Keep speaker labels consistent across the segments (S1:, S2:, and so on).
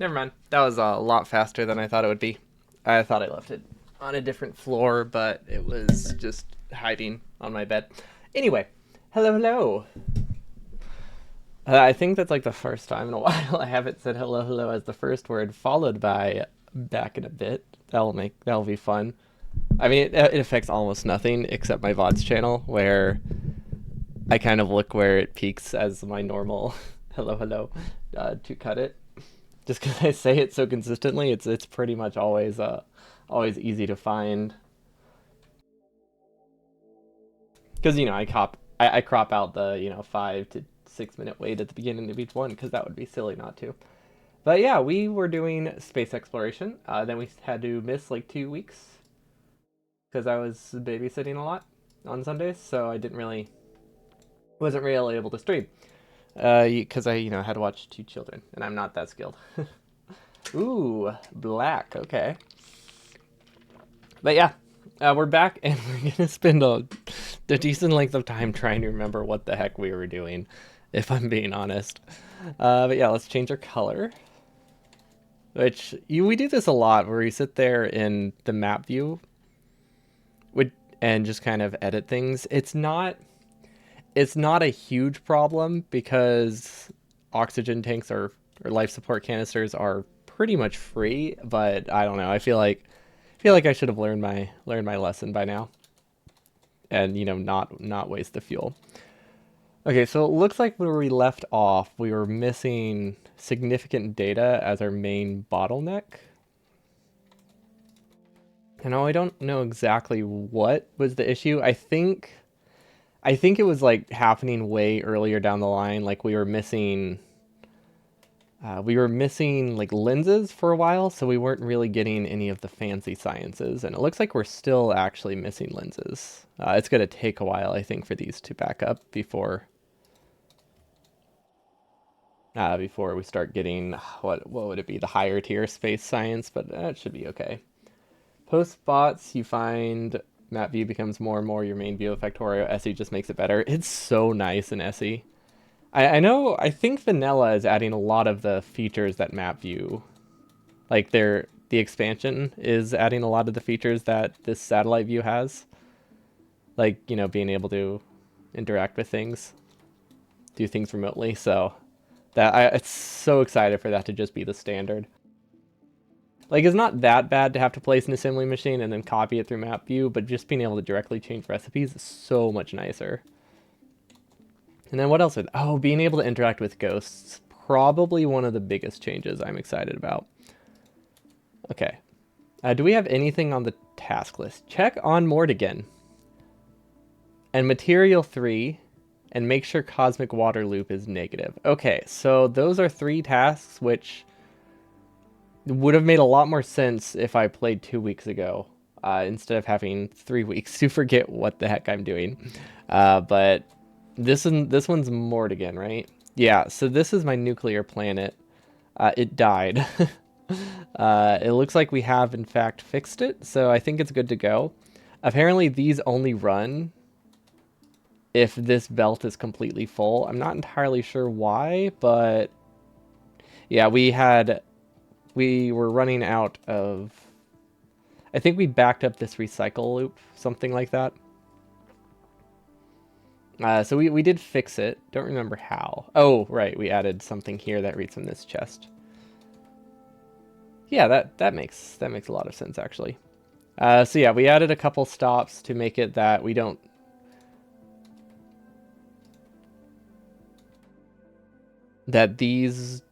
S1: Never mind. That was a lot faster than I thought it would be. I thought I left it on a different floor, but it was just hiding on my bed. Anyway, hello, hello. I think that's like the first time in a while I haven't said hello, hello as the first word, followed by back in a bit. That'll be fun. I mean, it affects almost nothing except my VODs channel, where I kind of look where it peaks as my normal hello, hello to cut it. Just because I say it so consistently, it's pretty much always easy to find. Because I crop out the 5 to 6 minute wait at the beginning of each one because that would be silly not to. But yeah, we were doing space exploration. Then we had to miss like 2 weeks because I was babysitting a lot on Sundays, so I didn't really wasn't really able to stream because I had to watch two children, and I'm not that skilled. Ooh, black. Okay. But yeah, we're back, and we're gonna spend a decent length of time trying to remember what the heck we were doing, if I'm being honest. But yeah, let's change our color. We do this a lot, where we sit there in the map view, and just kind of edit things. It's not a huge problem because oxygen tanks or life support canisters are pretty much free. But I don't know. I feel like I should have learned my lesson by now, and not waste the fuel. Okay, so it looks like where we left off, we were missing significant data as our main bottleneck. And I don't know exactly what was the issue. I think it was like happening way earlier down the line. Like we were missing like lenses for a while, so we weren't really getting any of the fancy sciences. And it looks like we're still actually missing lenses. It's gonna take a while, I think, for these to back up before we start getting what would it be, the higher tier space science, but it should be okay. Post spots, you find map view becomes more and more your main view of Factorio. SE just makes it better. It's so nice in SE. I know, I think Vanilla is adding a lot of the features that map view, like the expansion is adding a lot of the features that this satellite view has, like being able to interact with things, do things remotely. So it's so excited for that to just be the standard. Like, it's not that bad to have to place an assembly machine and then copy it through map view, but just being able to directly change recipes is so much nicer. And then what else? Being able to interact with ghosts. Probably one of the biggest changes I'm excited about. Okay. Do we have anything on the task list? Check on Mort again. And material 3. And make sure cosmic water loop is negative. Okay, so those are 3 tasks which would have made a lot more sense if I played 2 weeks ago. Instead of having 3 weeks to forget what the heck I'm doing. But this one's Mort again, right? Yeah, so this is my nuclear planet. It died. It looks like we have, in fact, fixed it, so I think it's good to go. Apparently, these only run if this belt is completely full. I'm not entirely sure why, but yeah, we were running out of... I think we backed up this recycle loop, something like that. So we did fix it. Don't remember how. Oh, right. We added something here that reads from this chest. Yeah, that makes a lot of sense, actually. So yeah, we added a couple stops to make it that we don't... That these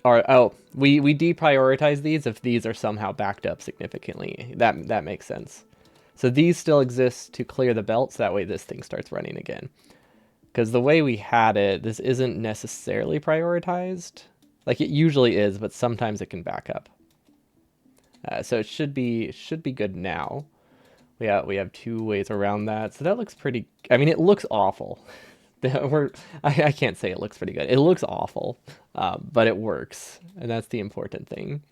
S1: are... Oh, we deprioritize these if these are somehow backed up significantly. That makes sense. So these still exist to clear the belts. That way this thing starts running again. Because the way we had it, this isn't necessarily prioritized. Like, it usually is, but sometimes it can back up. So it should be good now. We have 2 ways around that. So that looks pretty... I mean, it looks awful. I can't say it looks pretty good. It looks awful, but it works. And that's the important thing.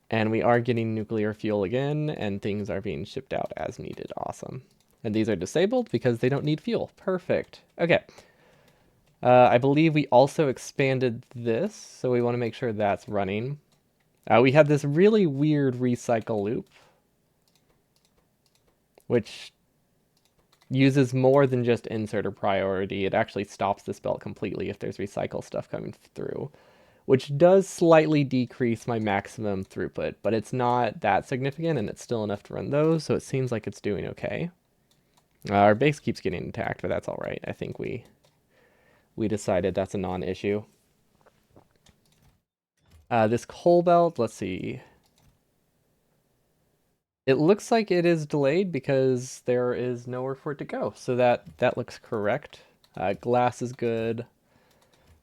S1: And we are getting nuclear fuel again, and things are being shipped out as needed. Awesome. And these are disabled because they don't need fuel. Perfect. Okay. I believe we also expanded this, so we want to make sure that's running. We had this really weird recycle loop, which uses more than just insert or priority. It actually stops this belt completely if there's recycle stuff coming through, which does slightly decrease my maximum throughput, but it's not that significant and it's still enough to run those, so it seems like it's doing okay. Our base keeps getting attacked, but that's all right. I think we decided that's a non-issue. This coal belt, let's see. It looks like it is delayed because there is nowhere for it to go. So that looks correct. Glass is good.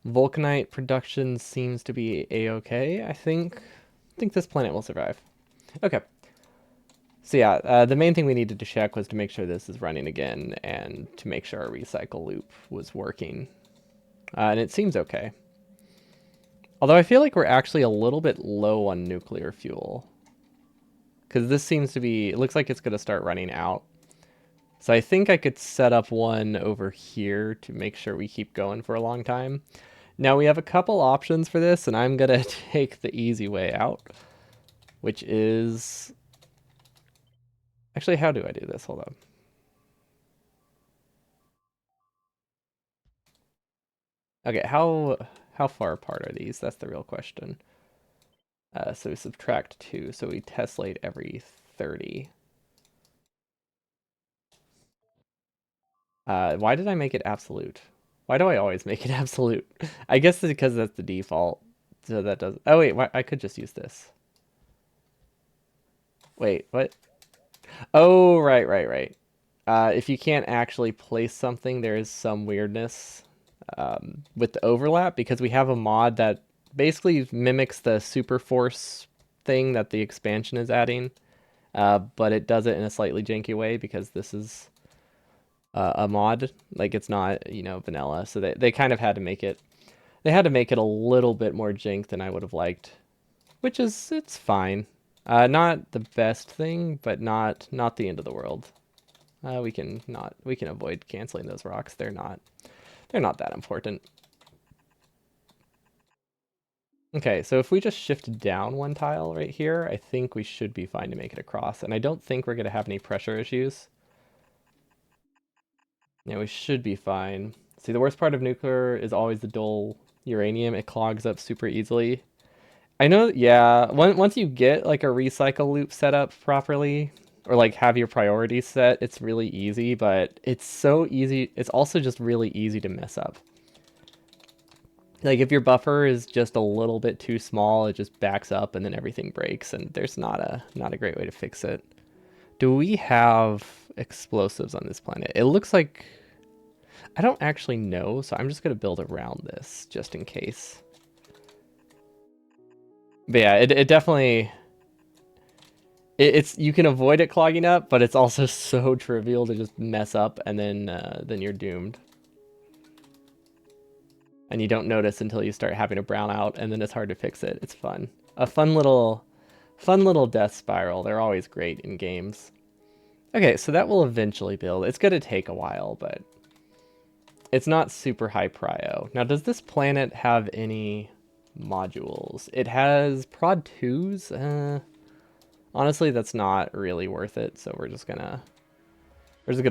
S1: Vulcanite production seems to be a-okay, I think. I think this planet will survive. Okay. So yeah, the main thing we needed to check was to make sure this is running again and to make sure our recycle loop was working. And it seems okay. Although I feel like we're actually a little bit low on nuclear fuel. Because this seems to be, it looks like it's going to start running out. So I think I could set up one over here to make sure we keep going for a long time. Now we have a couple options for this, and I'm going to take the easy way out, which is... Actually, how do I do this? Hold on. Okay, how far apart are these? That's the real question. So we subtract 2, so we tessellate every 30. Why did I make it absolute? Why do I always make it absolute? I guess it's because that's the default. So that does... Oh, wait, I could just use this. Wait, what? Oh, right. If you can't actually place something, there is some weirdness with the overlap because we have a mod that basically mimics the super force thing that the expansion is adding, but it does it in a slightly janky way because this is a mod. Like it's not, vanilla. So they kind of had to make it. They had to make it a little bit more jank than I would have liked, which is it's fine. Not the best thing, but not the end of the world. We can avoid canceling those rocks. They're not that important. Okay, so if we just shift down one tile right here, I think we should be fine to make it across. And I don't think we're going to have any pressure issues. Yeah, we should be fine. See, the worst part of nuclear is always the dull uranium. It clogs up super easily. I know, yeah, once you get like a recycle loop set up properly, or like have your priorities set, it's really easy, but it's so easy. It's also just really easy to mess up. Like if your buffer is just a little bit too small, it just backs up and then everything breaks, and there's not a great way to fix it. Do we have explosives on this planet? It looks like I don't actually know, so I'm just gonna build around this just in case. But yeah, it definitely it's you can avoid it clogging up, but it's also so trivial to just mess up and then you're doomed. And you don't notice until you start having a brown out, and then it's hard to fix it. It's fun. A fun little death spiral. They're always great in games. Okay, so that will eventually build. It's gonna take a while, but it's not super high prio. Now, does this planet have any modules? It has prod 2s. Honestly, that's not really worth it, so we're just gonna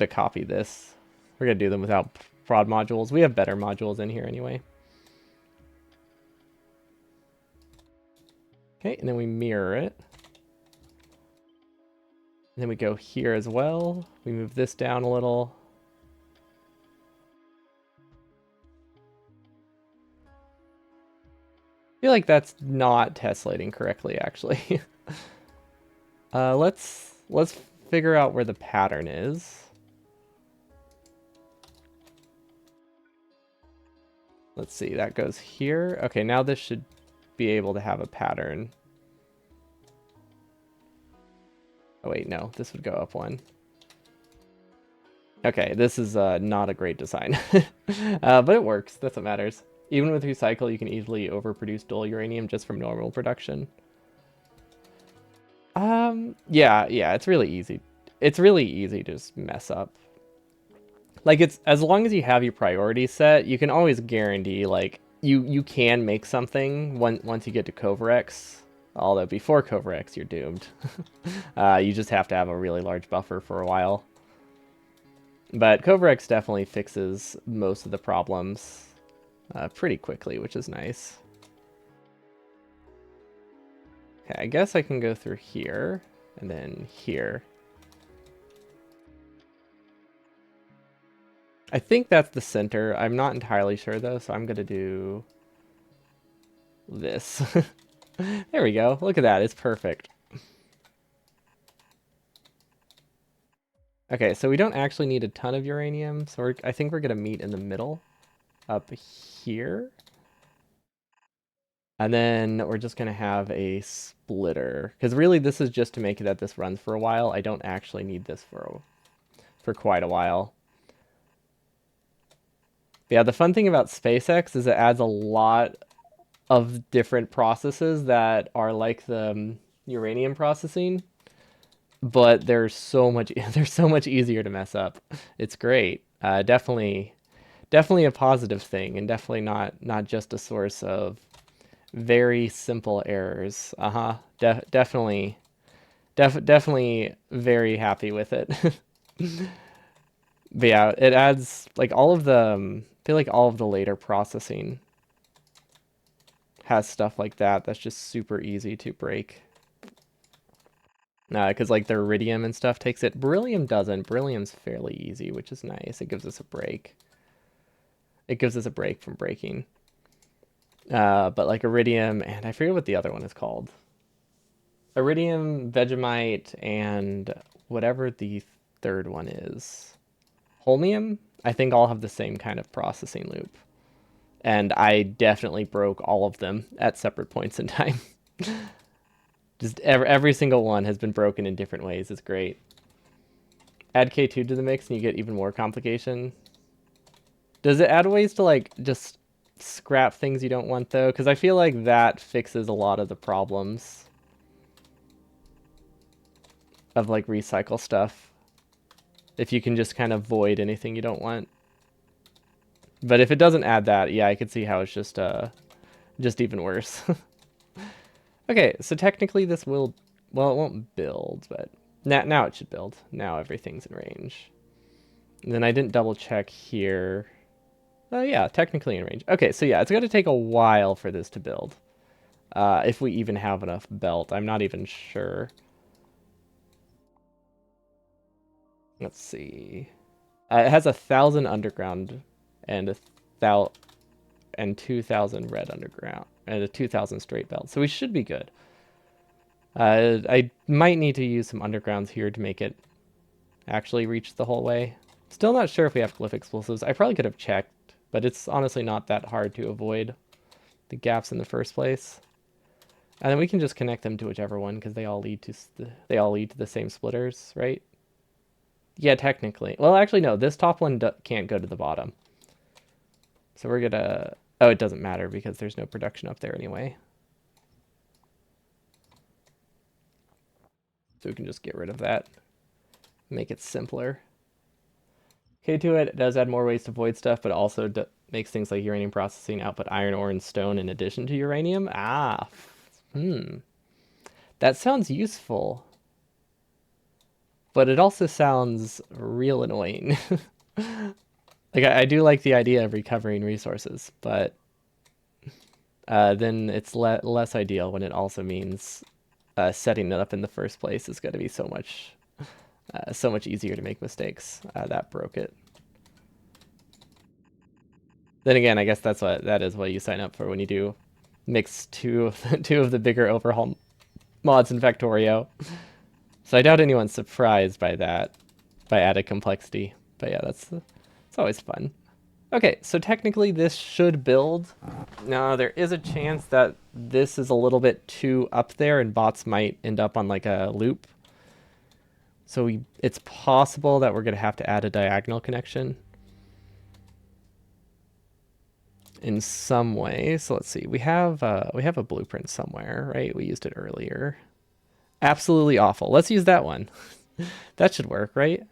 S1: copy this. We're gonna do them without prod modules. We have better modules in here anyway. Okay, and then we mirror it. And then we go here as well. We move this down a little. I feel like that's not tessellating correctly, actually. Let's figure out where the pattern is. Let's see, that goes here. Okay, now this should be able to have a pattern. Oh wait, no, this would go up one. Okay, this is not a great design. But it works, that's what matters. Even with recycle, you can easily overproduce dual uranium just from normal production. Yeah, it's really easy. It's really easy to just mess up. Like it's as long as you have your priorities set, you can always guarantee like you can make something once you get to Covarex. Although before Covrex, you're doomed. You just have to have a really large buffer for a while. But Covrex definitely fixes most of the problems pretty quickly, which is nice. Okay, I guess I can go through here and then here. I think that's the center. I'm not entirely sure though, so I'm gonna do this. There we go. Look at that. It's perfect. Okay, so we don't actually need a ton of uranium, so I think we're gonna meet in the middle up here. And then we're just gonna have a splitter. Because really this is just to make it that this runs for a while. I don't actually need this for quite a while. Yeah, the fun thing about SpaceX is it adds a lot of different processes that are like the uranium processing, but they're so much easier to mess up. It's great. Definitely a positive thing, and definitely not just a source of very simple errors. Definitely very happy with it. But yeah, it adds like all of the I feel like all of the later processing has stuff like that that's just super easy to break. Because like the iridium and stuff takes it. Beryllium doesn't. Beryllium's fairly easy, which is nice. It gives us a break. It gives us a break from breaking. But like iridium, and I forget what the other one is called. Iridium, Vegemite, and whatever the third one is. Holmium, I think all have the same kind of processing loop. And I definitely broke all of them at separate points in time. Just every single one has been broken in different ways. It's great. Add K2 to the mix and you get even more complication. Does it add ways to like just scrap things you don't want though? Because I feel like that fixes a lot of the problems of like recycle stuff. If you can just kind of void anything you don't want. But if it doesn't add that, yeah, I could see how it's just even worse. Okay, so technically this will, well, it won't build, but now it should build. Now everything's in range. And then I didn't double check here. Oh yeah, technically in range. Okay, so yeah, it's going to take a while for this to build. If we even have enough belt, I'm not even sure. Let's see. It has 1,000 underground and 2,000 red underground and a 2,000 straight belt. So we should be good. I might need to use some undergrounds here to make it actually reach the whole way. Still not sure if we have glyph explosives. I probably could have checked, but it's honestly not that hard to avoid the gaps in the first place. And then we can just connect them to whichever one because they all lead to the same splitters, right? Yeah, technically. Well, actually, no. This top one can't go to the bottom. So we're gonna... Oh, it doesn't matter because there's no production up there anyway. So we can just get rid of that. Make it simpler. K2 it does add more ways to void stuff, but also makes things like uranium processing output iron ore and stone in addition to uranium. That sounds useful. But it also sounds real annoying. Like, I do like the idea of recovering resources, but then it's less ideal when it also means setting it up in the first place is going to be so much easier to make mistakes. That broke it. Then again, I guess that is what you sign up for when you do mix two of the bigger overhaul mods in Factorio. So I doubt anyone's surprised by that, by added complexity. But yeah, it's always fun. Okay, so technically this should build. Now there is a chance that this is a little bit too up there and bots might end up on like a loop. So it's possible that we're going to have to add a diagonal connection in some way. So let's see. We have a blueprint somewhere, right? We used it earlier. Absolutely awful. Let's use that one. That should work, right?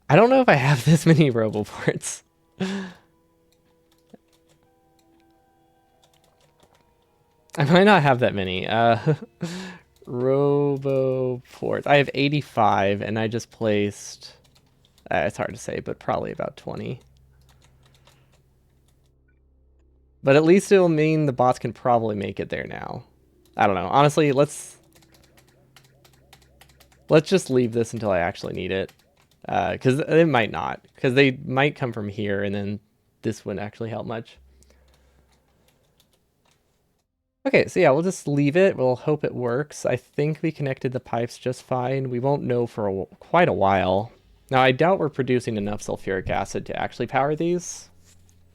S1: I don't know if I have this many roboports. I might not have that many. Robo ports. I have 85, and I just placed. It's hard to say, but probably about 20. But at least it'll mean the bots can probably make it there now. I don't know. Honestly, let's just leave this until I actually need it. Because it might not. Because they might come from here, and then this wouldn't actually help much. Okay, so yeah, we'll just leave it. We'll hope it works. I think we connected the pipes just fine. We won't know for quite a while. Now, I doubt we're producing enough sulfuric acid to actually power these.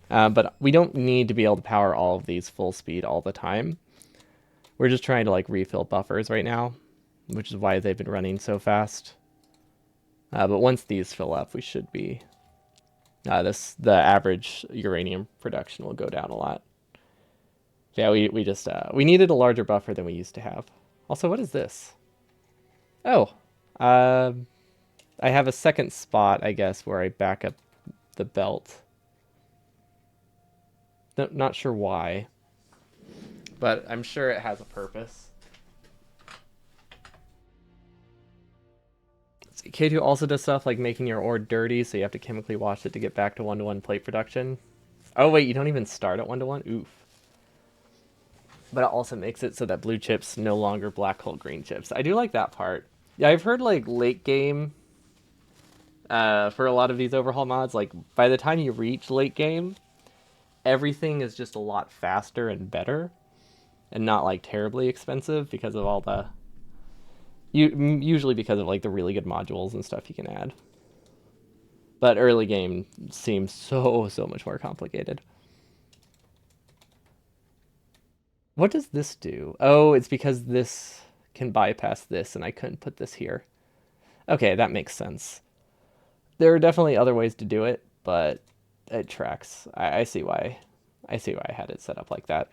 S1: But we don't need to be able to power all of these full speed all the time. We're just trying to like refill buffers right now, which is why they've been running so fast. But once these fill up, we should be the average uranium production will go down a lot. Yeah, we just we needed a larger buffer than we used to have. Also, what is this? Oh, uh, I have a second spot, I guess, where I back up the belt. Not sure why, but I'm sure it has a purpose. K2 also does stuff like making your ore dirty, so you have to chemically wash it to get back to 1-to-1 plate production. Oh wait, you don't even start at 1-to-1? Oof. But it also makes it so that blue chips no longer black hole green chips. I do like that part. Yeah, I've heard like late game for a lot of these overhaul mods, like by the time you reach late game, everything is just a lot faster and better and not like terribly expensive because of all the usually because of like the really good modules and stuff you can add. But early game seems so much more complicated. What does this do? Oh, it's because this can bypass this and I couldn't put this here. Okay, that makes sense. There are definitely other ways to do it, but it tracks. I see why. I see why I had it set up like that.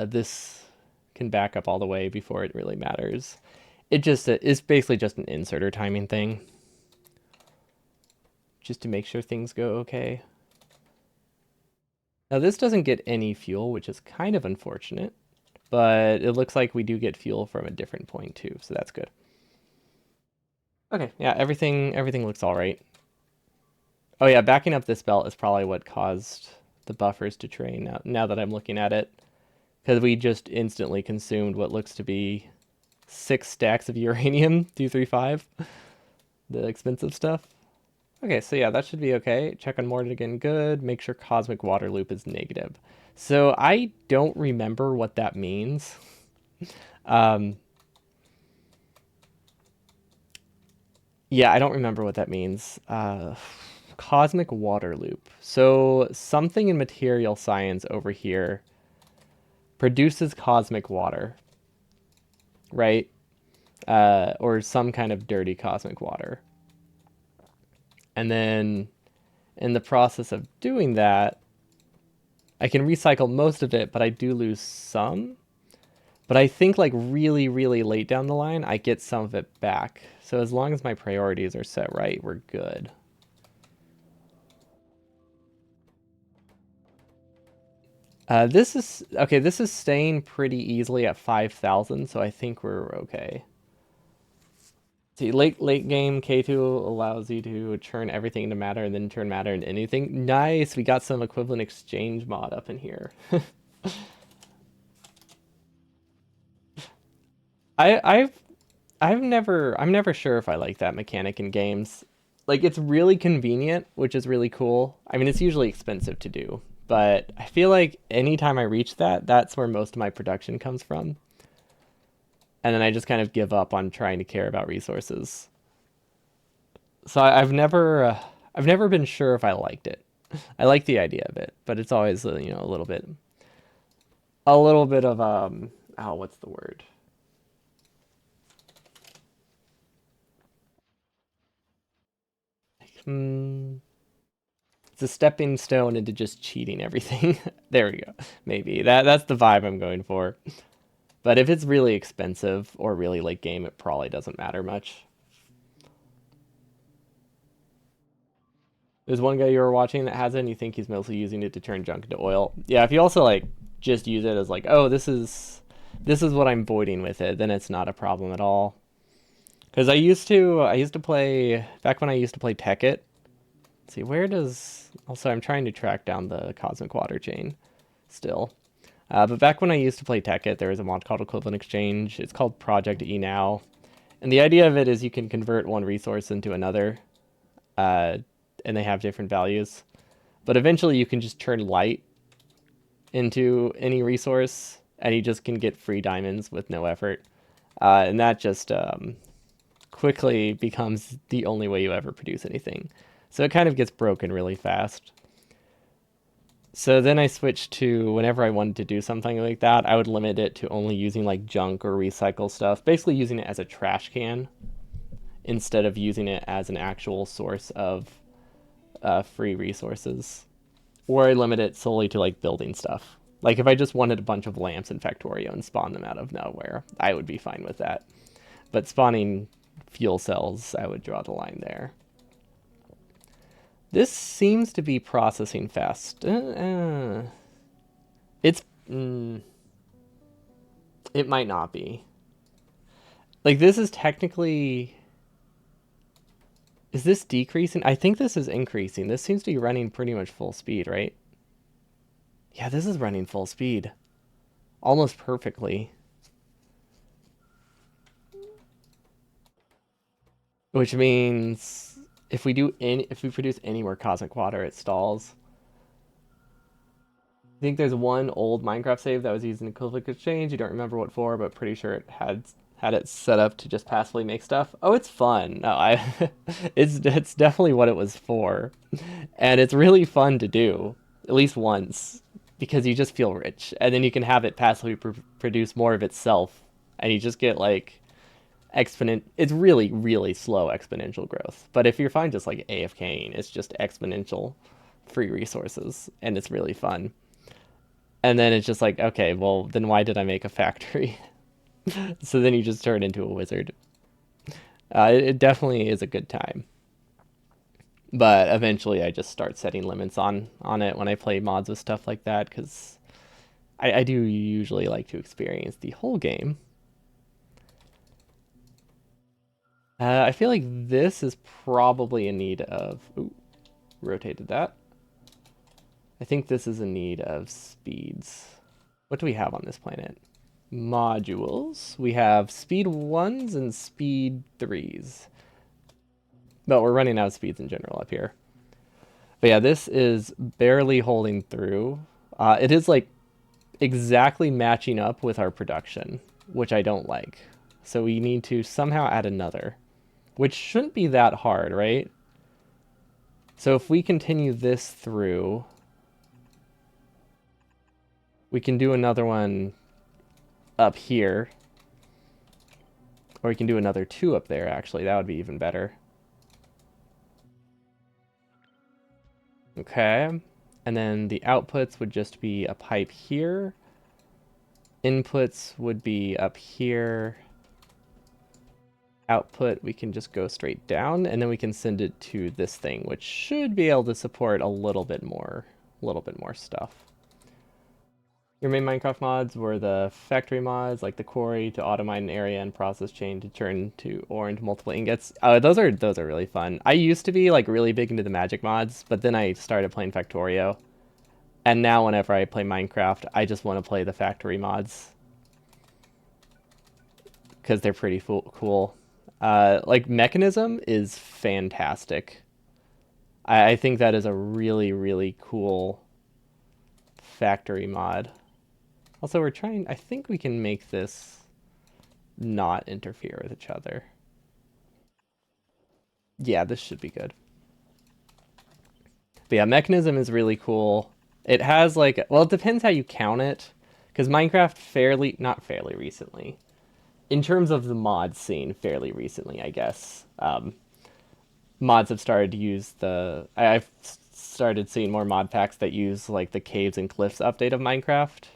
S1: This can back up all the way before it really matters. It's basically just an inserter timing thing. Just to make sure things go okay. Now this doesn't get any fuel, which is kind of unfortunate, but it looks like we do get fuel from a different point too, so that's good. Okay, yeah, everything looks all right. Oh yeah, backing up this belt is probably what caused the buffers to train now that I'm looking at it. Because we just instantly consumed what looks to be 6 stacks of uranium 235, the expensive stuff. Okay, so yeah, that should be okay. Check on Mordant again, good. Make sure cosmic water loop is negative. So I don't remember what that means. Um, yeah, I don't remember what that means. Cosmic water loop. So something in material science over here produces cosmic water, right? Or some kind of dirty cosmic water. And then in the process of doing that, I can recycle most of it, but I do lose some. But I think like really late down the line, I get some of it back. So as long as my priorities are set right, we're good. This is okay. This is staying pretty easily at 5,000, so I think we're okay. See, late game K2 allows you to turn everything into matter and then turn matter into anything. Nice, we got some equivalent exchange mod up in here. I I'm never sure if I like that mechanic in games. Like it's really convenient, which is really cool. I mean, it's usually expensive to do, but I feel like anytime I reach that, that's where most of my production comes from. And then I just kind of give up on trying to care about resources. So I've never been sure if I liked it. I like the idea of it, but it's always a little bit of oh, what's the word? Hmm, it's a stepping stone into just cheating everything. There we go. Maybe that's the vibe I'm going for. But if it's really expensive or really late game, it probably doesn't matter much. There's one guy you were watching that has it, and you think he's mostly using it to turn junk into oil. Yeah, if you also like just use it as like, oh, this is what I'm voiding with it, then it's not a problem at all. Because I used to play back when I used to play Tekkit. Let's see, where does also I'm trying to track down the Cosmic Water Chain still. But back when I used to play Tekkit, there was a mod called Equivalent Exchange. It's called Project E now. And the idea of it is you can convert one resource into another, uh, and they have different values. But eventually you can just turn light into any resource, and you just can get free diamonds with no effort. And that just quickly becomes the only way you ever produce anything. So it kind of gets broken really fast. So then I switched to whenever I wanted to do something like that, I would limit it to only using like junk or recycle stuff, basically using it as a trash can instead of using it as an actual source of free resources. Or I limit it solely to like building stuff. Like if I just wanted a bunch of lamps in Factorio and spawn them out of nowhere, I would be fine with that. But spawning fuel cells, I would draw the line there. This seems to be processing fast. It's it might not be. Like this is technically, is this decreasing? I think this is increasing. This seems to be running pretty much full speed, right? Yeah, this is running full speed. Almost perfectly. Which means if we produce any more cosmic water, it stalls. I think there's one old Minecraft save that was using equivalent exchange. You don't remember what for, but pretty sure it had it set up to just passively make stuff. Oh, it's fun. No, I it's definitely what it was for. And it's really fun to do, at least once, because you just feel rich. And then you can have it passively produce more of itself, and you just get like it's really really slow exponential growth. But if you're fine just like AFKing, it's just exponential free resources, and it's really fun. And then it's just like, okay, well, then why did I make a factory? So then you just turn into a wizard. It definitely is a good time. But eventually I just start setting limits on it when I play mods with stuff like that, because I do usually like to experience the whole game. I feel like this is probably in need of... Ooh, rotated that. I think this is in need of speeds. What do we have on this planet? Modules. We have speed 1s and speed 3s. But we're running out of speeds in general up here. But yeah, this is barely holding through. It is like exactly matching up with our production, which I don't like. So we need to somehow add another, which shouldn't be that hard, right? So if we continue this through, we can do another one up here. Or we can do another 2 up there, actually. That would be even better. Okay. And then the outputs would just be a pipe here. Inputs would be up here. Output, we can just go straight down, and then we can send it to this thing, which should be able to support a little bit more stuff. Your main Minecraft mods were the factory mods, like the quarry to automate an area and process chain to turn to ore into multiple ingots. Those are really fun. I used to be like really big into the magic mods, but then I started playing Factorio. And now whenever I play Minecraft, I just want to play the factory mods, because they're pretty cool. Like Mechanism is fantastic. I think that is a really, really cool factory mod. Also, I think we can make this not interfere with each other. Yeah, this should be good. But yeah, Mechanism is really cool. It has like, well, it depends how you count it, because Minecraft not fairly recently, in terms of the mod scene, fairly recently, I guess, mods have started to use I've started seeing more mod packs that use like the caves and cliffs update of Minecraft,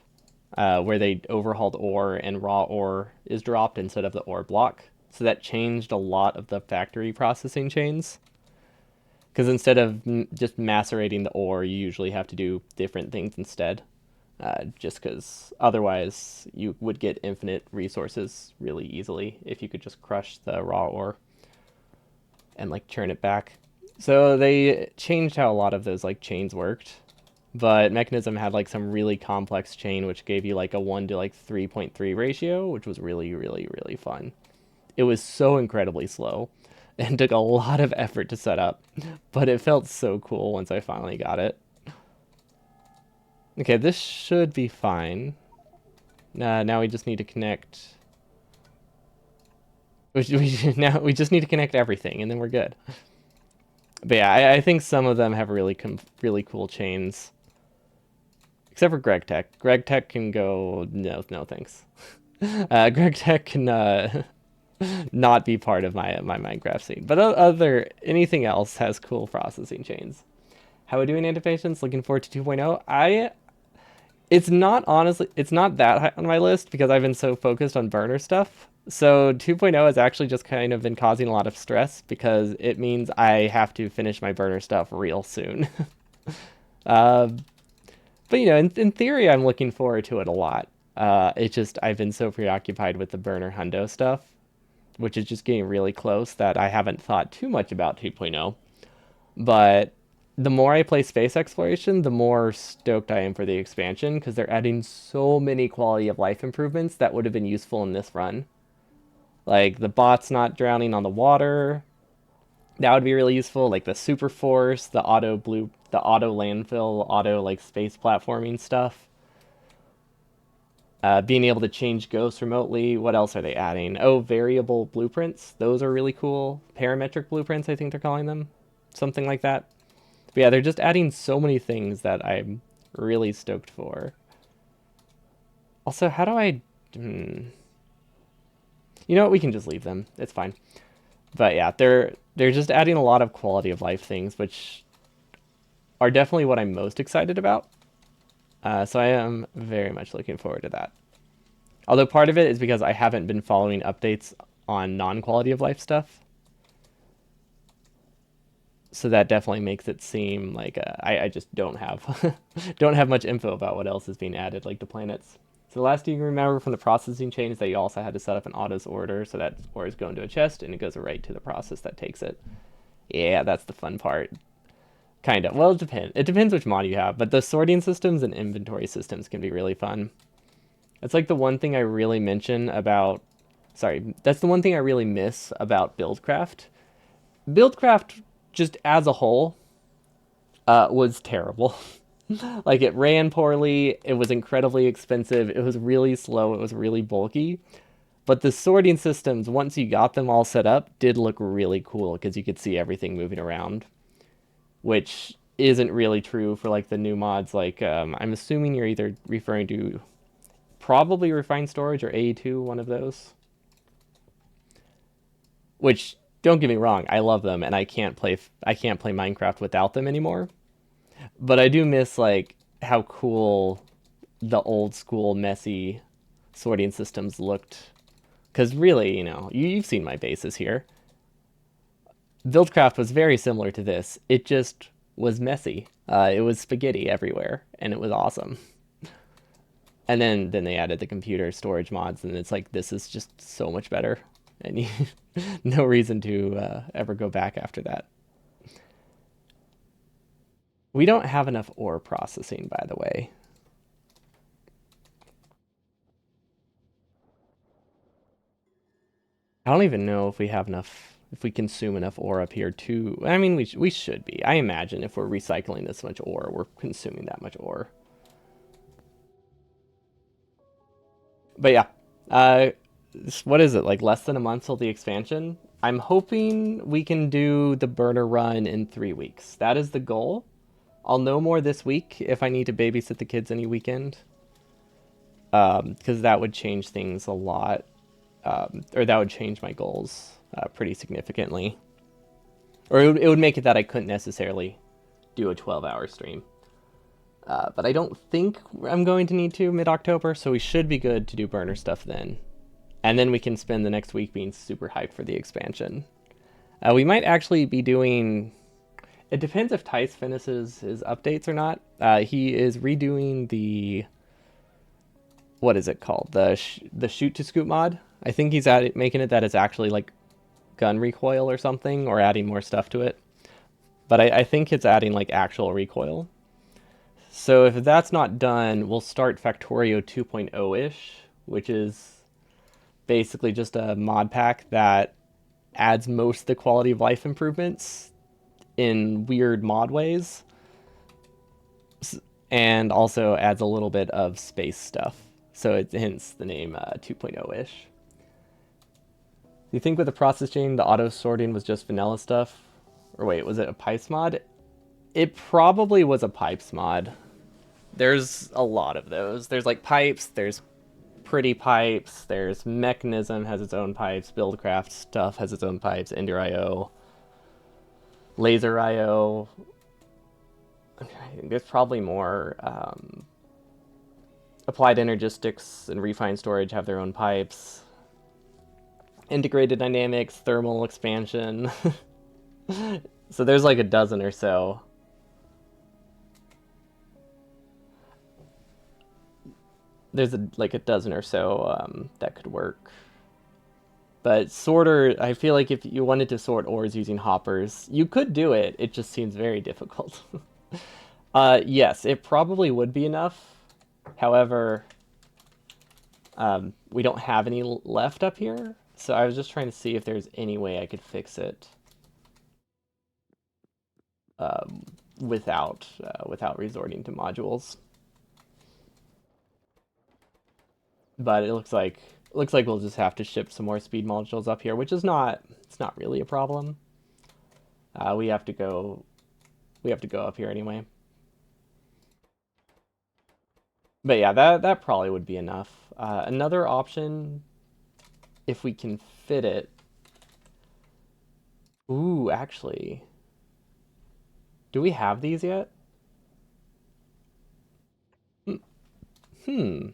S1: where they overhauled ore and raw ore is dropped instead of the ore block. So that changed a lot of the factory processing chains. Because instead of just macerating the ore, you usually have to do different things instead. just because otherwise you would get infinite resources really easily if you could just crush the raw ore and like churn it back. So they changed how a lot of those like chains worked, but Mechanism had like some really complex chain which gave you like a 1 to like 3.3 ratio, which was really really really fun. It was so incredibly slow and took a lot of effort to set up, but it felt so cool once I finally got it. Okay, this should be fine. Now we just need to connect. Now we just need to connect everything, and then we're good. But yeah, I think some of them have really cool chains, except for Greg Tech. Greg Tech can go no thanks. Greg Tech can not be part of my Minecraft scene. But other anything else has cool processing chains. How are we doing, Antipatients? Looking forward to 2.0. It's not honestly, it's not that high on my list because I've been so focused on burner stuff. So 2.0 has actually just kind of been causing a lot of stress because it means I have to finish my burner stuff real soon. uh, but in theory, I'm looking forward to it a lot. It's just I've been so preoccupied with the burner hundo stuff, which is just getting really close that I haven't thought too much about 2.0. But the more I play space exploration, the more stoked I am for the expansion because they're adding so many quality of life improvements that would have been useful in this run. Like the bots not drowning on the water, that would be really useful. Like the super force, the auto landfill, auto like space platforming stuff. Being able to change ghosts remotely. What else are they adding? Oh, variable blueprints. Those are really cool. Parametric blueprints, I think they're calling them. Something like that. But yeah, they're just adding so many things that I'm really stoked for. Also, how do I... You know what? We can just leave them. It's fine. But yeah, they're just adding a lot of quality of life things, which are definitely what I'm most excited about. So I am very much looking forward to that. Although part of it is because I haven't been following updates on non-quality of life stuff. So that definitely makes it seem like I just don't have don't have much info about what else is being added, like the planets. So the last thing you remember from the processing chain is that you also had to set up an autos order, so that ores go into a chest and it goes right to the process that takes it. Yeah, that's the fun part. Kind of. Well, it depends. It depends which mod you have, but the sorting systems and inventory systems can be really fun. It's like the one thing I really mention about. Sorry, that's the one thing I really miss about Buildcraft. Buildcraft, just as a whole, was terrible. Like it ran poorly. It was incredibly expensive. It was really slow. It was really bulky. But the sorting systems, once you got them all set up, did look really cool because you could see everything moving around, which isn't really true for like the new mods. Like I'm assuming you're either referring to probably refined storage or AE2, one of those. Which don't get me wrong, I love them and I can't play Minecraft without them anymore. But I do miss like how cool the old school messy sorting systems looked. Because really, you've seen my bases here. Buildcraft was very similar to this. It just was messy. It was spaghetti everywhere, and it was awesome. And then they added the computer storage mods, and it's like this is just so much better, and no reason to ever go back after that. We don't have enough ore processing, by the way. I don't even know if we have enough, if we consume enough ore up here too. I mean, we should be. I imagine if we're recycling this much ore, we're consuming that much ore. But yeah, uh, what is it, like less than a month till the expansion? I'm hoping we can do the burner run in 3 weeks. That is the goal. I'll know more this week if I need to babysit the kids any weekend, because that would change things a lot, or that would change my goals pretty significantly. Or it would make it that I couldn't necessarily do a 12-hour stream. But I don't think I'm going to need to mid-October, so we should be good to do burner stuff then. And then we can spend the next week being super hyped for the expansion. We might actually be doing... It depends if Tice finishes his updates or not. He is redoing the what is it called? The shoot to scoop mod. I think he's making it that it's actually like gun recoil or something, or adding more stuff to it. But I think it's adding like actual recoil. So if that's not done, we'll start Factorio 2.0-ish, which is basically just a mod pack that adds most of the quality of life improvements in weird mod ways, and also adds a little bit of space stuff. So it hence the name 2.0-ish. Do you think with the process chain, the auto sorting was just vanilla stuff? Or wait, was it a pipes mod? It probably was a pipes mod. There's a lot of those. There's like pipes, there's pretty pipes, there's mechanism has its own pipes, buildcraft stuff has its own pipes, Ender IO, laser IO. There's probably more. Applied Energistics and Refined Storage have their own pipes. Integrated Dynamics, Thermal Expansion. So there's like a dozen or so. There's like a dozen or so that could work. But sorter, I feel like if you wanted to sort ores using hoppers, you could do it. It just seems very difficult. Yes, it probably would be enough. However, we don't have any left up here, so I was just trying to see if there's any way I could fix it without resorting to modules. But it looks like we'll just have to ship some more speed modules up here, which is not really a problem. We have to go up here anyway. But yeah, that probably would be enough. Another option, if we can fit it. Ooh, actually, do we have these yet? Hmm.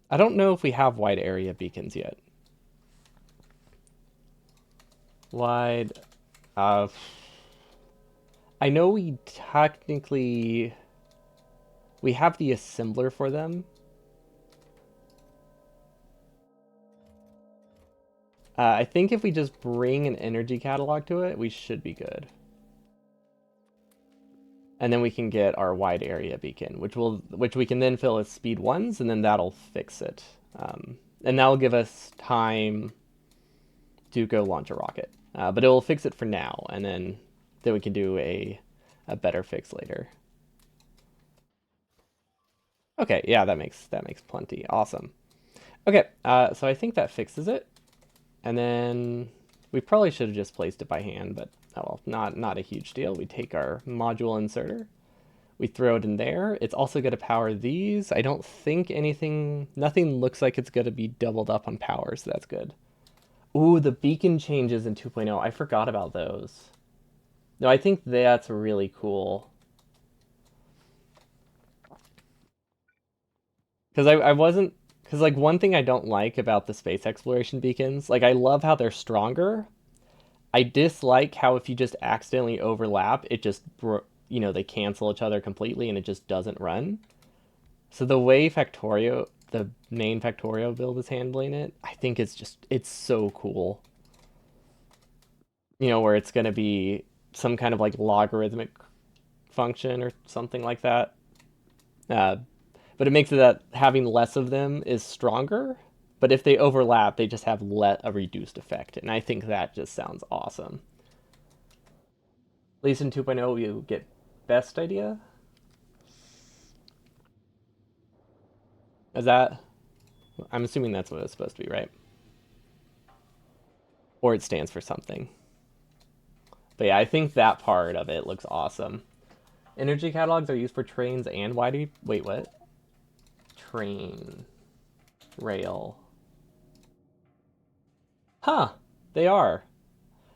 S1: I don't know if we have wide area beacons yet. Wide. Uh, I know we have the assembler for them. I think if we just bring an energy catalog to it, we should be good. And then we can get our wide area beacon, which we can then fill as speed ones, and then that'll fix it. And that'll give us time to go launch a rocket. But it will fix it for now, and then we can do a better fix later. Okay, yeah, that makes plenty. Awesome. Okay, so I think that fixes it. And then we probably should have just placed it by hand, but oh well, not a huge deal. We take our module inserter, we throw it in there. It's also going to power these. I don't think nothing looks like it's going to be doubled up on power, so that's good. Ooh, the beacon changes in 2.0. I forgot about those. No, I think that's really cool. Because I wasn't, because like one thing I don't like about the space exploration beacons, like I love how they're stronger. I dislike how if you just accidentally overlap, it just, they cancel each other completely and it just doesn't run. So the way the main Factorio build is handling it, I think it's so cool. Where it's going to be some kind of like logarithmic function or something like that. Uh, but it makes it that having less of them is stronger. But if they overlap, they just have a reduced effect. And I think that just sounds awesome. At least in 2.0, you get best idea. Is that? I'm assuming that's what it's supposed to be, right? Or it stands for something. But yeah, I think that part of it looks awesome. Energy catalogs are used for trains and wide. Wait, what? Train. Rail. Huh. They are.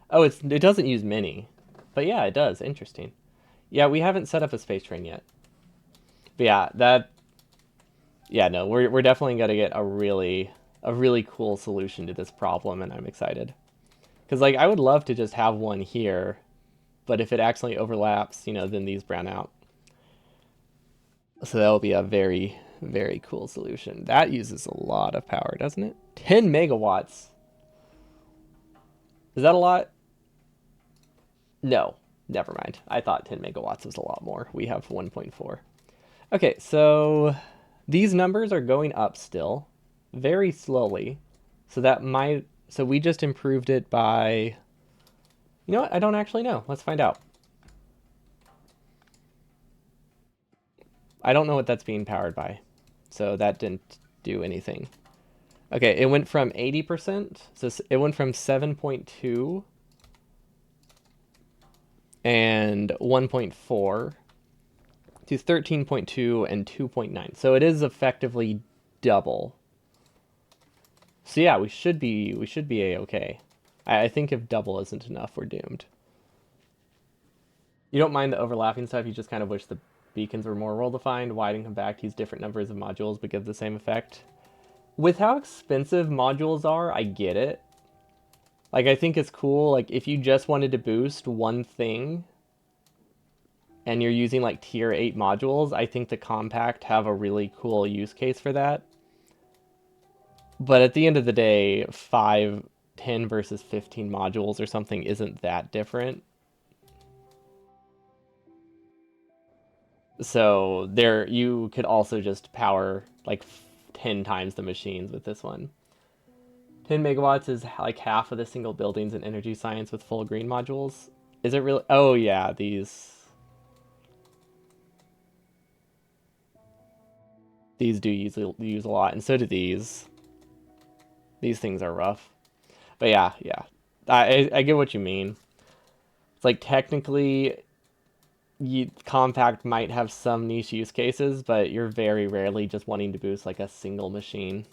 S1: Oh, it doesn't use mini. But yeah, it does. Interesting. Yeah, we haven't set up a space train yet. But yeah, no, we're definitely gonna get a really cool solution to this problem, and I'm excited. Because like I would love to just have one here, but if it accidentally overlaps, then these brown out. So that'll be a very, Very cool solution. That uses a lot of power, doesn't it? 10 megawatts. Is that a lot? No, never mind. I thought 10 megawatts was a lot more. We have 1.4. Okay, so these numbers are going up still, very slowly. So that might, so we just improved it by, you know what? I don't actually know. Let's find out. I don't know what that's being powered by. So that didn't do anything. Okay, it went from 80%. So it went from 7.2 and 1.4 to 13.2 and 2.9. So it is effectively double. So yeah, we should be a-okay. I think if double isn't enough, we're doomed. You don't mind the overlapping stuff, you just kind of wish the beacons were more well-defined, wide and compact, use different numbers of modules but give the same effect. With how expensive modules are, I get it. Like, I think it's cool, like, if you just wanted to boost one thing and you're using, like, tier 8 modules, I think the compact have a really cool use case for that. But at the end of the day, 5, 10 versus 15 modules or something isn't that different. So there, you could also just power like 10 times the machines with this one. 10 megawatts is like half of the single buildings in energy science with full green modules. Is it really? Oh yeah, these do use a lot, and so do these. These things are rough. But yeah, yeah. I get what you mean. It's like technically compact might have some niche use cases, but you're very rarely just wanting to boost like a single machine.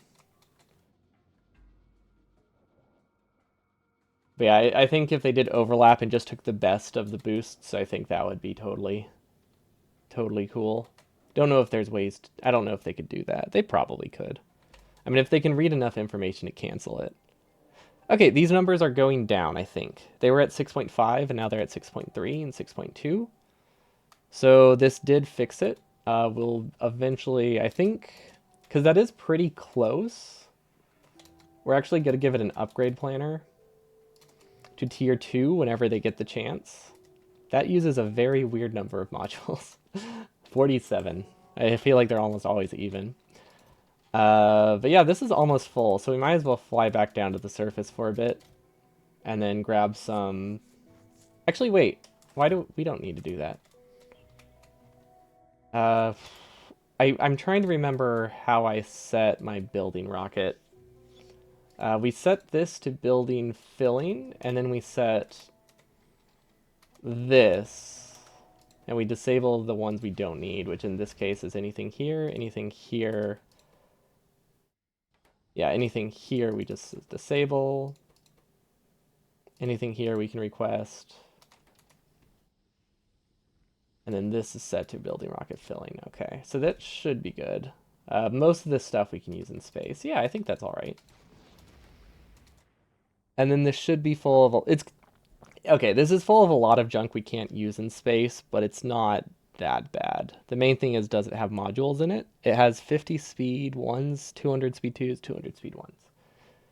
S1: But yeah, I think if they did overlap and just took the best of the boosts, I think that would be totally cool. Don't know if there's ways I don't know if they could do that. They probably could. I mean, if they can read enough information to cancel it. Okay, these numbers are going down, I think. They were at 6.5 and now they're at 6.3 and 6.2. So this did fix it. We'll eventually, I think, because that is pretty close, we're actually going to give it an upgrade planner to tier 2 whenever they get the chance. That uses a very weird number of modules. 47. I feel like they're almost always even. But yeah, this is almost full, so we might as well fly back down to the surface for a bit. And then grab some... Actually, wait. We don't need to do that. I'm trying to remember how I set my building rocket. We set this to building filling, and then we set this, and we disable the ones we don't need, which in this case is anything here, anything here. Yeah, anything here we just disable. Anything here we can request. And then this is set to building rocket filling. Okay, so that should be good. Most of this stuff we can use in space. Yeah, I think that's all right. And then this should be full of... It's okay, this is full of a lot of junk we can't use in space, but it's not that bad. The main thing is, does it have modules in it? It has 50 speed ones, 200 speed twos, 200 speed ones.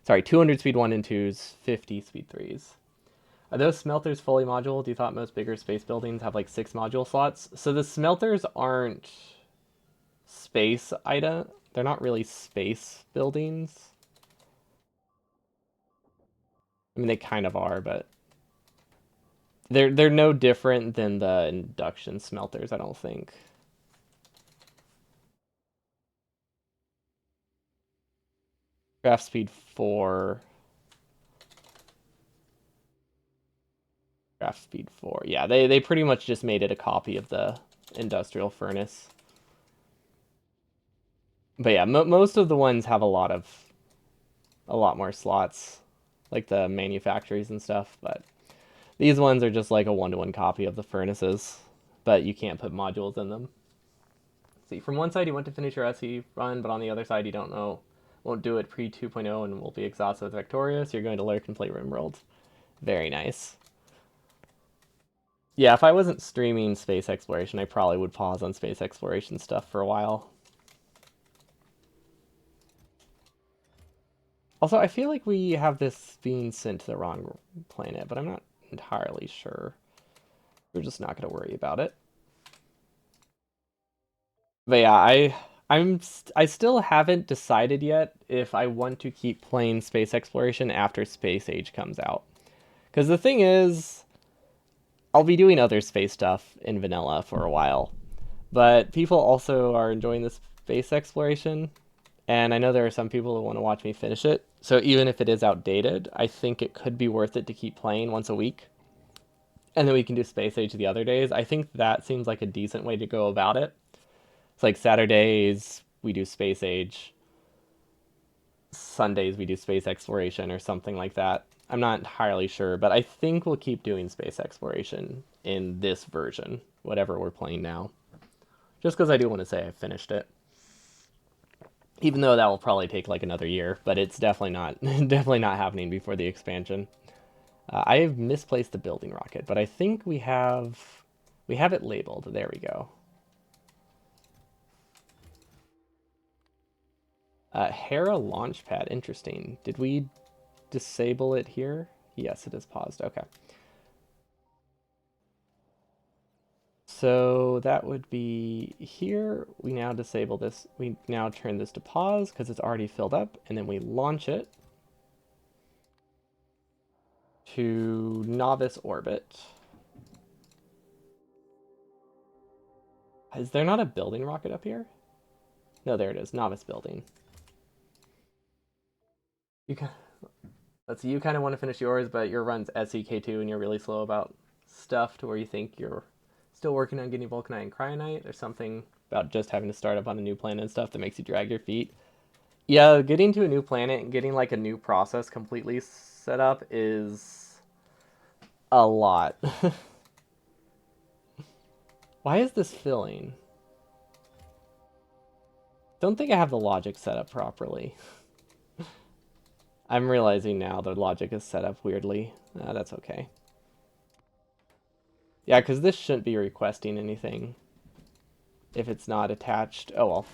S1: Sorry, 200 speed one and twos, 50 speed threes. Are those smelters fully module? Do you thought most bigger space buildings have like 6 module slots? So the smelters aren't space item. They're not really space buildings. I mean, they kind of are, but they're no different than the induction smelters, I don't think. Craft speed 4. Craft speed 4. Yeah, they pretty much just made it a copy of the industrial furnace. But yeah, most of the ones have a lot more slots, like the manufactories and stuff, but these ones are just like a one-to-one copy of the furnaces, but you can't put modules in them. See, from one side you want to finish your SE run, but on the other side you don't know, won't do it pre 2.0 and will be exhausted with Factorio, so you're going to lurk and play RimWorld. Very nice. Yeah, if I wasn't streaming space exploration, I probably would pause on space exploration stuff for a while. Also, I feel like we have this being sent to the wrong planet, but I'm not entirely sure. We're just not going to worry about it. But yeah, I still haven't decided yet if I want to keep playing space exploration after Space Age comes out. Because the thing is, I'll be doing other space stuff in vanilla for a while, but people also are enjoying this space exploration, and I know there are some people who want to watch me finish it. So even if it is outdated, I think it could be worth it to keep playing once a week. And then we can do Space Age the other days. I think that seems like a decent way to go about it. It's like Saturdays we do Space Age, Sundays we do space exploration or something like that. I'm not entirely sure, but I think we'll keep doing space exploration in this version, whatever we're playing now. Just because I do want to say I finished it. Even though that will probably take like another year, but it's definitely not definitely not happening before the expansion. I have misplaced the building rocket, but I think we have it labeled. There we go. Hera launchpad. Interesting. Did we disable it here? Yes, it is paused. Okay. So that would be here. We now disable this. We now turn this to pause because it's already filled up, and then we launch it to Nauvis orbit. Is there not a building rocket up here? No, there it is. Nauvis building. You can, let's see. You kind of want to finish yours, but your run's SEK2, and you're really slow about stuff to where you think you're still working on getting Vulcanite and Cryonite. There's something about just having to start up on a new planet and stuff that makes you drag your feet. Yeah, getting to a new planet and getting like a new process completely set up is a lot. Why is this filling? Don't think I have the logic set up properly. I'm realizing now the logic is set up weirdly. That's okay. Yeah, because this shouldn't be requesting anything if it's not attached. Oh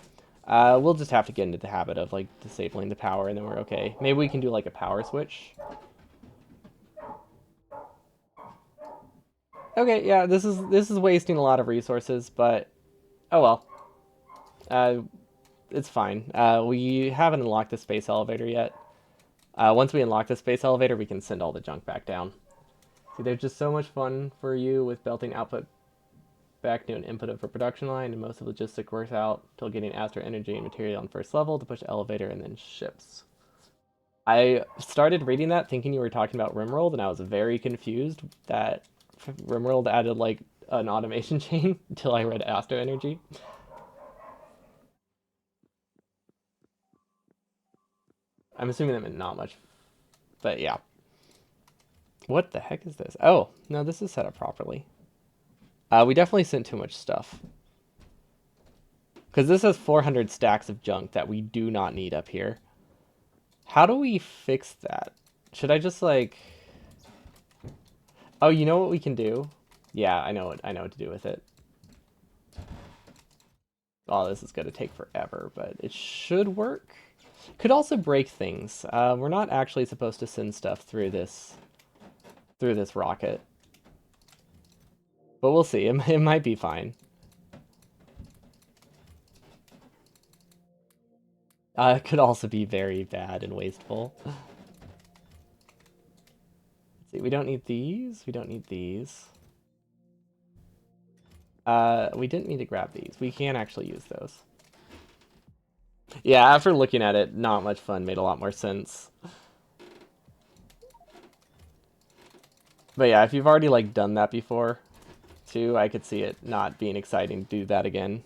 S1: well. We'll just have to get into the habit of like disabling the power and then we're okay. Maybe we can do like a power switch. Okay, yeah, this is wasting a lot of resources, but oh well. Uh, it's fine. We haven't unlocked the space elevator yet. Once we unlock the space elevator, we can send all the junk back down. See, there's just so much fun for you with belting output back to an input of a production line, and most of the logistics works out till getting Astro Energy and material on first level to push elevator and then ships. I started reading that thinking you were talking about Rimworld, and I was very confused that Rimworld added like an automation chain until I read Astro Energy. I'm assuming that meant not much, but yeah. What the heck is this? Oh, no, this is set up properly. We definitely sent too much stuff. Because this has 400 stacks of junk that we do not need up here. How do we fix that? Should I just like... Oh, you know what we can do? Yeah, I know what to do with it. Oh, this is going to take forever, but it should work. Could also break things. We're not actually supposed to send stuff through this rocket. But we'll see. It might be fine. It could also be very bad and wasteful. Let's see, we don't need these. We don't need these. We didn't need to grab these. We can actually use those. Yeah, after looking at it, not much fun made a lot more sense. But yeah, if you've already like done that before, too, I could see it not being exciting to do that again.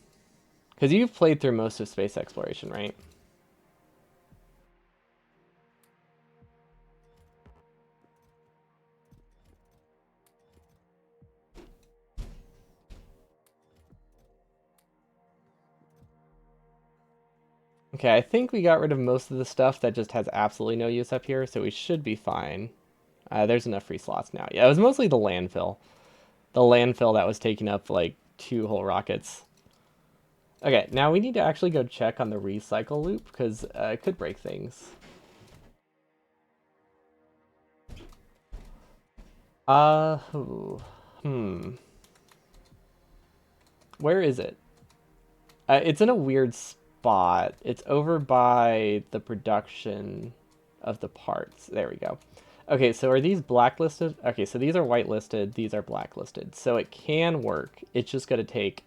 S1: Because you've played through most of space exploration, right? Okay, I think we got rid of most of the stuff that just has absolutely no use up here, so we should be fine. There's enough free slots now. Yeah, it was mostly the landfill. The landfill that was taking up like 2 whole rockets. Okay, now we need to actually go check on the recycle loop because it could break things. Ooh, where is it? It's in a weird spot. It's over by the production of the parts. There we go. Okay, so are these blacklisted? Okay, so these are whitelisted, these are blacklisted. So it can work. It's just going to take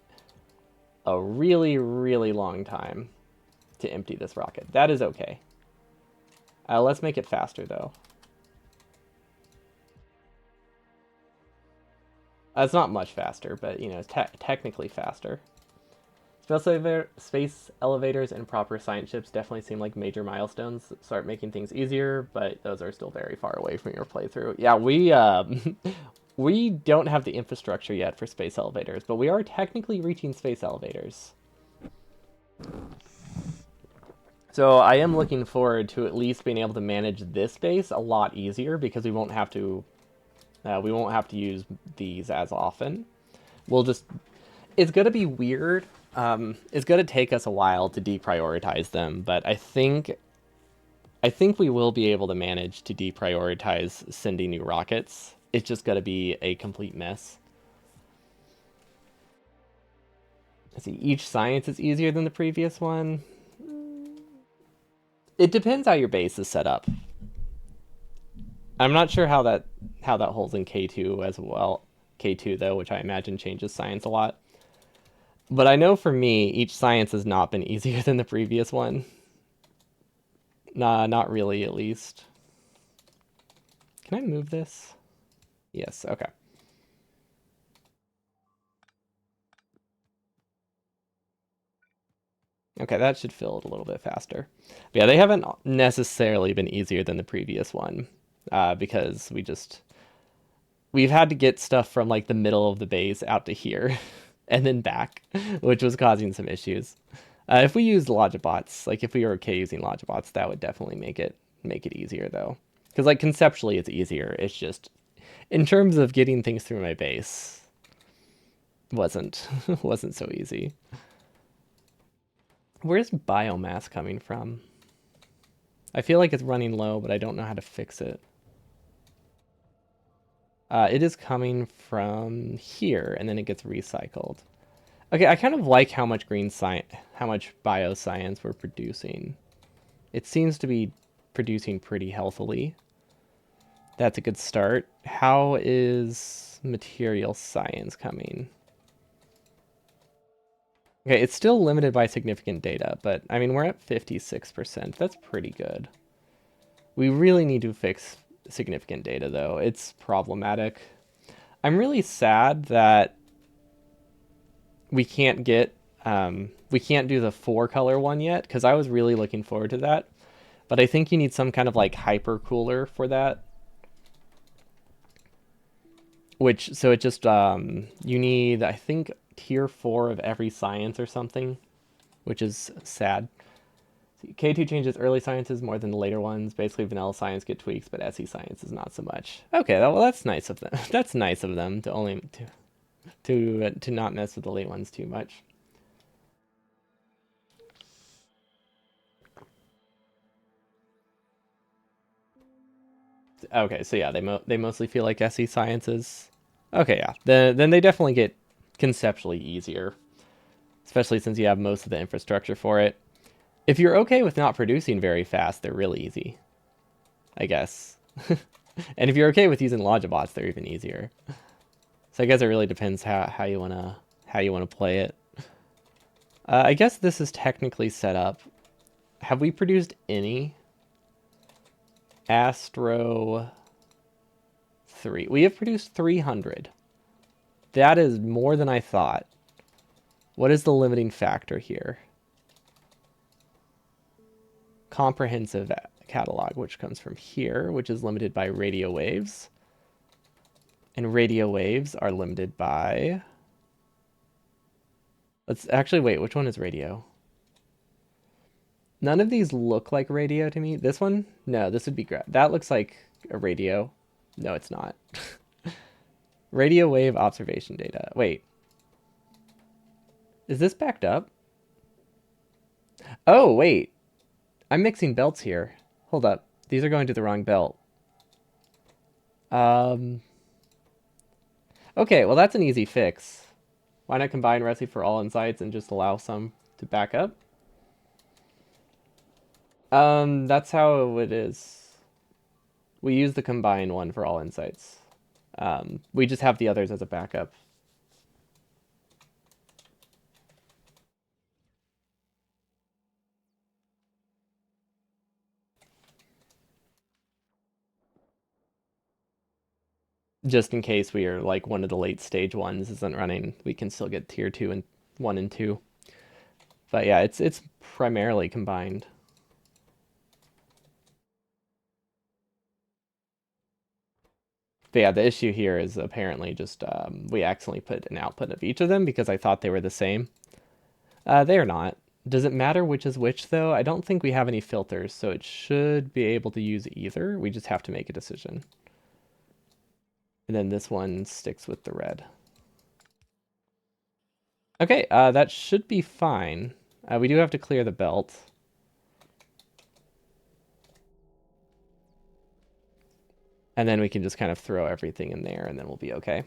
S1: a really, really long time to empty this rocket. That is okay. Let's make it faster, though. It's not much faster, but, you know, technically faster. Space elevators and proper science ships definitely seem like major milestones that start making things easier, but those are still very far away from your playthrough. Yeah, we don't have the infrastructure yet for space elevators, but we are technically reaching space elevators. So I am looking forward to at least being able to manage this base a lot easier because we won't have to use these as often. We'll just it's gonna be weird. It's gonna take us a while to deprioritize them, but I think we will be able to manage to deprioritize sending new rockets. It's just gonna be a complete mess. Let's see, each science is easier than the previous one. It depends how your base is set up. I'm not sure how that holds in K2 as well. K2 though, which I imagine changes science a lot. But I know for me, each science has not been easier than the previous one. Nah, not really, at least. Can I move this? Yes, okay. Okay, that should fill it a little bit faster. But yeah, they haven't necessarily been easier than the previous one, because we've had to get stuff from like the middle of the base out to here, and then back, which was causing some issues. If we used Logibots, like if we were okay using Logibots, that would definitely make it easier though. Because like conceptually it's easier. It's just in terms of getting things through my base, wasn't wasn't so easy. Where's biomass coming from? I feel like it's running low, but I don't know how to fix it. It is coming from here, and then it gets recycled. Okay, I kind of like how much bioscience we're producing. It seems to be producing pretty healthily. That's a good start. How is material science coming? Okay, it's still limited by significant data, but I mean, we're at 56%. That's pretty good. We really need to fix significant data, though. It's problematic. I'm really sad that we can't do the 4-color one yet, because I was really looking forward to that. But I think you need some kind of like hyper cooler for that. So it just you need, I think, tier 4 of every science or something, which is sad. K2 changes early sciences more than the later ones. Basically, vanilla science get tweaks, but SE science is not so much. Okay, well that's nice of them. That's nice of them to only to not mess with the late ones too much. Okay, so yeah, they mostly feel like SE sciences. Okay, yeah, then they definitely get conceptually easier, especially since you have most of the infrastructure for it. If you're okay with not producing very fast, they're really easy, I guess. And if you're okay with using Logibots, they're even easier. So I guess it really depends how you wanna play it. I guess this is technically set up. Have we produced any Astro 3? We have produced 300. That is more than I thought. What is the limiting factor here? Comprehensive catalog, which comes from here, which is limited by radio waves. And radio waves are limited by... Let's actually wait, which one is radio? None of these look like radio to me. This one? No, this would be great. That looks like a radio. No, it's not. Radio wave observation data. Wait. Is this backed up? Oh, wait. I'm mixing belts here. Hold up. These are going to the wrong belt. Um, Okay, well that's an easy fix. Why not combine recipe for all insights and just allow some to back up? That's how it is. We use the combine one for all insights. We just have the others as a backup. Just in case we are like one of the late stage ones isn't running, we can still get tier 2 and 1 and 2. But yeah, it's primarily combined. But yeah, the issue here is apparently just we accidentally put an output of each of them because I thought they were the same. They are not. Does it matter which is which, though? I don't think we have any filters, so it should be able to use either. We just have to make a decision. And then this one sticks with the red. Okay, that should be fine. We do have to clear the belt. And then we can just kind of throw everything in there, and then we'll be okay.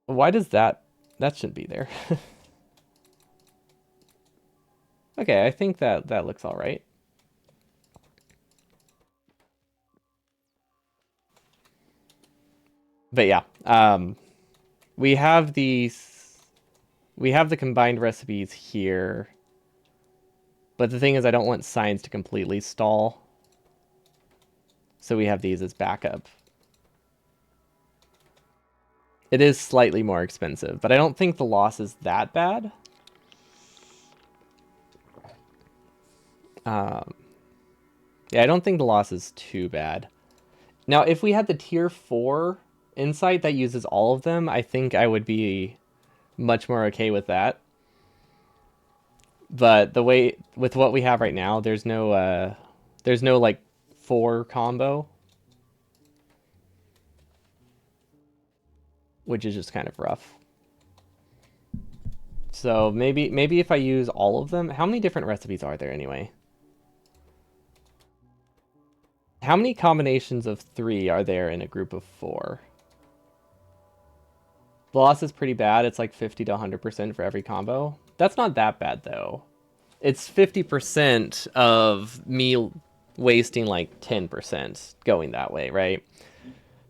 S1: Why does that... That shouldn't be there. Okay, I think that looks all right. But yeah, we have these... We have the combined recipes here. But the thing is, I don't want science to completely stall. So we have these as backup. It is slightly more expensive, but I don't think the loss is that bad. Um, yeah, I don't think the loss is too bad. Now, if we had the tier 4 insight that uses all of them, I think I would be much more okay with that. But the way with what we have right now, there's no like 4 combo, which is just kind of rough. So maybe if I use all of them, how many different recipes are there anyway? How many combinations of 3 are there in a group of 4? The loss is pretty bad. It's like 50 to 100% for every combo. That's not that bad though. It's 50% of me wasting like 10% going that way, right?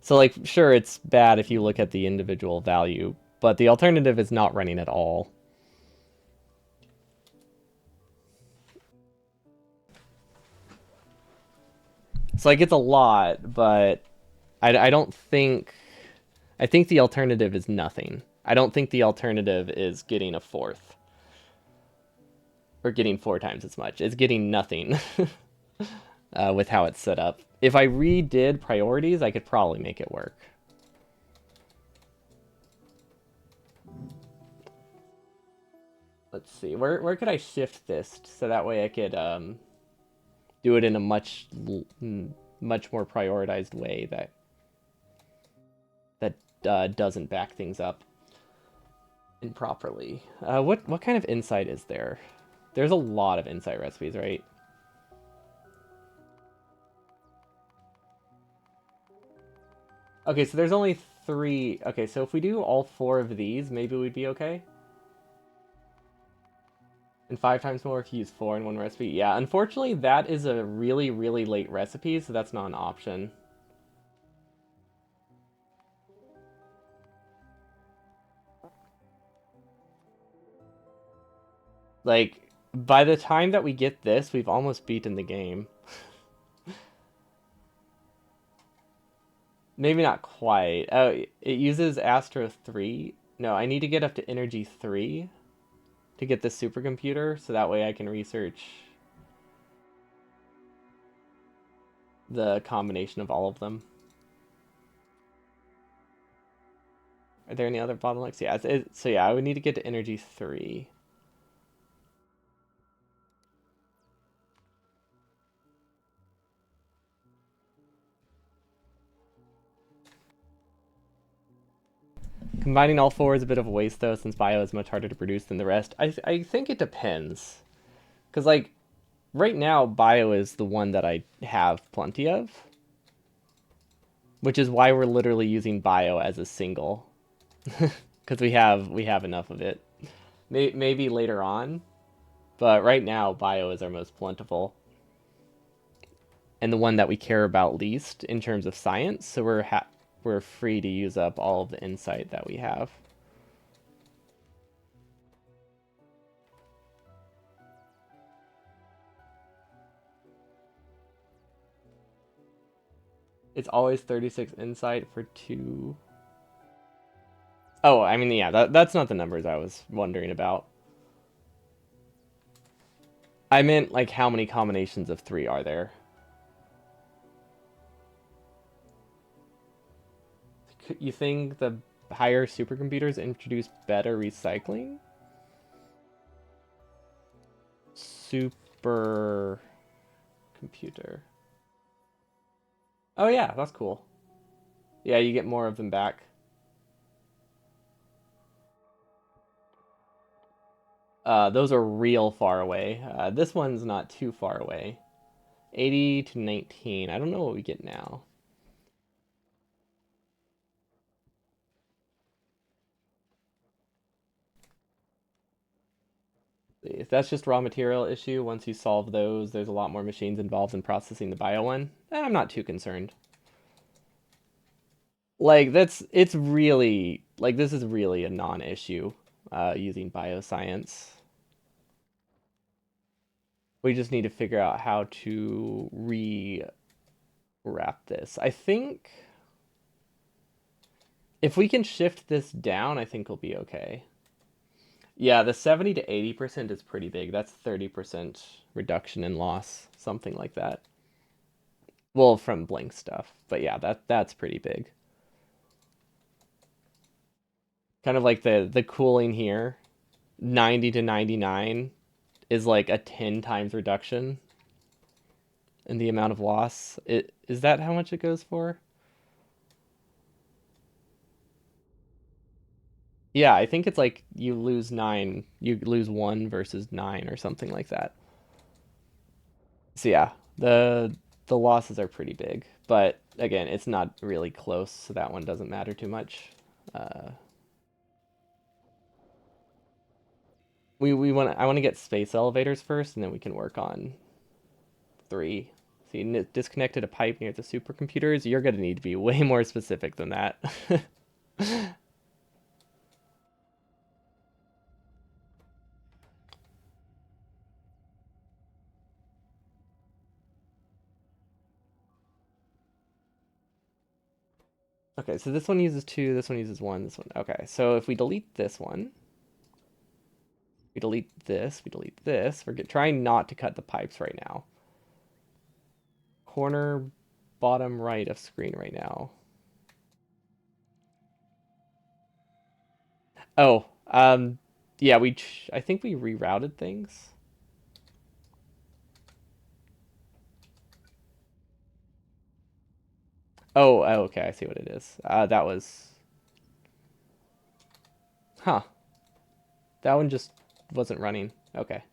S1: So like sure it's bad if you look at the individual value, but the alternative is not running at all. So like it's a lot, but I don't think... I think the alternative is nothing. I don't think the alternative is getting a 4th. Or getting 4 times as much. It's getting nothing with how it's set up. If I redid priorities, I could probably make it work. Let's see. Where could I shift this so that way I could do it in a much more prioritized way that doesn't back things up improperly. What kind of insight is there? There's a lot of insight recipes, right? Okay, so there's only 3. Okay, so if we do all 4 of these, maybe we'd be okay. And 5 times more if you use 4 in one recipe. Yeah, unfortunately, that is a really, really late recipe, so that's not an option. Like, by the time that we get this, we've almost beaten the game. Maybe not quite. Oh, it uses Astro 3. No, I need to get up to Energy 3 to get this supercomputer, so that way I can research the combination of all of them. Are there any other bottlenecks? Yeah, so yeah, I would need to get to Energy 3. Combining all 4 is a bit of a waste, though, since bio is much harder to produce than the rest. I think it depends. Because, like, right now, bio is the one that I have plenty of. which is why we're literally using bio as a single, because we have enough of it. Maybe later on, but right now bio is our most plentiful and the one that we care about least in terms of science. So we're free to use up all of the insight that we have. It's always 36 insight for two. Oh, I mean, yeah, that's not the numbers I was wondering about. I meant, like, how many combinations of three are there? You think the higher supercomputers introduce better recycling? Super computer. Oh, yeah, that's cool. Yeah, you get more of them back. Those are real far away. This one's not too far away. 80 to 19. I don't know what we get now. If that's just raw material issue, once you solve those, there's a lot more machines involved in processing the bio one. I'm not too concerned. Like it's really like this is really a non-issue using bioscience. We just need to figure out how to rewrap this. I think if we can shift this down, I think we'll be okay. Yeah, the 70 to 80% is pretty big. That's 30% reduction in loss, something like that. Well, from blink stuff, but yeah, that's pretty big. Kind of like the cooling here, 90 to 99 is like a 10 times reduction in the amount of loss. Is that how much it goes for? Yeah, I think it's like you lose 9, you lose 1 versus 9 or something like that. So yeah, the losses are pretty big, but again, it's not really close, so that one doesn't matter too much. Uh, we want I want to get space elevators first, and then we can work on 3. So you disconnected a pipe near the supercomputers. You're gonna need to be way more specific than that. Okay, so this one uses 2, this one uses 1, this one. Okay, so if we delete this one, we delete this, we delete this. We're trying not to cut the pipes right now. Corner bottom right of screen right now. Oh, yeah, I think we rerouted things. Oh, okay, I see what it is. That was, huh, that one just wasn't running. Okay.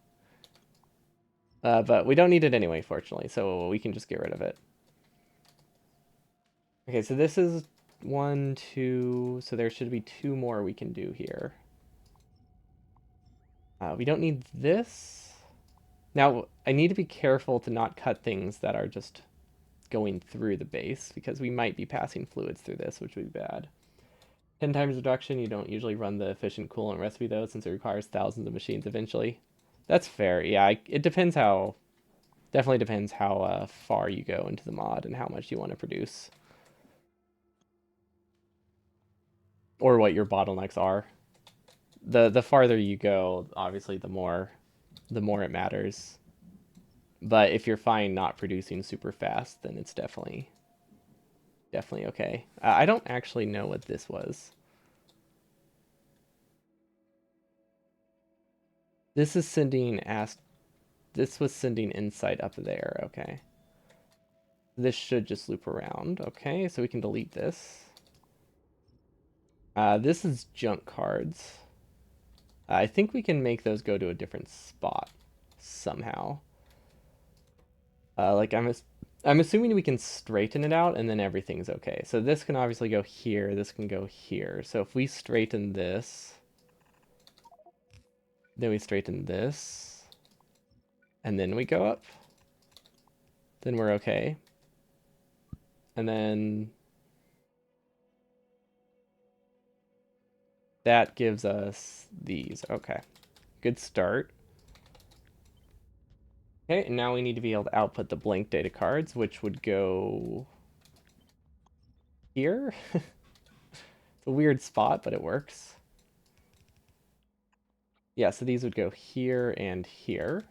S1: But we don't need it anyway, fortunately, so we can just get rid of it. Okay, so this is 1, 2, so there should be 2 more we can do here. We don't need this. Now, I need to be careful to not cut things that are just going through the base, because we might be passing fluids through this, which would be bad. 10 times reduction, you don't usually run the efficient coolant recipe, though, since it requires thousands of machines eventually. That's fair. Yeah, it depends how... Definitely depends how far you go into the mod and how much you want to produce. Or what your bottlenecks are. The farther you go, obviously the more it matters. But if you're fine not producing super fast, then it's definitely okay. I don't actually know what this was. This is sending ask. This was sending insight up there. Okay. This should just loop around. Okay, so we can delete this. This is junk cards. I think we can make those go to a different spot somehow. Like I'm assuming we can straighten it out and then everything's okay. So this can obviously go here, this can go here. So if we straighten this, then we straighten this, and then we go up, then we're okay. And then that gives us these. Okay, good start. Okay, and now we need to be able to output the blank data cards, which would go here. It's a weird spot, but it works. Yeah, so these would go here and here.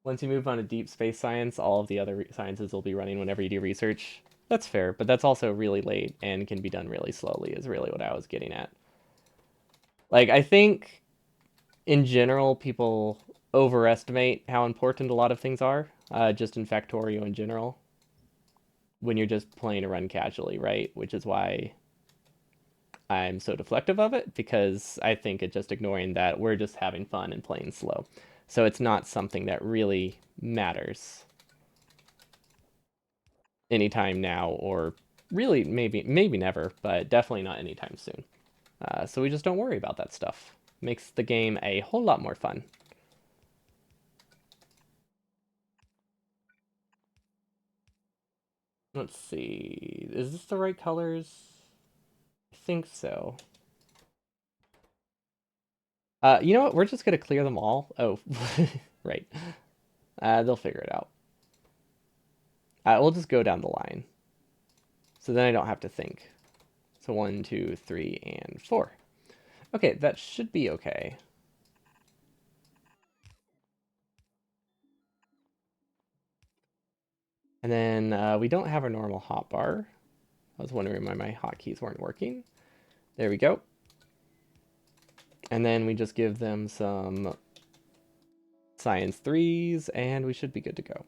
S1: Once you move on to deep space science, all of the other sciences will be running whenever you do research. That's fair, but that's also really late and can be done really slowly, is really what I was getting at. Like, I think in general, people overestimate how important a lot of things are, just in Factorio in general, when you're just playing a run casually, right? Which is why I'm so deflective of it, because I think it just ignoring that we're just having fun and playing slow. So it's not something that really matters anytime now, or really maybe never, but definitely not anytime soon. So we just don't worry about that stuff. Makes the game a whole lot more fun. Let's see. Is this the right colors? I think so. You know what? We're just gonna clear them all. Oh, right. They'll figure it out. We'll just go down the line. So then I don't have to think. So 1, 2, 3, and 4. Okay, that should be okay. And then we don't have our normal hotbar. I was wondering why my hotkeys weren't working. There we go. And then we just give them some science 3s, and we should be good to go.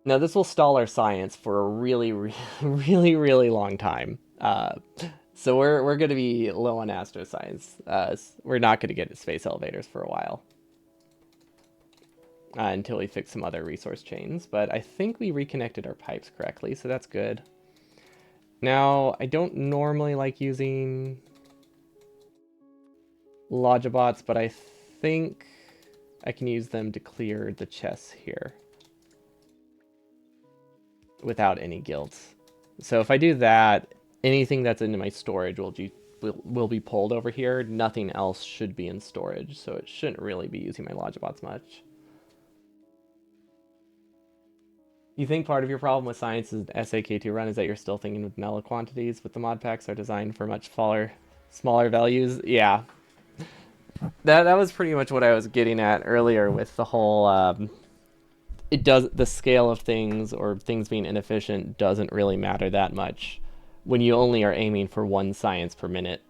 S1: Now this will stall our science for a really, really long time. So we're going to be low on astro science. We're not going to get space elevators for a while. Until we fix some other resource chains. But I think we reconnected our pipes correctly, so that's good. Now, I don't normally like using Logibots, but I think I can use them to clear the chests here without any guilt. So if I do that, anything that's into my storage will be pulled over here. Nothing else should be in storage, so it shouldn't really be using my Logibots much. You think part of your problem with science is SAK2 run is that you're still thinking with vanilla quantities, but the mod packs are designed for much smaller values? Yeah, that was pretty much what I was getting at earlier with the whole it does the scale of things or things being inefficient doesn't really matter that much when you only are aiming for 1 science per minute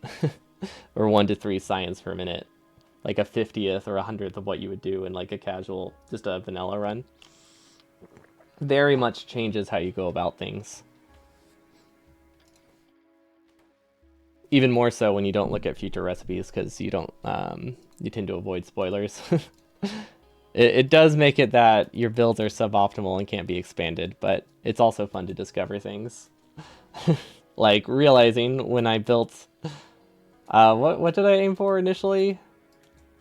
S1: or 1 to 3 science per minute, like a 50th or 100th of what you would do in like a casual, just a vanilla run. Very much changes how you go about things. Even more so when you don't look at future recipes, because you don't you tend to avoid spoilers. It does make it that your builds are suboptimal and can't be expanded, but it's also fun to discover things. Like realizing when I built what did I aim for initially?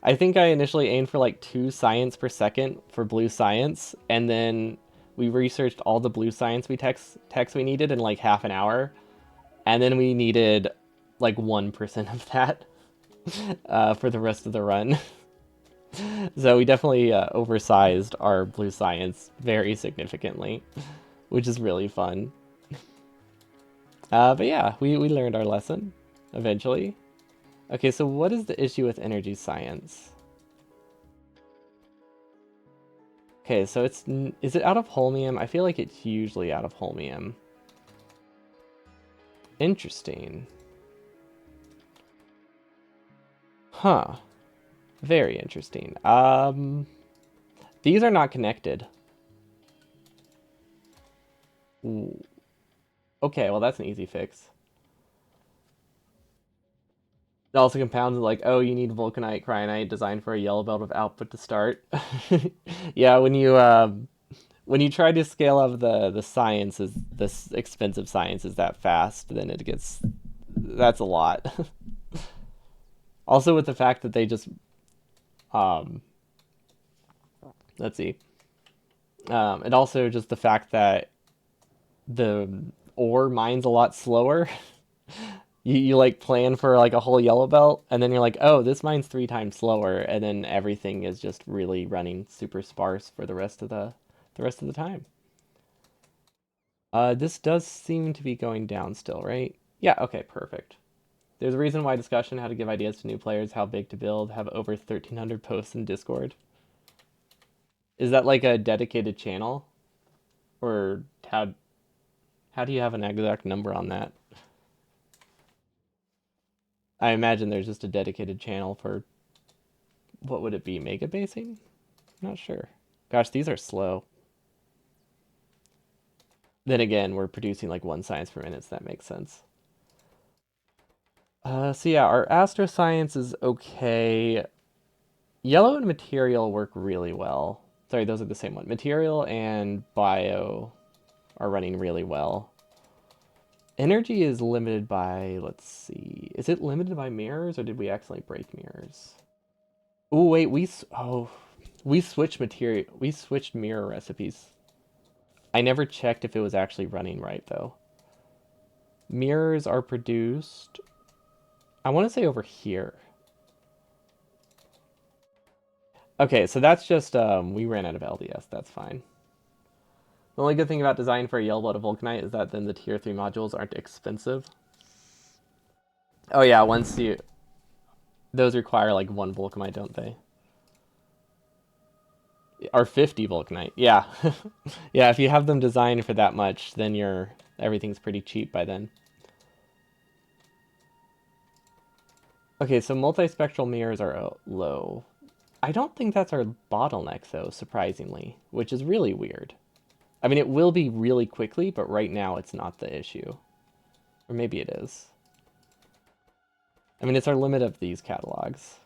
S1: I think I initially aimed for like 2 science per second for blue science, and then we researched all the blue science text we needed in like half an hour, and then we needed like 1% of that for the rest of the run. So we definitely oversized our blue science very significantly, which is really fun. But yeah, we learned our lesson eventually. Okay, so what is the issue with energy science? Okay, so is it out of holmium? I feel like it's usually out of holmium. Interesting. Huh. Very interesting. These are not connected. Ooh. Okay, well that's an easy fix. It also compounds like, oh, you need vulcanite, cryonite designed for a yellow belt of output to start. Yeah, when you try to scale up the sciences, this expensive sciences that fast, then it gets that's a lot. Also with the fact that they just um let's see. And also just the fact that the ore mines a lot slower. You like plan for like a whole yellow belt and then you're like, oh, this mine's 3 times slower, and then everything is just really running super sparse for the rest of the time. This does seem to be going down still, right? Yeah, okay, perfect. There's a reason why discussion, how to give ideas to new players, how big to build, have over 1,300 posts in Discord. Is that like a dedicated channel? Or how do you have an exact number on that? I imagine there's just a dedicated channel for what would it be? Mega basing? Not sure. Gosh, these are slow. Then again, we're producing like 1 science per minute, so that makes sense. So yeah, our astro science is okay. Yellow and material work really well. Sorry, those are the same one. Material and bio are running really well. Energy is limited by, let's see, is it limited by mirrors or did we accidentally break mirrors? Oh wait, we switched material. We switched mirror recipes. I never checked if it was actually running right though. Mirrors are produced, I want to say over here. Okay, so that's just we ran out of LDS. That's fine. The only good thing about design for a yellow blood of Vulcanite is that then the tier 3 modules aren't expensive. Oh yeah, once you those require like 1 Vulcanite, don't they? Or 50 Vulcanite. Yeah. Yeah, if you have them designed for that much, then you're everything's pretty cheap by then. Okay, so multispectral mirrors are low. I don't think that's our bottleneck though, surprisingly, which is really weird. I mean, it will be really quickly, but right now it's not the issue. Or maybe it is. I mean, it's our limit of these catalogs.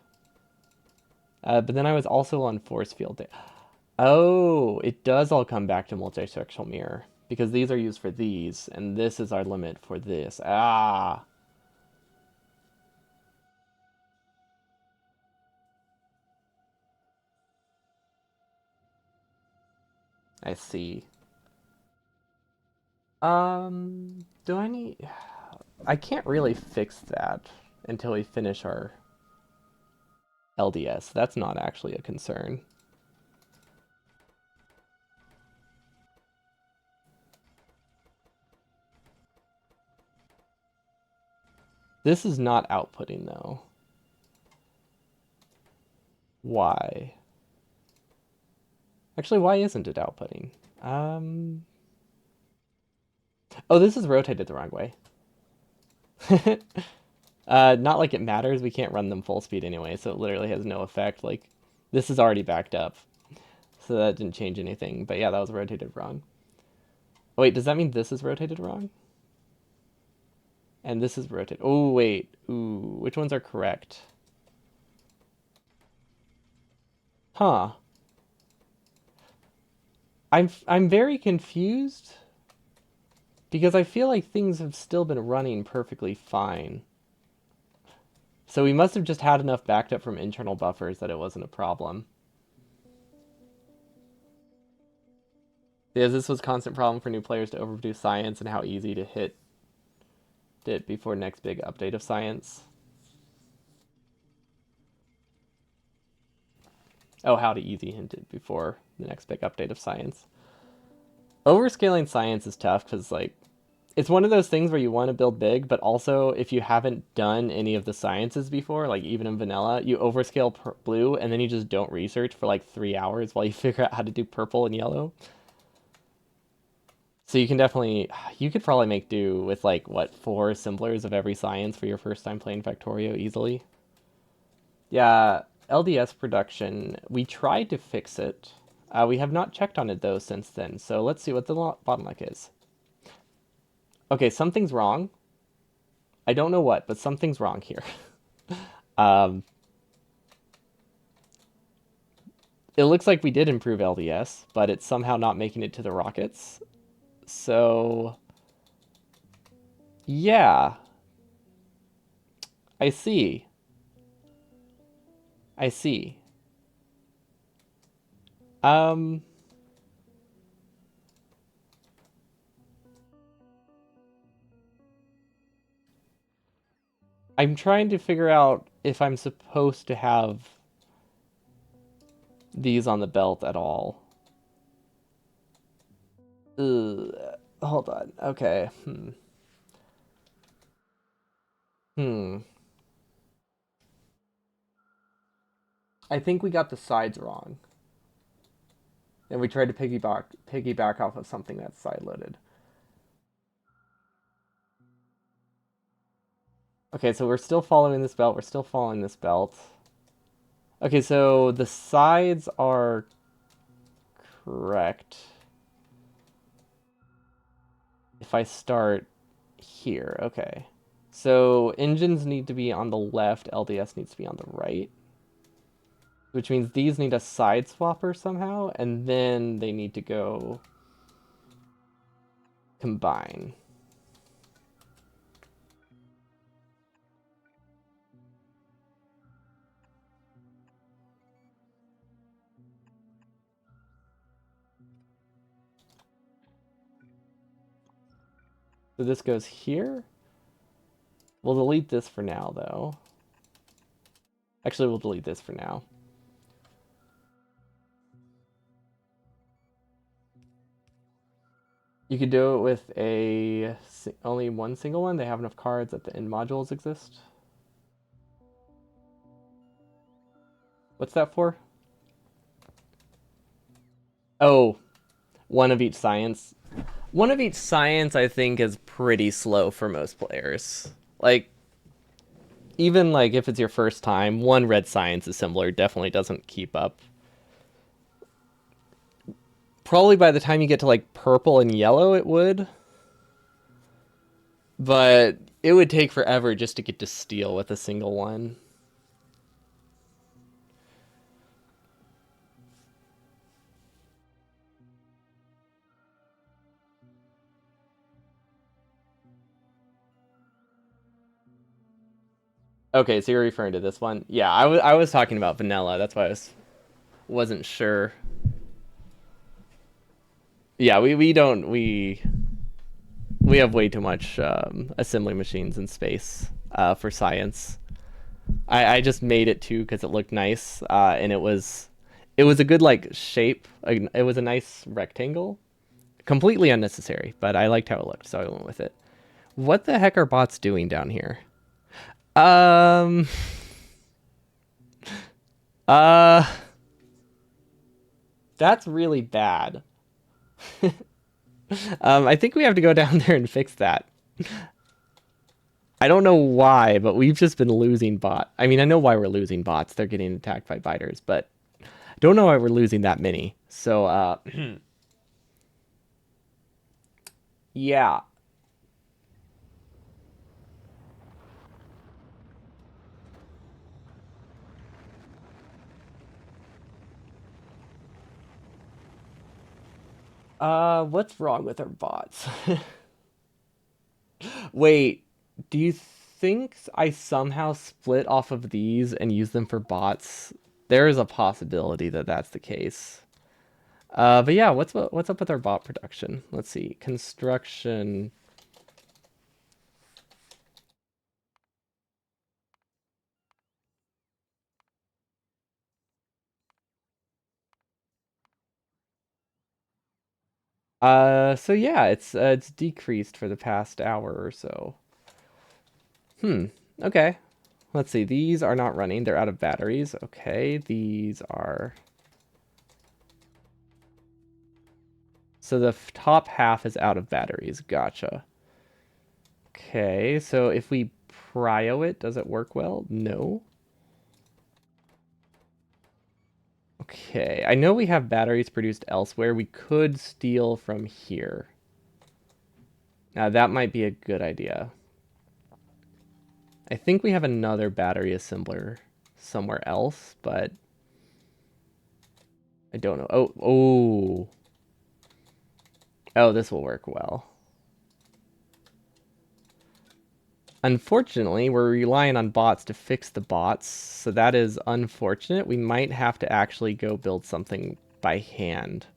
S1: But then I was also on force field. Oh, it does all come back to multispectral mirror because these are used for these, and this is our limit for this. Ah, I see. Do I need? I can't really fix that until we finish our LDS. That's not actually a concern. This is not outputting though. Why? Actually, why isn't it outputting? Um. Oh, this is rotated the wrong way. Not like it matters. We can't run them full speed anyway, so it literally has no effect. Like, this is already backed up, so that didn't change anything. But yeah, that was rotated wrong. Oh, wait, does that mean this is rotated wrong? And this is rotated. Oh, wait. Ooh, which ones are correct? Huh. I'm very confused because I feel like things have still been running perfectly fine. So we must have just had enough backed up from internal buffers that it wasn't a problem. Because this was a constant problem for new players to overproduce science and how easy to hit it before next big update of science. Oh, how to easy hint it before the next big update of science. Overscaling science is tough because, like, it's one of those things where you want to build big, but also if you haven't done any of the sciences before, like even in vanilla, you overscale blue and then you just don't research for like 3 hours while you figure out how to do purple and yellow. So you can definitely, you could probably make do with like, what, 4 assemblers of every science for your first time playing Factorio easily. Yeah, LDS production, we tried to fix it. We have not checked on it though since then, so let's see what the bottleneck is. Okay, something's wrong. I don't know what, but something's wrong here. Um, it looks like we did improve LDS, but it's somehow not making it to the rockets. So, yeah, I see. I see. Um, I'm trying to figure out if I'm supposed to have these on the belt at all. Ugh, hold on. Okay. Hmm. I think we got the sides wrong, and we tried to piggyback off of something that's side loaded. Okay, so we're still following this belt. We're still following this belt. Okay, so the sides are correct. If I start here, okay. So engines need to be on the left, LDS needs to be on the right, which means these need a side swapper somehow, and then they need to go combine. So this goes here. We'll delete this for now, though. Actually, we'll delete this for now. You could do it with a only one single one. They have enough cards that the end modules exist. What's that for? Oh, one of each science. One of each science, I think, is pretty slow for most players. Like, even like if it's your first time, one red science assembler definitely doesn't keep up. Probably by the time you get to like purple and yellow, it would. But it would take forever just to get to steel with a single one. Okay, so you're referring to this one? Yeah, I was talking about vanilla. That's why wasn't sure. Yeah, we have way too much assembly machines in space for science. I just made it too because it looked nice, and it was a good like shape. It was a nice rectangle, completely unnecessary, but I liked how it looked, so I went with it. What the heck are bots doing down here? Um, uh, that's really bad. I think we have to go down there and fix that. I don't know why, but we've just been losing bot. I mean, I know why we're losing bots. They're getting attacked by biters, but I don't know why we're losing that many. So, yeah. What's wrong with our bots? Wait, do you think I somehow split off of these and use them for bots? There is a possibility that that's the case. But yeah, what's up with our bot production? Let's see. Construction. So yeah, it's decreased for the past hour or so. Hmm. Okay. Let's see. These are not running. They're out of batteries. Okay. These are. So the top half is out of batteries. Gotcha. Okay. So if we prio it, does it work well? No. Okay. I know we have batteries produced elsewhere. We could steal from here. Now that might be a good idea. I think we have another battery assembler somewhere else, but I don't know. Oh, this will work well. Unfortunately, we're relying on bots to fix the bots, so that is unfortunate. We might have to actually go build something by hand,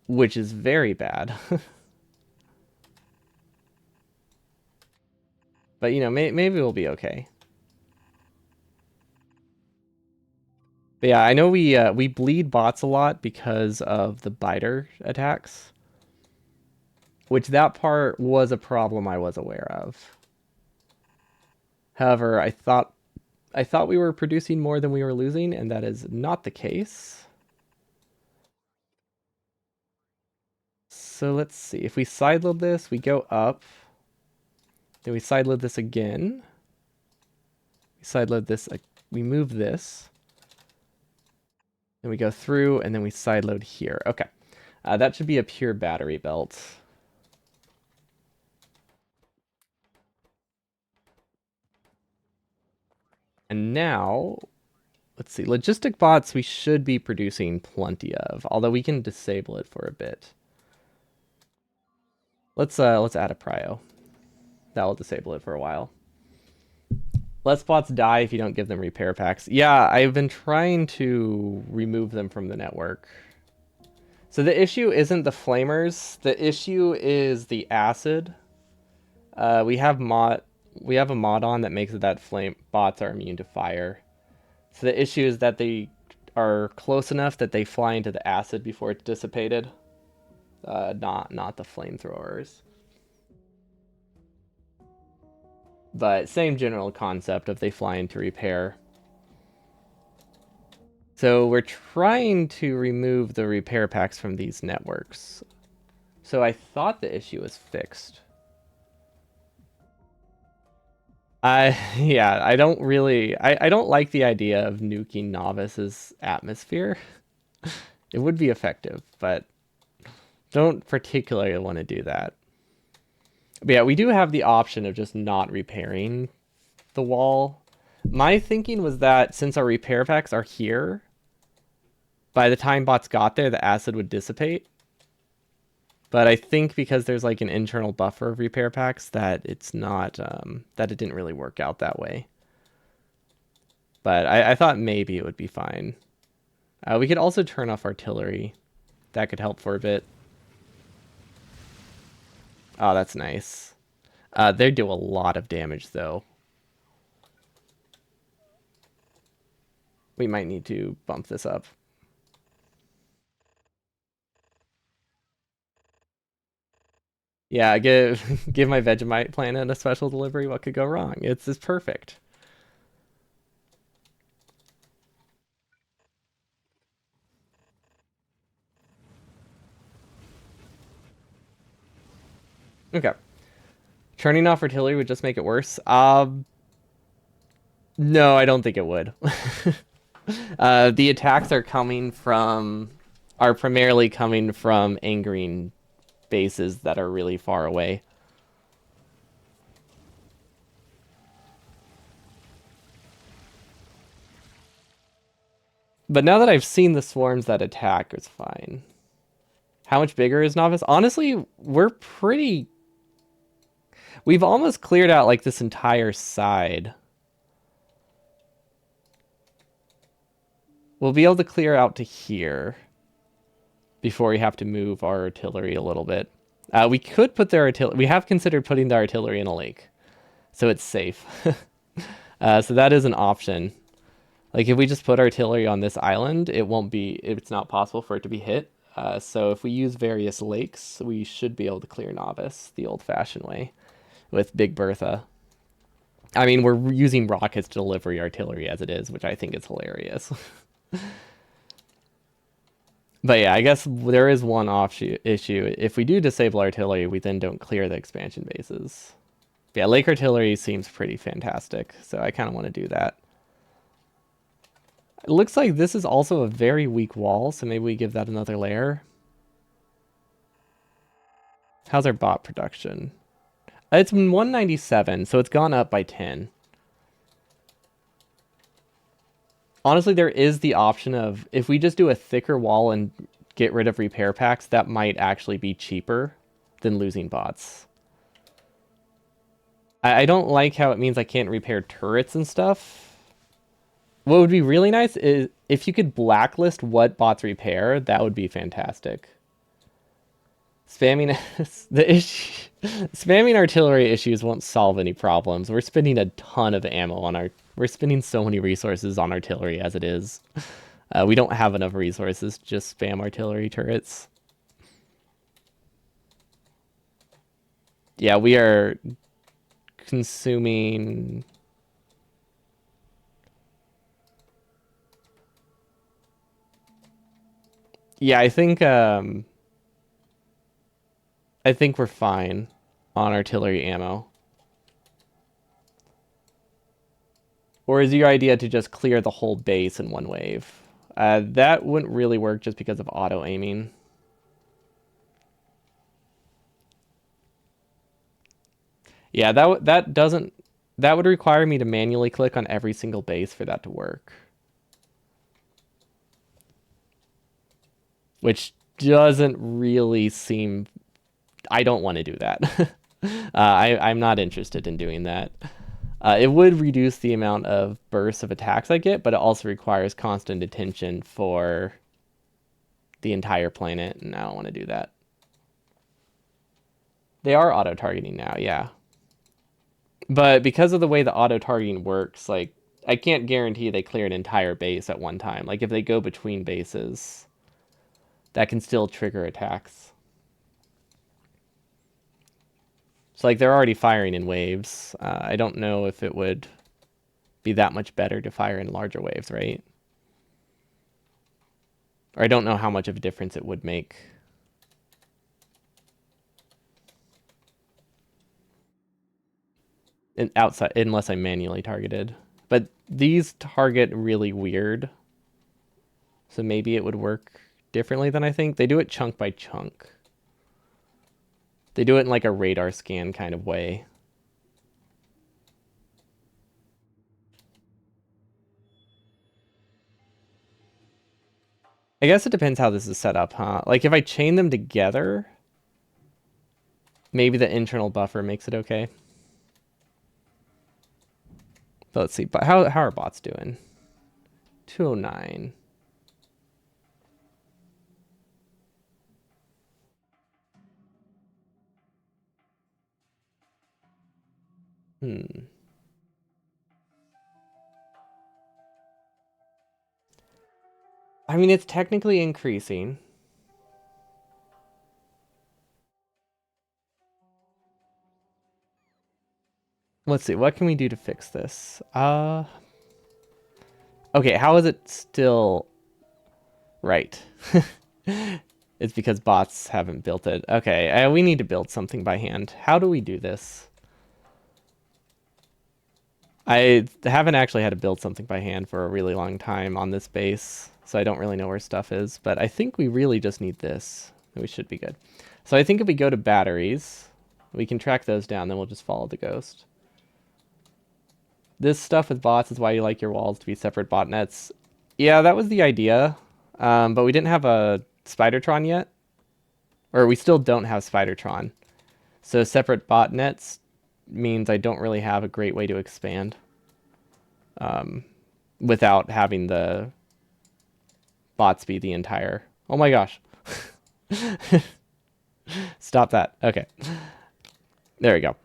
S1: which is very bad. But, you know, maybe we'll be okay. But yeah, I know we bleed bots a lot because of the biter attacks, which that part was a problem I was aware of. However, I thought we were producing more than we were losing, and that is not the case. So let's see. If we sideload this, we go up. Then we sideload this again. We sideload this. We move this. Then we go through, and then we sideload here. Okay. That should be a pure battery belt. And now, let's see. Logistic bots we should be producing plenty of, although we can disable it for a bit. Let's add a prio. That will disable it for a while. Less bots die if you don't give them repair packs. Yeah, I've been trying to remove them from the network. So the issue isn't the flamers. The issue is the acid. We have a mod on that makes it that flame bots are immune to fire. So the issue is that they are close enough that they fly into the acid before it's dissipated. Not the flamethrowers. But same general concept of they fly into repair. So we're trying to remove the repair packs from these networks. So I thought the issue was fixed. I don't really I don't like the idea of nuking Nauvis's atmosphere. It would be effective, but don't particularly want to do that. But yeah, we do have the option of just not repairing the wall. My thinking was that since our repair packs are here, by the time bots got there, the acid would dissipate. But I think because there's like an internal buffer of repair packs that it's not, that it didn't really work out that way. But I thought maybe it would be fine. We could also turn off artillery. That could help for a bit. Oh, that's nice. They do a lot of damage, though. We might need to bump this up. Yeah, give my Vegemite planet a special delivery. What could go wrong? It's perfect. Okay. Turning off artillery would just make it worse. No, I don't think it would. The attacks are primarily coming from angering bases that are really far away. But now that I've seen the swarms that attack, it's fine. How much bigger is Nauvis? Honestly, we've almost cleared out like this entire side. We'll be able to clear out to here before we have to move our artillery a little bit. We could put their artillery. We have considered putting the artillery in a lake, so it's safe. So that is an option. Like if we just put artillery on this island, it's not possible for it to be hit. So if we use various lakes, we should be able to clear Nauvis the old-fashioned way with Big Bertha. I mean, we're using rockets to deliver artillery as it is, which I think is hilarious. But yeah, I guess there is one issue. If we do disable artillery, we then don't clear the expansion bases. But yeah, lake artillery seems pretty fantastic, so I kind of want to do that. It looks like this is also a very weak wall, so maybe we give that another layer. How's our bot production? It's 197, so it's gone up by 10. Honestly, there is the option of if we just do a thicker wall and get rid of repair packs, that might actually be cheaper than losing bots. I don't like how it means I can't repair turrets and stuff. What would be really nice is if you could blacklist what bots repair, that would be fantastic. Spamming the issue, spamming artillery issues won't solve any problems. We're spending a ton of ammo on our. We're spending so many resources on artillery as it is. We don't have enough resources to just spam artillery turrets. Yeah, we are consuming. Yeah, I think we're fine on artillery ammo. Or is your idea to just clear the whole base in one wave? That wouldn't really work just because of auto aiming. Yeah, that doesn't that would require me to manually click on every single base for that to work. Which doesn't really seem I don't want to do that. I'm not interested in doing that. It would reduce the amount of bursts of attacks I get, but it also requires constant attention for the entire planet, and I don't want to do that. They are auto-targeting now, yeah. But because of the way the auto-targeting works, like, I can't guarantee they clear an entire base at one time. Like, if they go between bases, that can still trigger attacks. So, like, they're already firing in waves. I don't know if it would be that much better to fire in larger waves, right? Or I don't know how much of a difference it would make. Outside, unless I'm manually targeted. But these target really weird. So maybe it would work differently than I think. They do it chunk by chunk. They do it in like a radar scan kind of way. I guess it depends how this is set up, huh? Like if I chain them together, maybe the internal buffer makes it okay. But let's see. But how are bots doing? 209. Hmm. I mean, it's technically increasing. Let's see. What can we do to fix this? Okay, how is it still right? It's because bots haven't built it. Okay, we need to build something by hand. How do we do this? I haven't actually had to build something by hand for a really long time on this base, so I don't really know where stuff is, but I think we really just need this. We should be good. So I think if we go to batteries, we can track those down, then we'll just follow the ghost. This stuff with bots is why you like your walls to be separate botnets. Yeah, that was the idea, but we didn't have a Spidertron yet. Or we still don't have Spidertron. So separate botnets means I don't really have a great way to expand without having the bots be the entire... Oh my gosh. Stop that. Okay. There we go.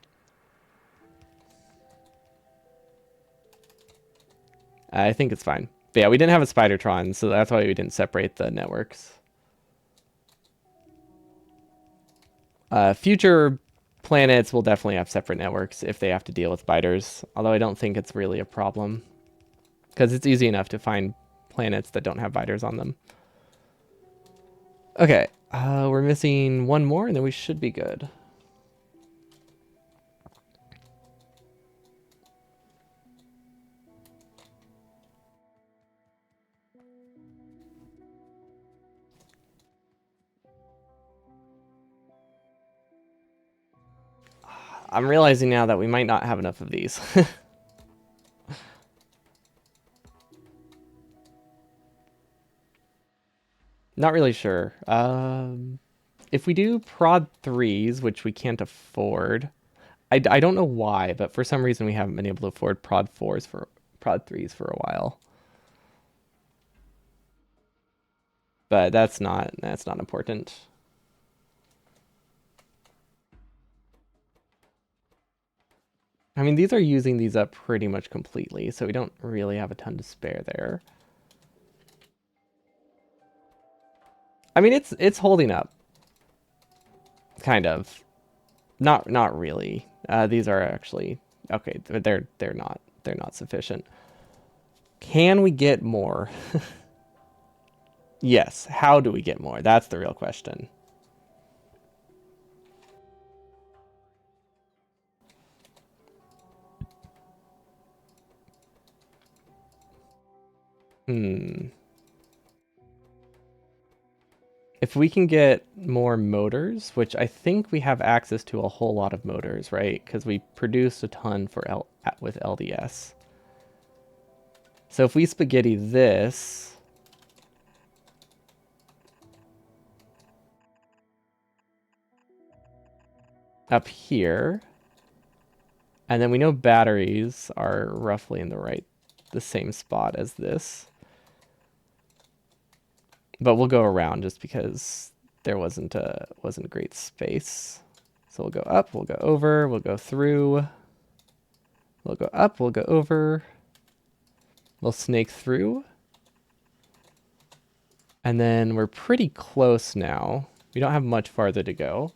S1: I think it's fine. But yeah, we didn't have a Spidertron, so that's why we didn't separate the networks. Future planets will definitely have separate networks if they have to deal with biters, although I don't think it's really a problem because it's easy enough to find planets that don't have biters on them. Okay, we're missing one more and then we should be good. I'm realizing now that we might not have enough of these. Not really sure. If we do prod 3s, which we can't afford, I don't know why, but for some reason we haven't been able to afford prod 3s for a while. But that's not important. I mean, these are using these up pretty much completely, so we don't really have a ton to spare there. I mean, it's holding up, kind of. Not really. These are actually okay. They're not sufficient. Can we get more? Yes. How do we get more? That's the real question. Hmm. If we can get more motors, which I think we have access to a whole lot of motors, right? Because we produced a ton with LDS. So if we spaghetti this up here, and then we know batteries are roughly in the same spot as this. But we'll go around just because there wasn't great space. So we'll go up, we'll go over, we'll go through. We'll go up, we'll go over. We'll snake through. And then we're pretty close now. We don't have much farther to go.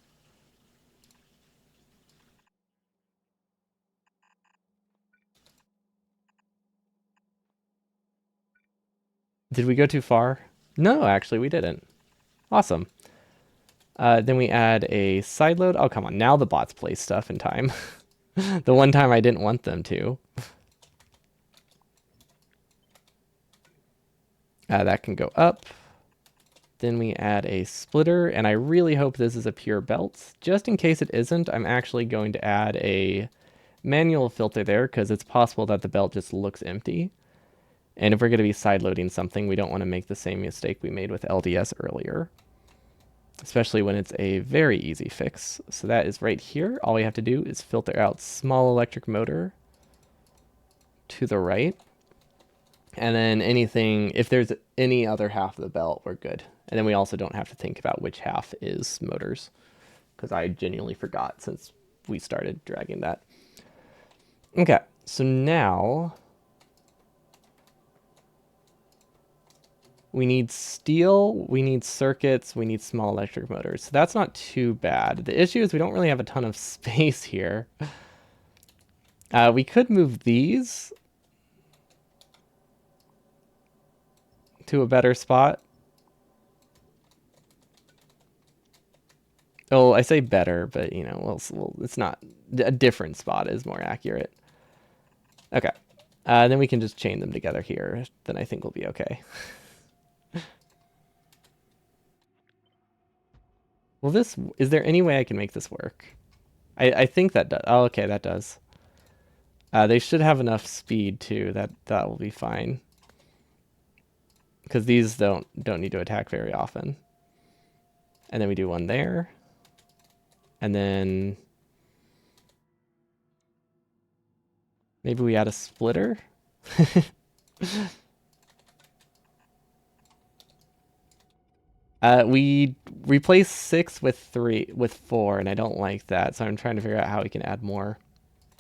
S1: Did we go too far? No, actually we didn't. Awesome. Then we add a side load. Oh, come on. Now the bots place stuff in time. The one time I didn't want them to. That can go up. Then we add a splitter, and I really hope this is a pure belt. Just in case it isn't, I'm actually going to add a manual filter there because it's possible that the belt just looks empty. And if we're going to be side loading something, we don't want to make the same mistake we made with LDS earlier, especially when it's a very easy fix. So that is right here. All we have to do is filter out small electric motor to the right. And then if there's any other half of the belt, we're good. And then we also don't have to think about which half is motors, because I genuinely forgot since we started dragging that. Okay, so now we need steel, we need circuits, we need small electric motors. So that's not too bad. The issue is we don't really have a ton of space here. We could move these to a better spot. Oh, I say better, but it's not. A different spot is more accurate. Okay. Then we can just chain them together here. Then I think we'll be okay. Well, is there any way I can make this work? I think that does. Oh, okay, that does. They should have enough speed too. That will be fine. Because these don't need to attack very often. And then we do one there. And then maybe we add a splitter. We replace 6 with 4, and I don't like that, so I'm trying to figure out how we can add more.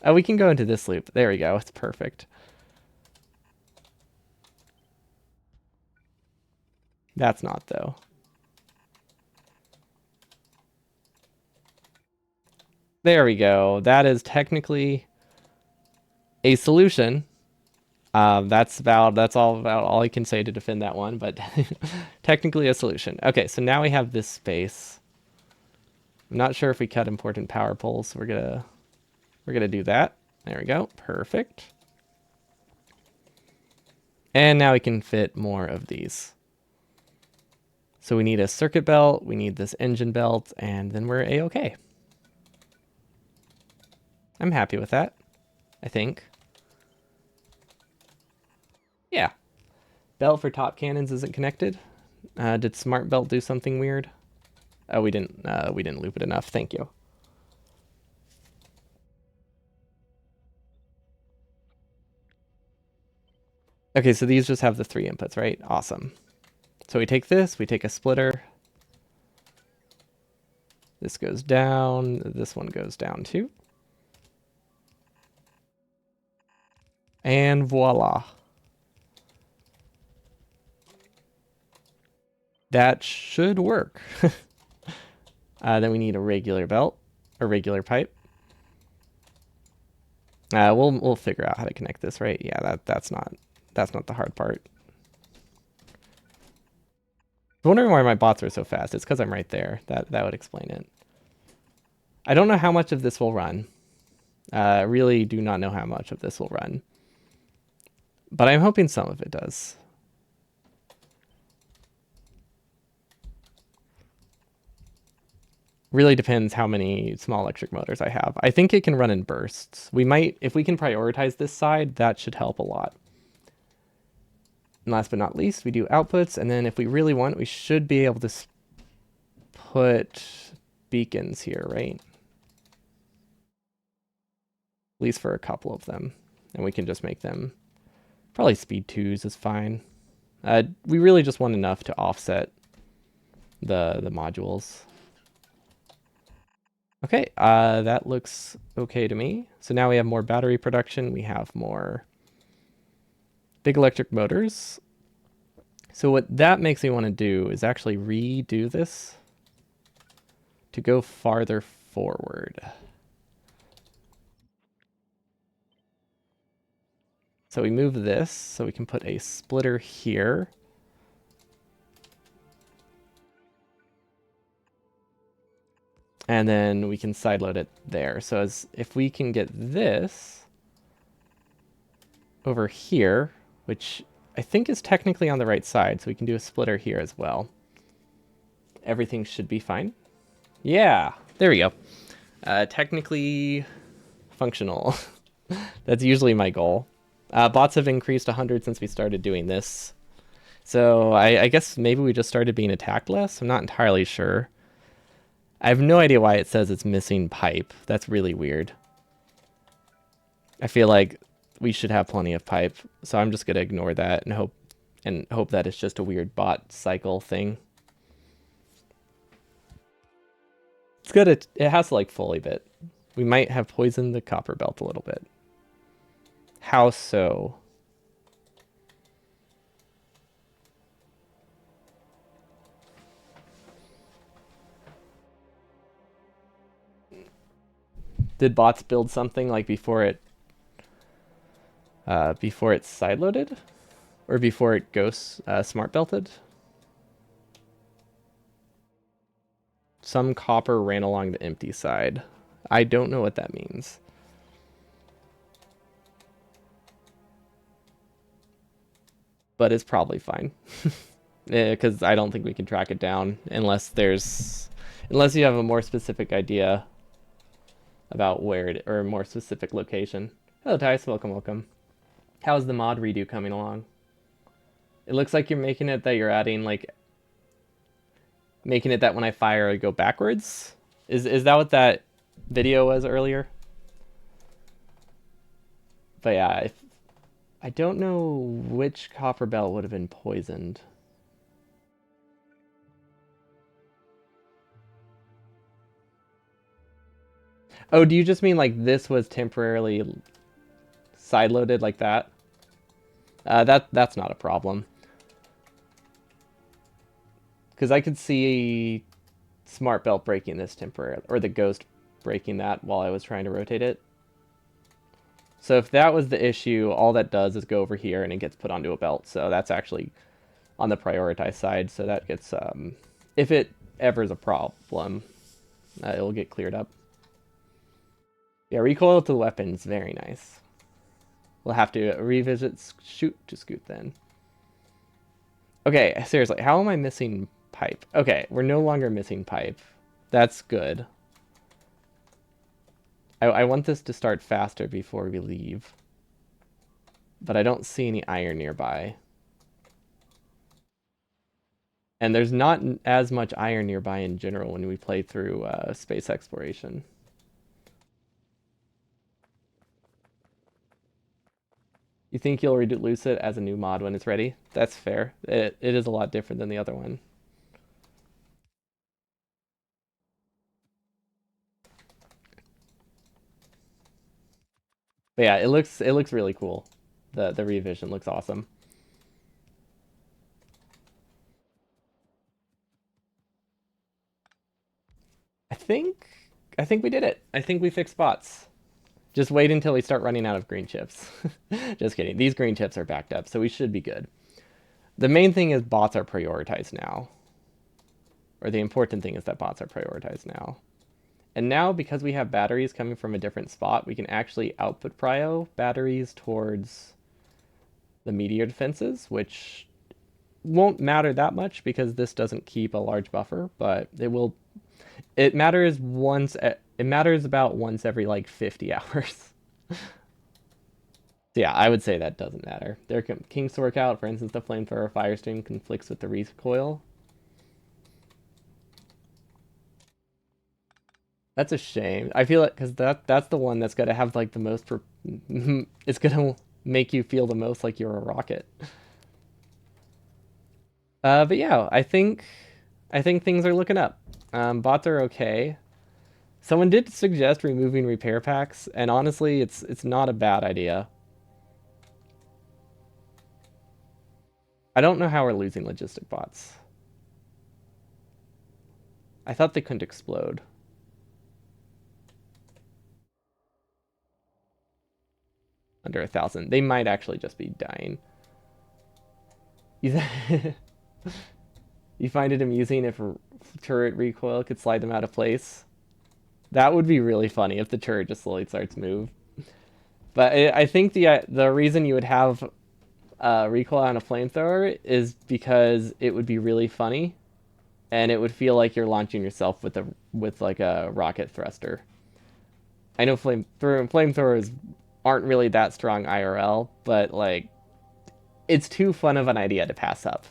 S1: Oh, we can go into this loop. There we go. It's perfect. That's not, though. There we go. That is technically a solution. That's all I can say to defend that one, but technically a solution. Okay, so now we have this space. I'm not sure if we cut important power poles, so we're gonna do that. There we go. Perfect. And now we can fit more of these. So we need a circuit belt, we need this engine belt, and then we're a-okay. I'm happy with that, I think. Yeah. Belt for top cannons isn't connected. Did Smart Belt do something weird? Oh, we didn't loop it enough. Thank you. Okay, so these just have the 3 inputs, right? Awesome. So we take this, we take a splitter. This goes down, this one goes down too. And voila. That should work. Then we need a regular belt, a regular pipe. We'll figure out how to connect this, right? Yeah, that's not the hard part. I'm wondering why my bots are so fast. It's because I'm right there. That would explain it. I don't know how much of this will run. I really do not know how much of this will run. But I'm hoping some of it does. Really depends how many small electric motors I have. I think it can run in bursts. We might, if we can prioritize this side, that should help a lot. And last but not least, we do outputs, and then if we really want, we should be able to put beacons here, right? At least for a couple of them. And we can just make them, probably speed 2s is fine. We really just want enough to offset the modules. Okay, that looks okay to me. So now we have more battery production. We have more big electric motors. So what that makes me want to do is actually redo this to go farther forward. So we move this so we can put a splitter here. And then we can sideload it there. So as if we can get this over here, which I think is technically on the right side, so we can do a splitter here as well. Everything should be fine. Yeah, there we go. Technically functional. That's usually my goal. Bots have increased 100 since we started doing this. So I guess maybe we just started being attacked less. I'm not entirely sure. I have no idea why it says it's missing pipe. That's really weird. I feel like we should have plenty of pipe, so I'm just gonna ignore that and hope that it's just a weird bot cycle thing. It's good. It has to like fully bit. We might have poisoned the copper belt a little bit. How so? Did bots build something like before it's sideloaded? Or before it goes smart belted? Some copper ran along the empty side. I don't know what that means. But it's probably fine. Because I don't think we can track it down unless you have a more specific idea about where it, or a more specific location. Hello, Tice. Welcome. How's the mod redo coming along? It looks like you're making it that you're adding making it that when I fire I go backwards. Is that what that video was earlier? But yeah, I don't know which copper belt would have been poisoned. Oh, do you just mean like this was temporarily sideloaded like that? That's not a problem. Because I could see Smart Belt breaking this temporarily, or the Ghost breaking that while I was trying to rotate it. So if that was the issue, all that does is go over here and it gets put onto a belt. So that's actually on the prioritized side. So that gets, if it ever is a problem, it'll get cleared up. Yeah, recoil to the weapons, very nice. We'll have to revisit shoot to scoot then. Okay, seriously, how am I missing pipe? Okay, we're no longer missing pipe. That's good. I want this to start faster before we leave. But I don't see any iron nearby. And there's not as much iron nearby in general when we play through space exploration. You think you'll reduce it as a new mod when it's ready? That's fair. It is a lot different than the other one. But yeah, it looks really cool. The revision looks awesome. I think I think we did it. I think we fixed bots. Just wait until we start running out of green chips. Just kidding. These green chips are backed up, so we should be good. The main thing is bots are prioritized now. Or the important thing is that bots are prioritized now. And now, because we have batteries coming from a different spot, we can actually output prio batteries towards the meteor defenses, which won't matter that much because this doesn't keep a large buffer, but it will. It matters once. It matters about once every like 50 hours. So yeah, I would say that doesn't matter. There can King's Work out, for instance, the flamethrower firestream conflicts with the recoil. That's a shame. I feel like because that's the one that's gonna have like the most. It's gonna make you feel the most like you're a rocket. But yeah, I think things are looking up. Bots are okay. Someone did suggest removing repair packs, and honestly, it's not a bad idea. I don't know how we're losing logistic bots. I thought they couldn't explode. Under 1,000. They might actually just be dying. You, you find it amusing if turret recoil could slide them out of place? That would be really funny if the turret just slowly starts to move. But I think the reason you would have recoil on a flamethrower is because it would be really funny, and it would feel like you're launching yourself with like a rocket thruster. I know flamethrowers aren't really that strong IRL, but like it's too fun of an idea to pass up.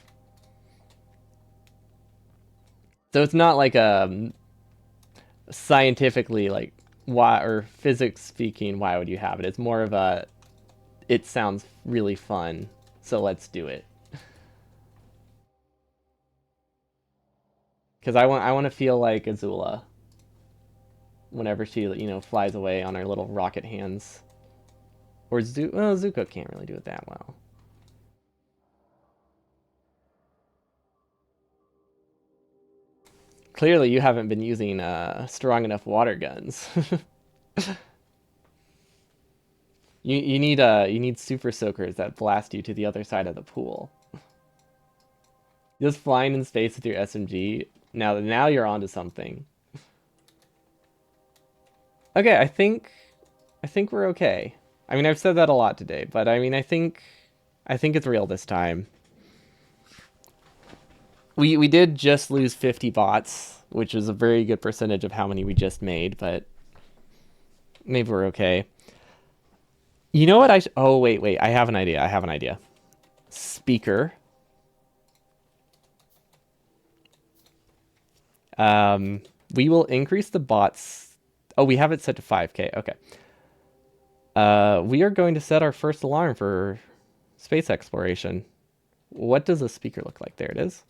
S1: So it's not like scientifically like why or physics speaking why would you have it? It's more of a it sounds really fun, so let's do it. Because I want to feel like Azula whenever she flies away on her little rocket hands. Or well, Zuko can't really do it that well. Clearly, you haven't been using strong enough water guns. You need super soakers that blast you to the other side of the pool. Just flying in space with your SMG. Now you're onto something. Okay, I think we're okay. I mean, I've said that a lot today, but I mean, I think it's real this time. We did just lose 50 bots, which is a very good percentage of how many we just made, but maybe we're okay. You know what oh, wait. I have an idea. Speaker. We will increase the bots. Oh, we have it set to 5K. Okay. We are going to set our first alarm for space exploration. What does a speaker look like? There it is.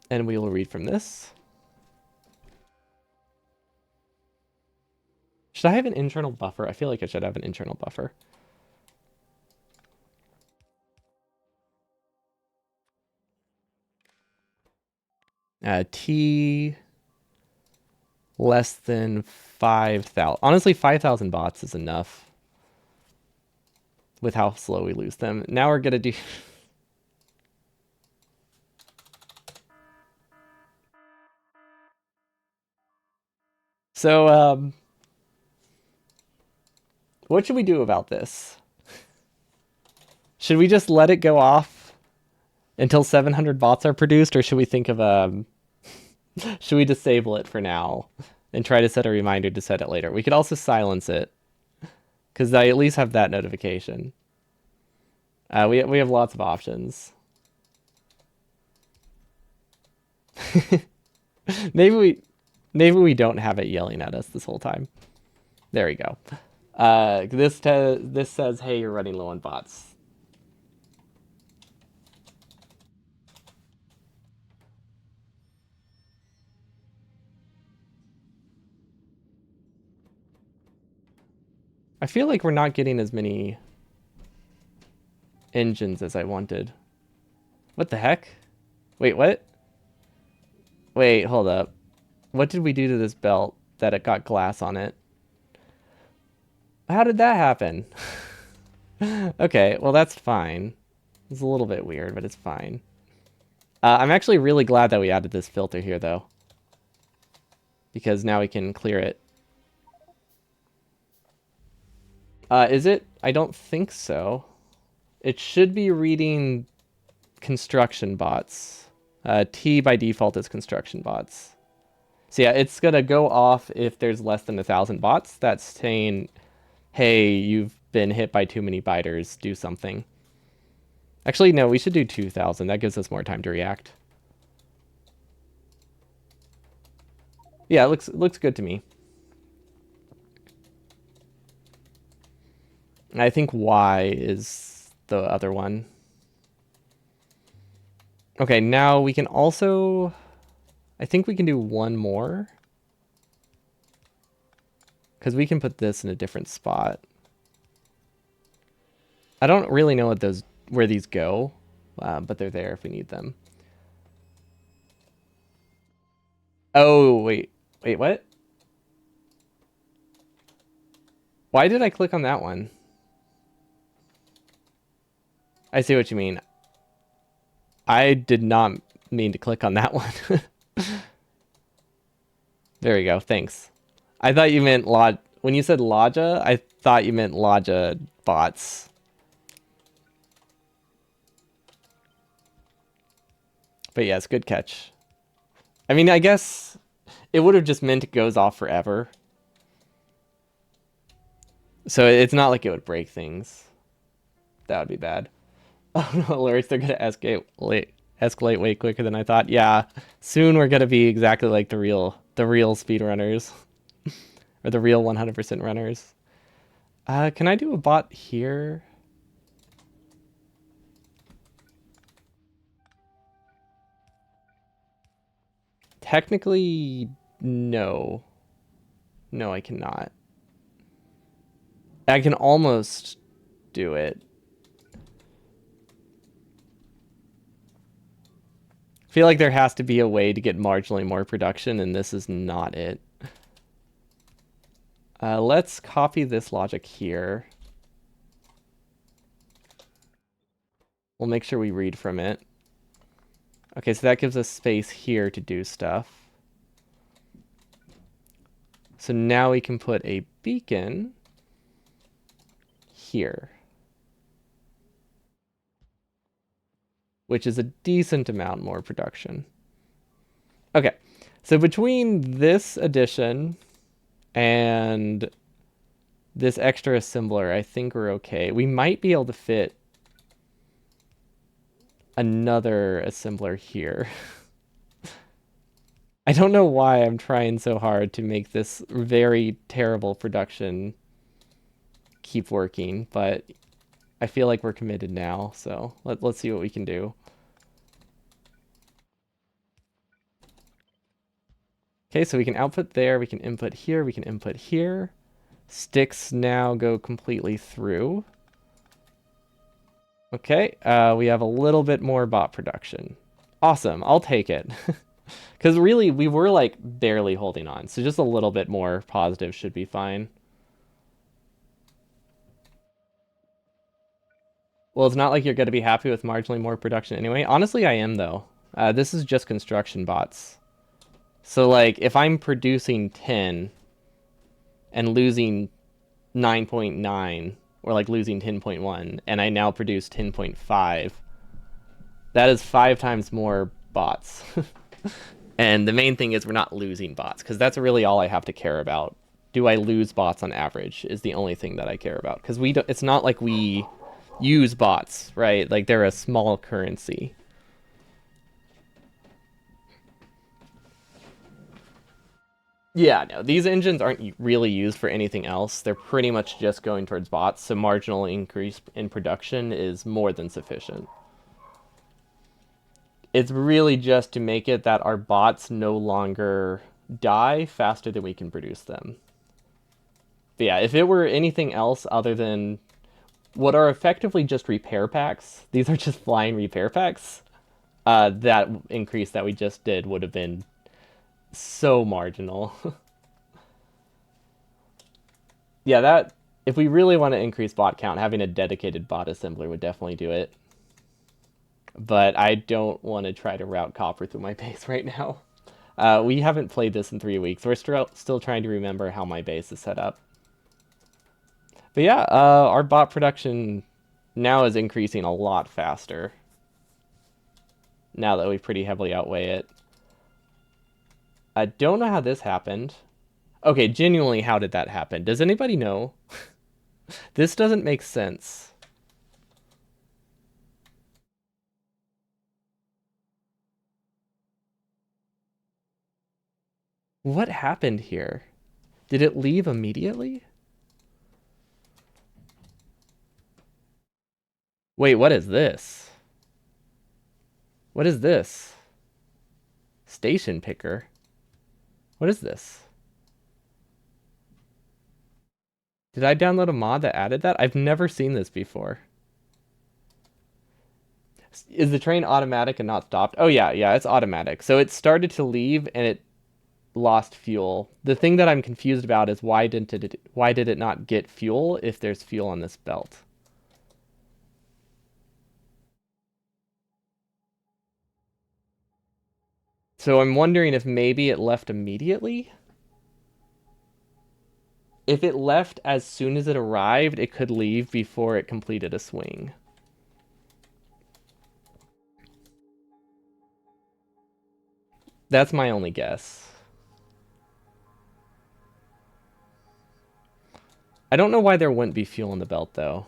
S1: And we will read from this. Should I have an internal buffer? I feel like I should have an internal buffer. T less than 5,000. Honestly, 5,000 bots is enough with how slow we lose them. Now we're gonna do... So, what should we do about this? Should we just let it go off until 700 bots are produced, or should we think of should we disable it for now? and try to set a reminder to set it later. We could also silence it, because I at least have that notification. We have lots of options. maybe we maybe we don't have it yelling at us this whole time. There we go. This says, hey, you're running low on bots. I feel like we're not getting as many engines as I wanted. What the heck? Wait, what? Wait, hold up. What did we do to this belt that it got glass on it? How did that happen? Okay, well that's fine. It's a little bit weird, but it's fine. I'm actually really glad that we added this filter here, though. Because now we can clear it. Is it? I don't think so. It should be reading construction bots. T by default is construction bots. So yeah, it's gonna go off if there's less than 1,000 bots. That's saying, hey, you've been hit by too many biters, do something. Actually, no, we should do 2,000. That gives us more time to react. Yeah, it looks good to me. I think Y is the other one. Okay, now we can also... I think we can do one more. Because we can put this in a different spot. I don't really know where these go, but they're there if we need them. Oh, wait. Wait, what? Why did I click on that one? I see what you mean. I did not mean to click on that one. There we go. Thanks. I thought you meant when you said Lodja, I thought you meant Lodja bots. But yes, good catch. I mean, I guess it would have just meant it goes off forever. So it's not like it would break things. That would be bad. Oh no, alerts, they're going to escalate way quicker than I thought. Yeah, soon we're going to be exactly like the real speedrunners. Or the real 100% runners. Can I do a bot here? Technically, no. No, I cannot. I can almost do it. I feel like there has to be a way to get marginally more production, and this is not it. Let's copy this logic here. We'll make sure we read from it. Okay, so that gives us space here to do stuff. So now we can put a beacon here, which is a decent amount more production. Okay, so between this addition and this extra assembler, I think we're okay. We might be able to fit another assembler here. I don't know why I'm trying so hard to make this very terrible production keep working, but I feel like we're committed now, so let's see what we can do. Okay, so we can output there, we can input here, we can input here. Sticks now go completely through. Okay, we have a little bit more bot production. Awesome, I'll take it. Because really, we were like barely holding on, so just a little bit more positive should be fine. Well, it's not like you're going to be happy with marginally more production anyway. Honestly, I am, though. This is just construction bots. So, like, if I'm producing 10 and losing 9.9, or like losing 10.1, and I now produce 10.5, that is 5 times more bots. And the main thing is we're not losing bots, because that's really all I have to care about. Do I lose bots on average is the only thing that I care about. Because it's not like we use bots, right? Like, they're a small currency. Yeah, no, these engines aren't really used for anything else. They're pretty much just going towards bots, so marginal increase in production is more than sufficient. It's really just to make it that our bots no longer die faster than we can produce them. But yeah, if it were anything else other than what are effectively just repair packs, these are just flying repair packs, that increase that we just did would have been so marginal. Yeah, that if we really want to increase bot count, having a dedicated bot assembler would definitely do it. But I don't want to try to route copper through my base right now. We haven't played this in 3 weeks. We're still trying to remember how my base is set up. But yeah, our bot production now is increasing a lot faster. Now that we pretty heavily outweigh it. I don't know how this happened. Okay, genuinely, how did that happen? Does anybody know? This doesn't make sense. What happened here? Did it leave immediately? Wait, what is this? What is this? Station picker? What is this? Did I download a mod that added that? I've never seen this before. Is the train automatic and not stopped? Oh yeah, yeah, it's automatic. So it started to leave and it lost fuel. The thing that I'm confused about is why did it not get fuel if there's fuel on this belt? So I'm wondering if maybe it left immediately? If it left as soon as it arrived, it could leave before it completed a swing. That's my only guess. I don't know why there wouldn't be fuel in the belt, though.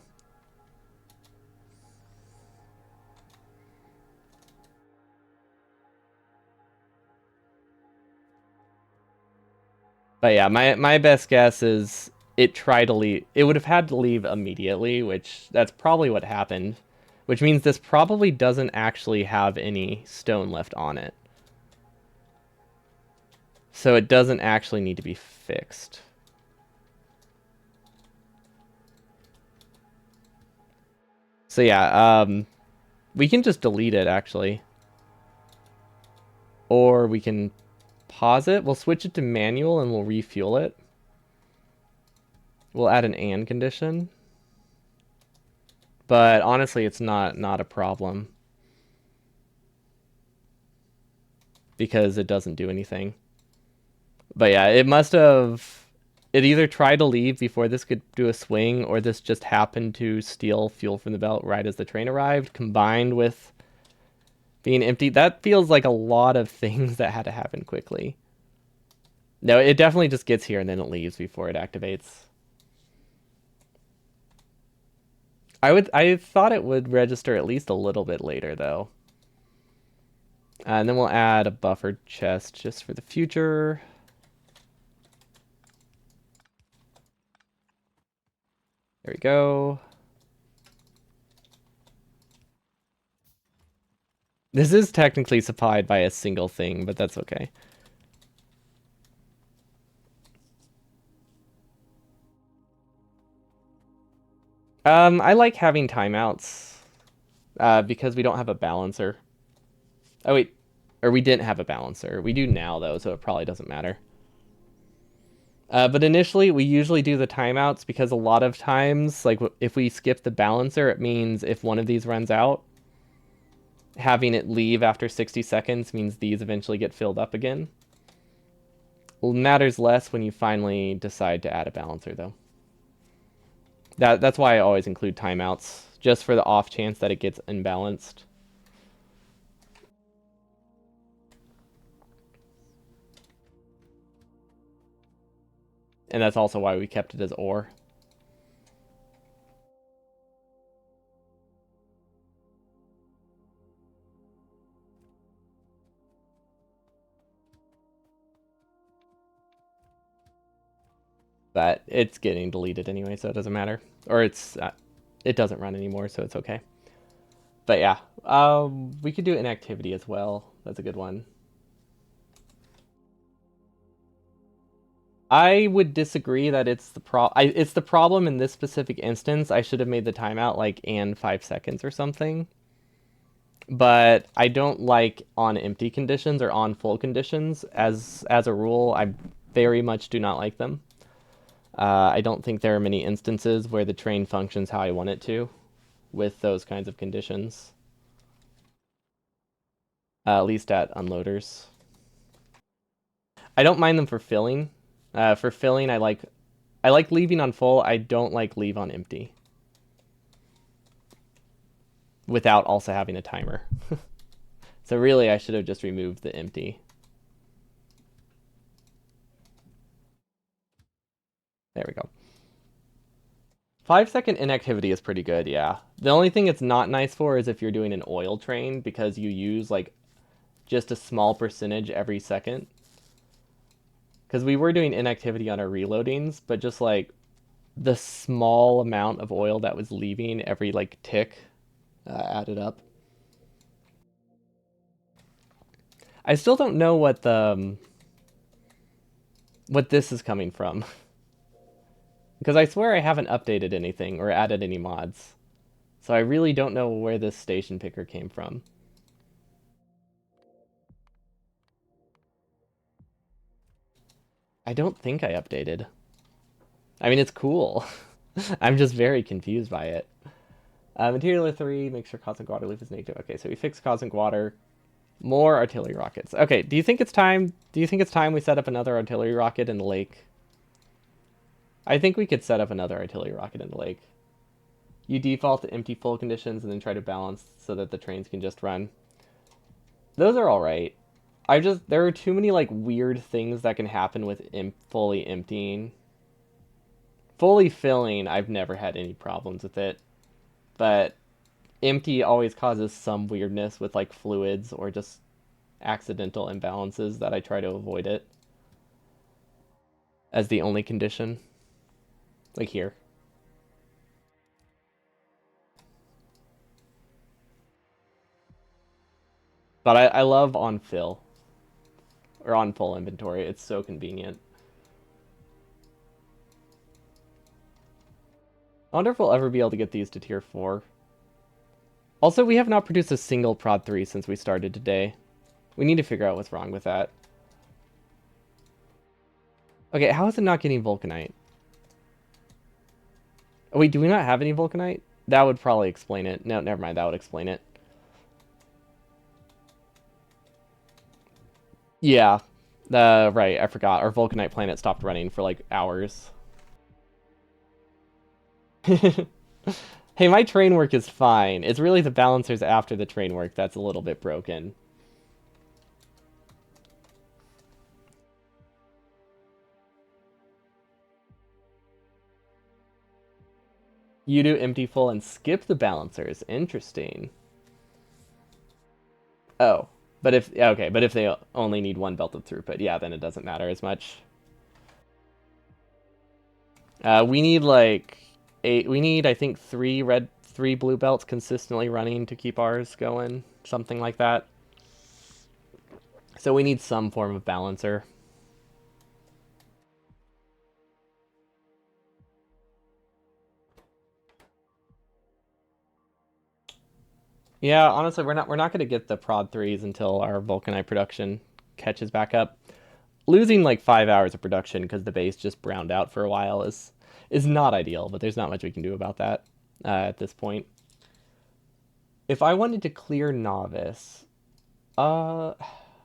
S1: But yeah, my best guess is it tried to leave. It would have had to leave immediately, which that's probably what happened. Which means this probably doesn't actually have any stone left on it. So it doesn't actually need to be fixed. So yeah, we can just delete it actually. Or we can pause it. We'll switch it to manual and we'll refuel it. We'll add an and condition. But honestly, it's not a problem. Because it doesn't do anything. But yeah, it must have... It either tried to leave before this could do a swing, or this just happened to steal fuel from the belt right as the train arrived, combined with being empty. That feels like a lot of things that had to happen quickly. No, it definitely just gets here and then it leaves before it activates. I thought it would register at least a little bit later, though. And then we'll add a buffered chest just for the future. There we go. This is technically supplied by a single thing, but that's okay. I like having timeouts because we don't have a balancer. Oh, wait. Or we didn't have a balancer. We do now, though, so it probably doesn't matter. But initially, we usually do the timeouts because a lot of times, like, if we skip the balancer, it means if one of these runs out, having it leave after 60 seconds means these eventually get filled up again. It matters less when you finally decide to add a balancer, though. That's why I always include timeouts, just for the off chance that it gets imbalanced. And that's also why we kept it as ore. But it's getting deleted anyway, so it doesn't matter. Or it doesn't run anymore, so it's okay. But yeah, we could do inactivity as well. That's a good one. I would disagree that it's the problem in this specific instance. I should have made the timeout like and 5 seconds or something. But I don't like on empty conditions or on full conditions as a rule. I very much do not like them. I don't think there are many instances where the train functions how I want it to with those kinds of conditions. At least at unloaders. I don't mind them for filling. For filling, I like leaving on full. I don't like leave on empty. Without also having a timer. So really, I should have just removed the empty. There we go. 5 second inactivity is pretty good, yeah. The only thing it's not nice for is if you're doing an oil train because you use like just a small percentage every second. Because we were doing inactivity on our reloadings, but just like the small amount of oil that was leaving every like tick added up. I still don't know what this is coming from because I swear I haven't updated anything or added any mods. So I really don't know where this station picker came from. I don't think I updated. I mean, it's cool. I'm just very confused by it. Material 3, make sure cosmic water loop is negative. Okay, so we fixed cosmic water. More artillery rockets. Okay, do you think it's time? Do you think it's time we set up another artillery rocket in the lake? I think we could set up another artillery rocket in the lake. You default to empty full conditions and then try to balance so that the trains can just run. Those are all right. There are too many like weird things that can happen with fully emptying. Fully filling, I've never had any problems with it, but empty always causes some weirdness with like fluids or just accidental imbalances that I try to avoid it as the only condition. Like here. But I love on fill or on full inventory. It's so convenient. I wonder if we'll ever be able to get these to tier 4. Also, we have not produced a single prod 3 since we started today. We need to figure out what's wrong with that. Okay, how is it not getting vulcanite? Oh, wait, do we not have any vulcanite? That would probably explain it. No, never mind. That would explain it. Yeah. Right, I forgot. Our vulcanite planet stopped running for like hours. Hey, my train work is fine. It's really the balancers after the train work that's a little bit broken. You do empty full and skip the balancers. Interesting. Oh, but if they only need one belt of throughput, yeah, then it doesn't matter as much. We need like eight. We need I think three blue belts consistently running to keep ours going, something like that. So we need some form of balancer. Yeah, honestly, we're not going to get the prod threes until our vulcanite production catches back up. Losing like 5 hours of production because the base just browned out for a while is not ideal, but there's not much we can do about that at this point. If I wanted to clear Nauvis, uh,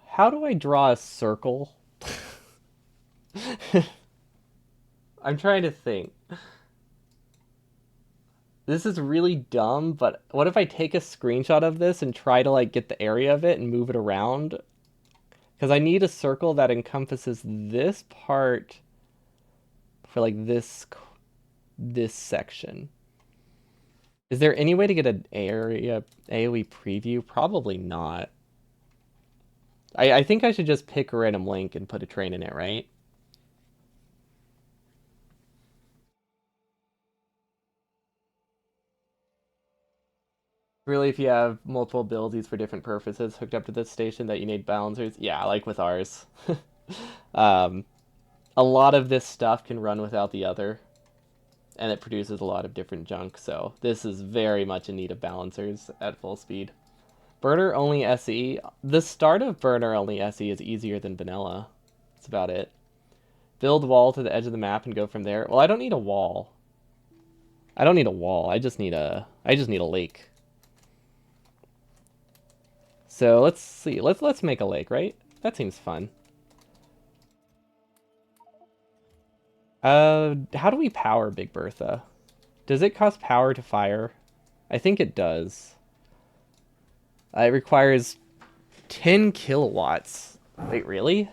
S1: how do I draw a circle? I'm trying to think. This is really dumb, but what if I take a screenshot of this and try to like get the area of it and move it around? Because I need a circle that encompasses this part for like this section. Is there any way to get an area AoE preview? Probably not. I think I should just pick a random link and put a train in it, right? Really, if you have multiple abilities for different purposes hooked up to this station that you need balancers, yeah, like with ours. um, a lot of this stuff can run without the other, and it produces a lot of different junk, so this is very much in need of balancers at full speed. Burner only SE. The start of burner only SE is easier than vanilla. That's about it. Build wall to the edge of the map and go from there. Well, I don't need a wall. I don't need a wall. I just need a lake. So let's see. Let's make a lake, right? That seems fun. How do we power Big Bertha? Does it cost power to fire? I think it does. It requires 10 kilowatts. Wait, really?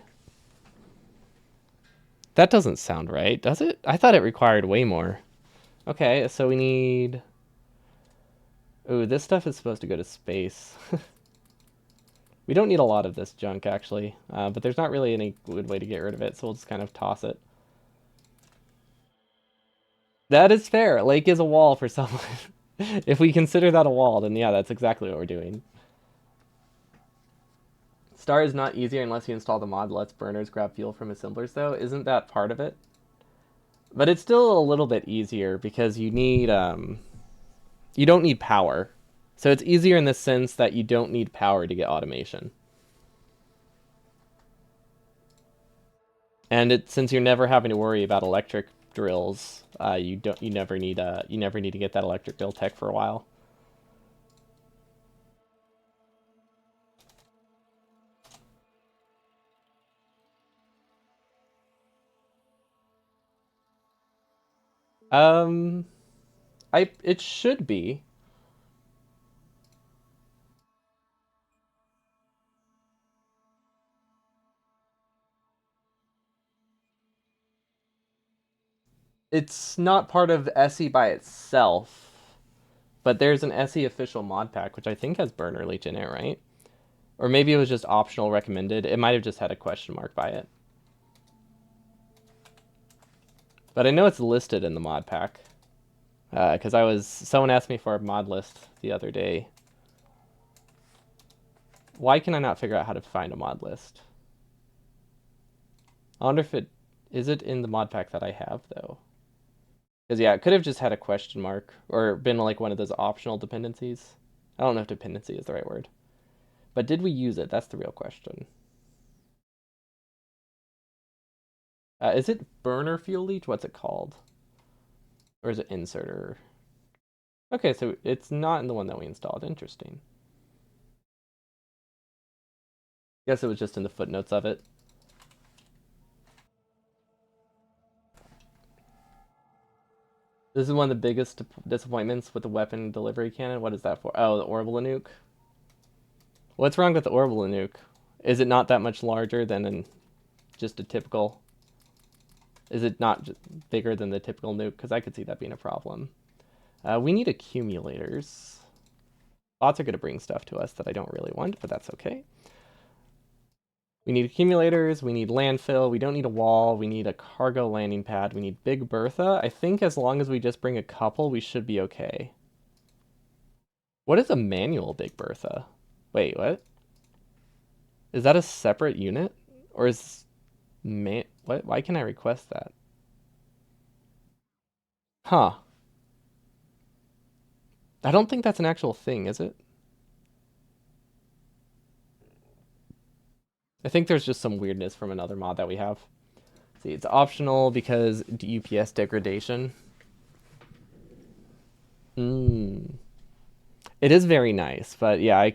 S1: That doesn't sound right, does it? I thought it required way more. Okay, so we need... Ooh, this stuff is supposed to go to space. We don't need a lot of this junk, actually. But there's not really any good way to get rid of it, so we'll just kind of toss it. That is fair. Lake is a wall for someone. If we consider that a wall, then yeah, that's exactly what we're doing. Star is not easier unless you install the mod lets burners grab fuel from assemblers, though. Isn't that part of it? But it's still a little bit easier because you don't need power. So it's easier in the sense that you don't need power to get automation. And since you're never having to worry about electric drills, you never need to get that electric drill tech for a while. Um, it should be. It's not part of SE by itself, but there's an SE official mod pack which I think has burner leech in it, right? Or maybe it was just optional recommended. It might have just had a question mark by it. But I know it's listed in the mod pack. Because someone asked me for a mod list the other day. Why can I not figure out how to find a mod list? I wonder if is it in the mod pack that I have, though? Because, yeah, it could have just had a question mark or been like one of those optional dependencies. I don't know if dependency is the right word. But did we use it? That's the real question. Is it burner fuel leech? What's it called? Or is it inserter? Okay, so it's not in the one that we installed. Interesting. Guess it was just in the footnotes of it. This is one of the biggest disappointments with the weapon delivery cannon. What is that for? Oh, the orbital nuke. What's wrong with the orbital nuke? Is it not that much larger than just a typical? Is it not bigger than the typical nuke? Because I could see that being a problem. We need accumulators. Bots are going to bring stuff to us that I don't really want, but that's okay. We need accumulators, we need landfill, we don't need a wall, we need a cargo landing pad, we need Big Bertha. I think as long as we just bring a couple, we should be okay. What is a manual Big Bertha? Wait, what? Is that a separate unit? Or is what? Why can I request that? Huh. I don't think that's an actual thing, is it? I think there's just some weirdness from another mod that we have. See, it's optional because UPS degradation. It is very nice, but yeah,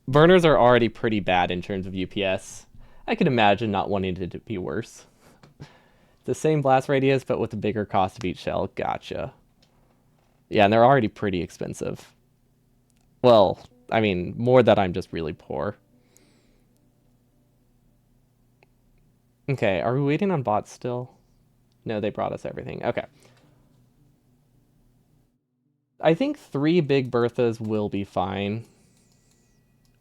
S1: burners are already pretty bad in terms of UPS. I can imagine not wanting it to be worse. The same blast radius, but with the bigger cost of each shell. Gotcha. Yeah, and they're already pretty expensive. Well, I mean, more that I'm just really poor. Okay, are we waiting on bots still? No, they brought us everything. Okay. I think 3 big Berthas will be fine.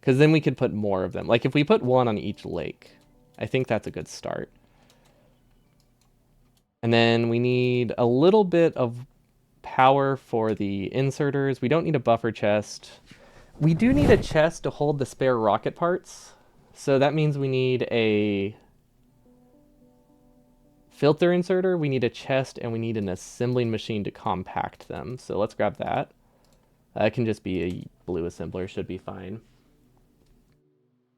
S1: Because then we could put more of them. Like, if we put 1 on each lake, I think that's a good start. And then we need a little bit of power for the inserters. We don't need a buffer chest. We do need a chest to hold the spare rocket parts. So that means we need a filter inserter, we need a chest, and we need an assembling machine to compact them. So let's grab that. It can just be a blue assembler, should be fine.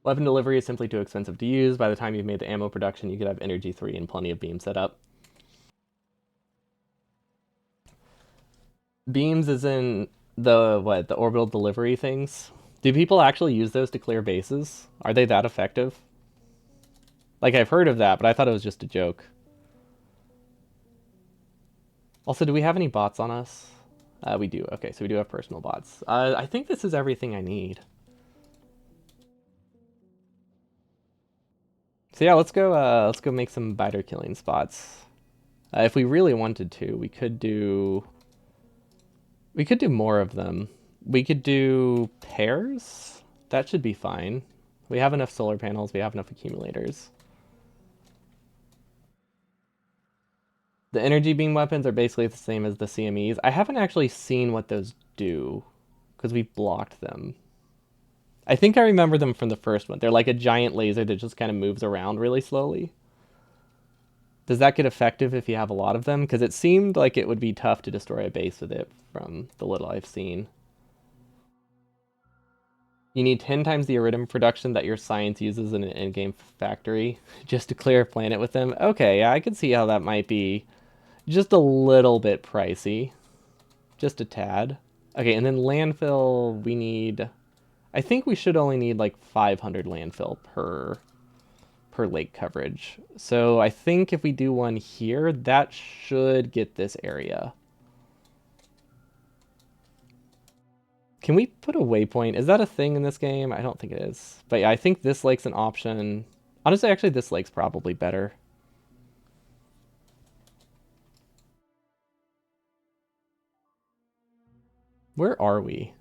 S1: Weapon delivery is simply too expensive to use. By the time you've made the ammo production, you could have energy 3 and plenty of beams set up. Beams is in the orbital delivery things. Do people actually use those to clear bases? Are they that effective? Like, I've heard of that, but I thought it was just a joke. Also, do we have any bots on us? We do. Okay, so we do have personal bots. I think this is everything I need. So yeah, let's go make some biter killing spots. If we really wanted to, we could do more of them. We could do pairs. That should be fine. We have enough solar panels, we have enough accumulators. The energy beam weapons are basically the same as the CMEs. I haven't actually seen what those do because we blocked them. I think I remember them from the first one. They're like a giant laser that just kind of moves around really slowly. Does that get effective if you have a lot of them? Because it seemed like it would be tough to destroy a base with it from the little I've seen. You need 10 times the iridium production that your science uses in an in-game factory just to clear a planet with them. Okay, yeah, I can see how that might be just a little bit pricey. Just a tad. Okay, and then landfill, we need... I think we should only need like 500 landfill per lake coverage. So I think if we do one here, that should get this area. Can we put a waypoint? Is that a thing in this game? I don't think it is. But yeah, I think this lake's an option. Honestly, actually, this lake's probably better. Where are we?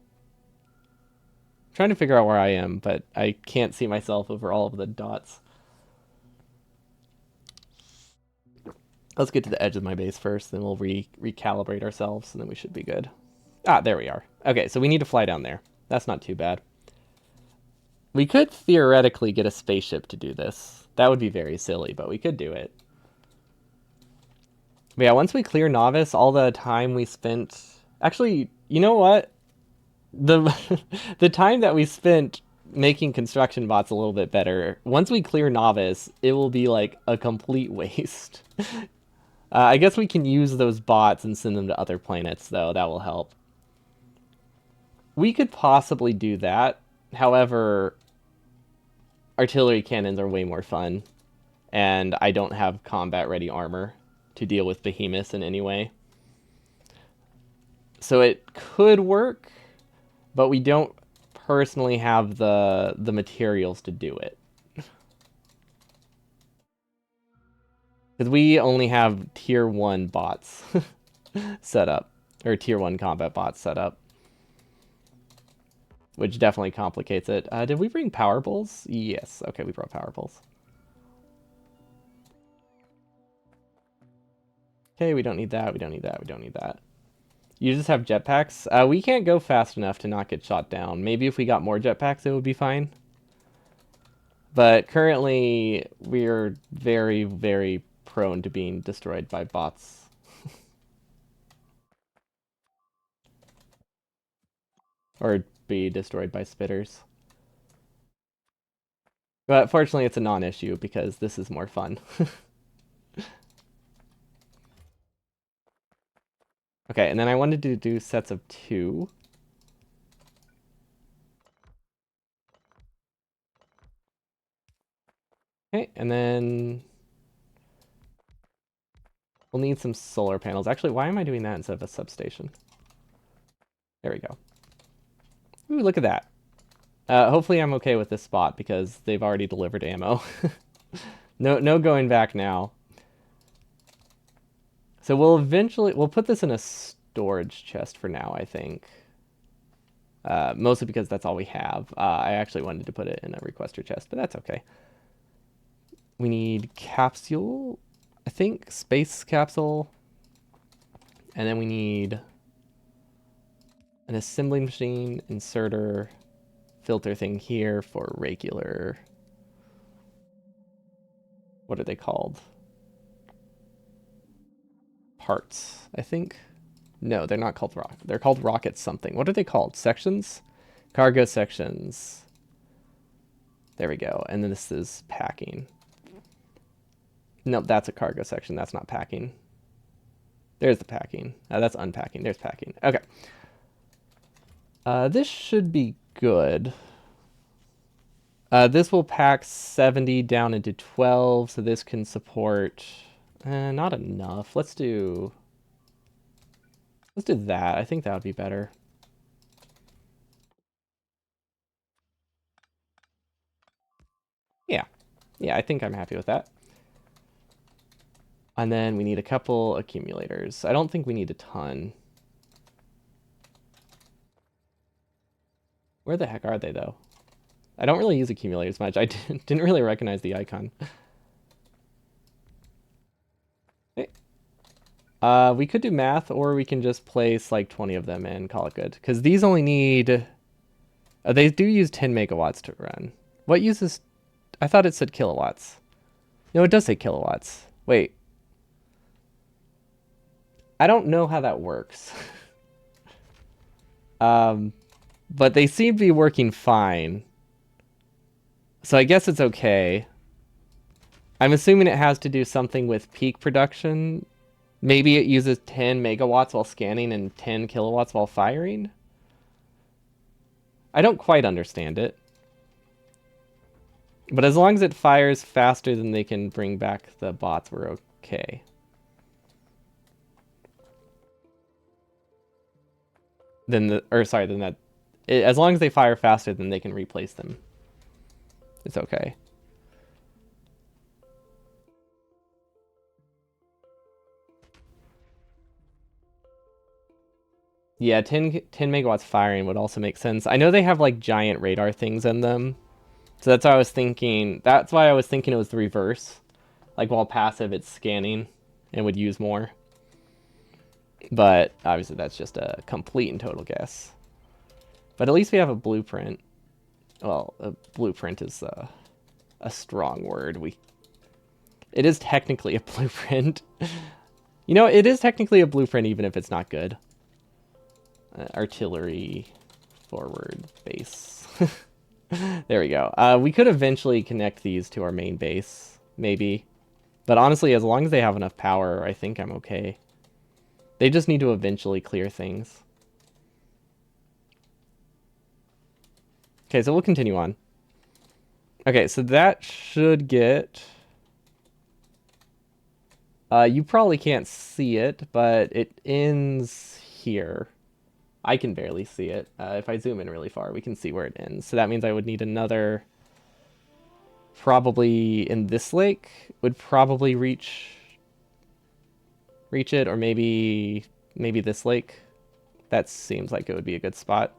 S1: I'm trying to figure out where I am, but I can't see myself over all of the dots. Let's get to the edge of my base first, then we'll recalibrate ourselves, and then we should be good. Ah, there we are. Okay, so we need to fly down there. That's not too bad. We could theoretically get a spaceship to do this. That would be very silly, but we could do it. But yeah, once we clear Nauvis, all the time we spent... Actually, you know what? The the time that we spent making construction bots a little bit better, once we clear Nauvis, it will be like a complete waste. I guess we can use those bots and send them to other planets, though. That will help. We could possibly do that. However, artillery cannons are way more fun, and I don't have combat-ready armor to deal with behemoths in any way. So it could work, but we don't personally have the materials to do it. Because we only have tier 1 bots set up, or tier 1 combat bots set up. Which definitely complicates it. Did we bring power poles? Yes. Okay, we brought power poles. Okay, we don't need that, we don't need that, we don't need that. You just have jetpacks? We can't go fast enough to not get shot down. Maybe if we got more jetpacks, it would be fine. But currently, we're very, very prone to being destroyed by bots. Or be destroyed by spitters. But fortunately, it's a non-issue because this is more fun. Okay, and then I wanted to do sets of 2. Okay, and then we'll need some solar panels. Actually, why am I doing that instead of a substation? There we go. Ooh, look at that. Hopefully I'm okay with this spot because they've already delivered ammo. No going back now. So we'll put this in a storage chest for now, I think. Mostly because that's all we have. I actually wanted to put it in a requester chest, but that's okay. We need capsule, I think, space capsule. And then we need an assembly machine, inserter, filter thing here for regular. What are they called? Parts, I think. No, they're not called rocket. They're called rocket something. What are they called? Sections? Cargo sections. There we go. And then this is packing. Nope, that's a cargo section. That's not packing. There's the packing. That's unpacking. There's packing. Okay. This should be good. This will pack 70 down into 12, so this can support... not enough. Let's do that. I think that would be better. Yeah. Yeah, I think I'm happy with that. And then we need a couple accumulators. I don't think we need a ton. Where the heck are they, though? I don't really use accumulators much. I didn't really recognize the icon. Okay. We could do math, or we can just place like 20 of them and call it good. Because these only need... they do use 10 megawatts to run. What uses... I thought it said kilowatts. No, it does say kilowatts. Wait. I don't know how that works. But they seem to be working fine. So I guess it's okay. I'm assuming it has to do something with peak production. Maybe it uses 10 megawatts while scanning and 10 kilowatts while firing. I don't quite understand it. But as long as it fires faster than they can bring back the bots, we're okay. As long as they fire faster than they can replace them, it's okay. Yeah, 10 megawatts firing would also make sense. I know they have like giant radar things in them. So that's why I was thinking, it was the reverse. Like while passive, it's scanning and would use more. But obviously that's just a complete and total guess. But at least we have a blueprint. Well, a blueprint is a strong word. It is technically a blueprint. You know, it is technically a blueprint even if it's not good. Artillery forward base. There we go. We could eventually connect these to our main base, maybe. But honestly, as long as they have enough power, I think I'm okay. They just need to eventually clear things. Okay, so we'll continue on. Okay, so that should get... you probably can't see it, but it ends here. I can barely see it. If I zoom in really far, we can see where it ends. So that means I would need another... Probably in this lake would probably reach it, or maybe this lake. That seems like it would be a good spot.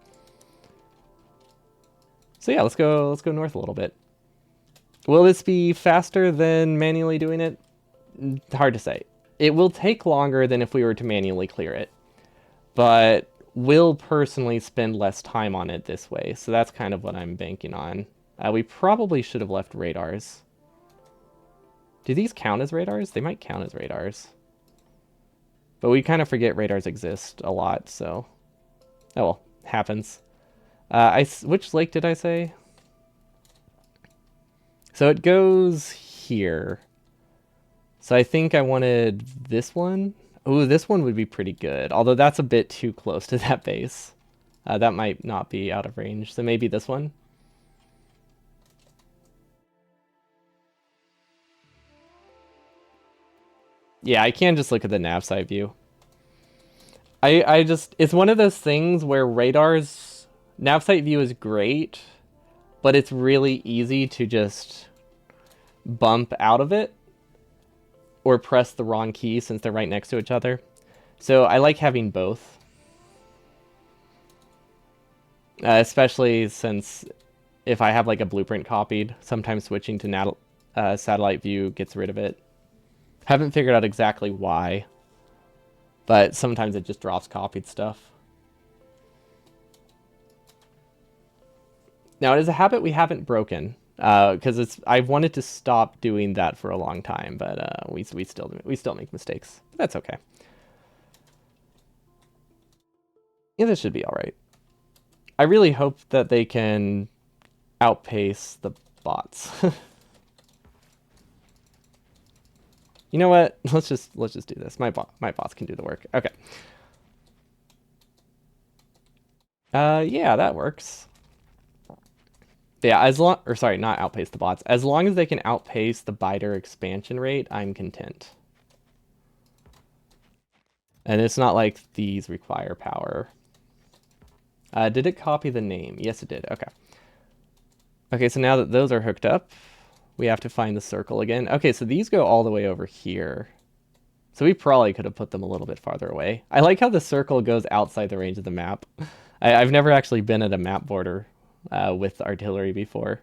S1: So yeah, let's go north a little bit. Will this be faster than manually doing it? Hard to say. It will take longer than if we were to manually clear it, but will personally spend less time on it this way. So that's kind of what I'm banking on. We probably should have left radars. Do these count as radars? They might count as radars. But we kind of forget radars exist a lot, so... Oh well, happens. Which lake did I say? So it goes here. So I think I wanted this one. Ooh, this one would be pretty good. Although that's a bit too close to that base. That might not be out of range. So maybe this one. Yeah, I can just look at the nav side view. It's one of those things where nav site view is great, but it's really easy to just bump out of it. or press the wrong key since they're right next to each other. So I like having both. Especially since if I have like a blueprint copied, sometimes switching to satellite view gets rid of it. Haven't figured out exactly why, but sometimes it just drops copied stuff. Now it is a habit we haven't broken because I've wanted to stop doing that for a long time, but we still make mistakes. That's okay. Yeah, this should be all right. I really hope that they can outpace the bots. You know what? Let's just do this. My bots can do the work. Okay. Yeah, that works. Yeah, not outpace the bots. As long as they can outpace the biter expansion rate, I'm content. And it's not like these require power. Did it copy the name? Yes, it did. Okay. Okay, so now that those are hooked up, we have to find the circle again. Okay, so these go all the way over here. So we probably could have put them a little bit farther away. I like how the circle goes outside the range of the map. I've never actually been at a map border with artillery before.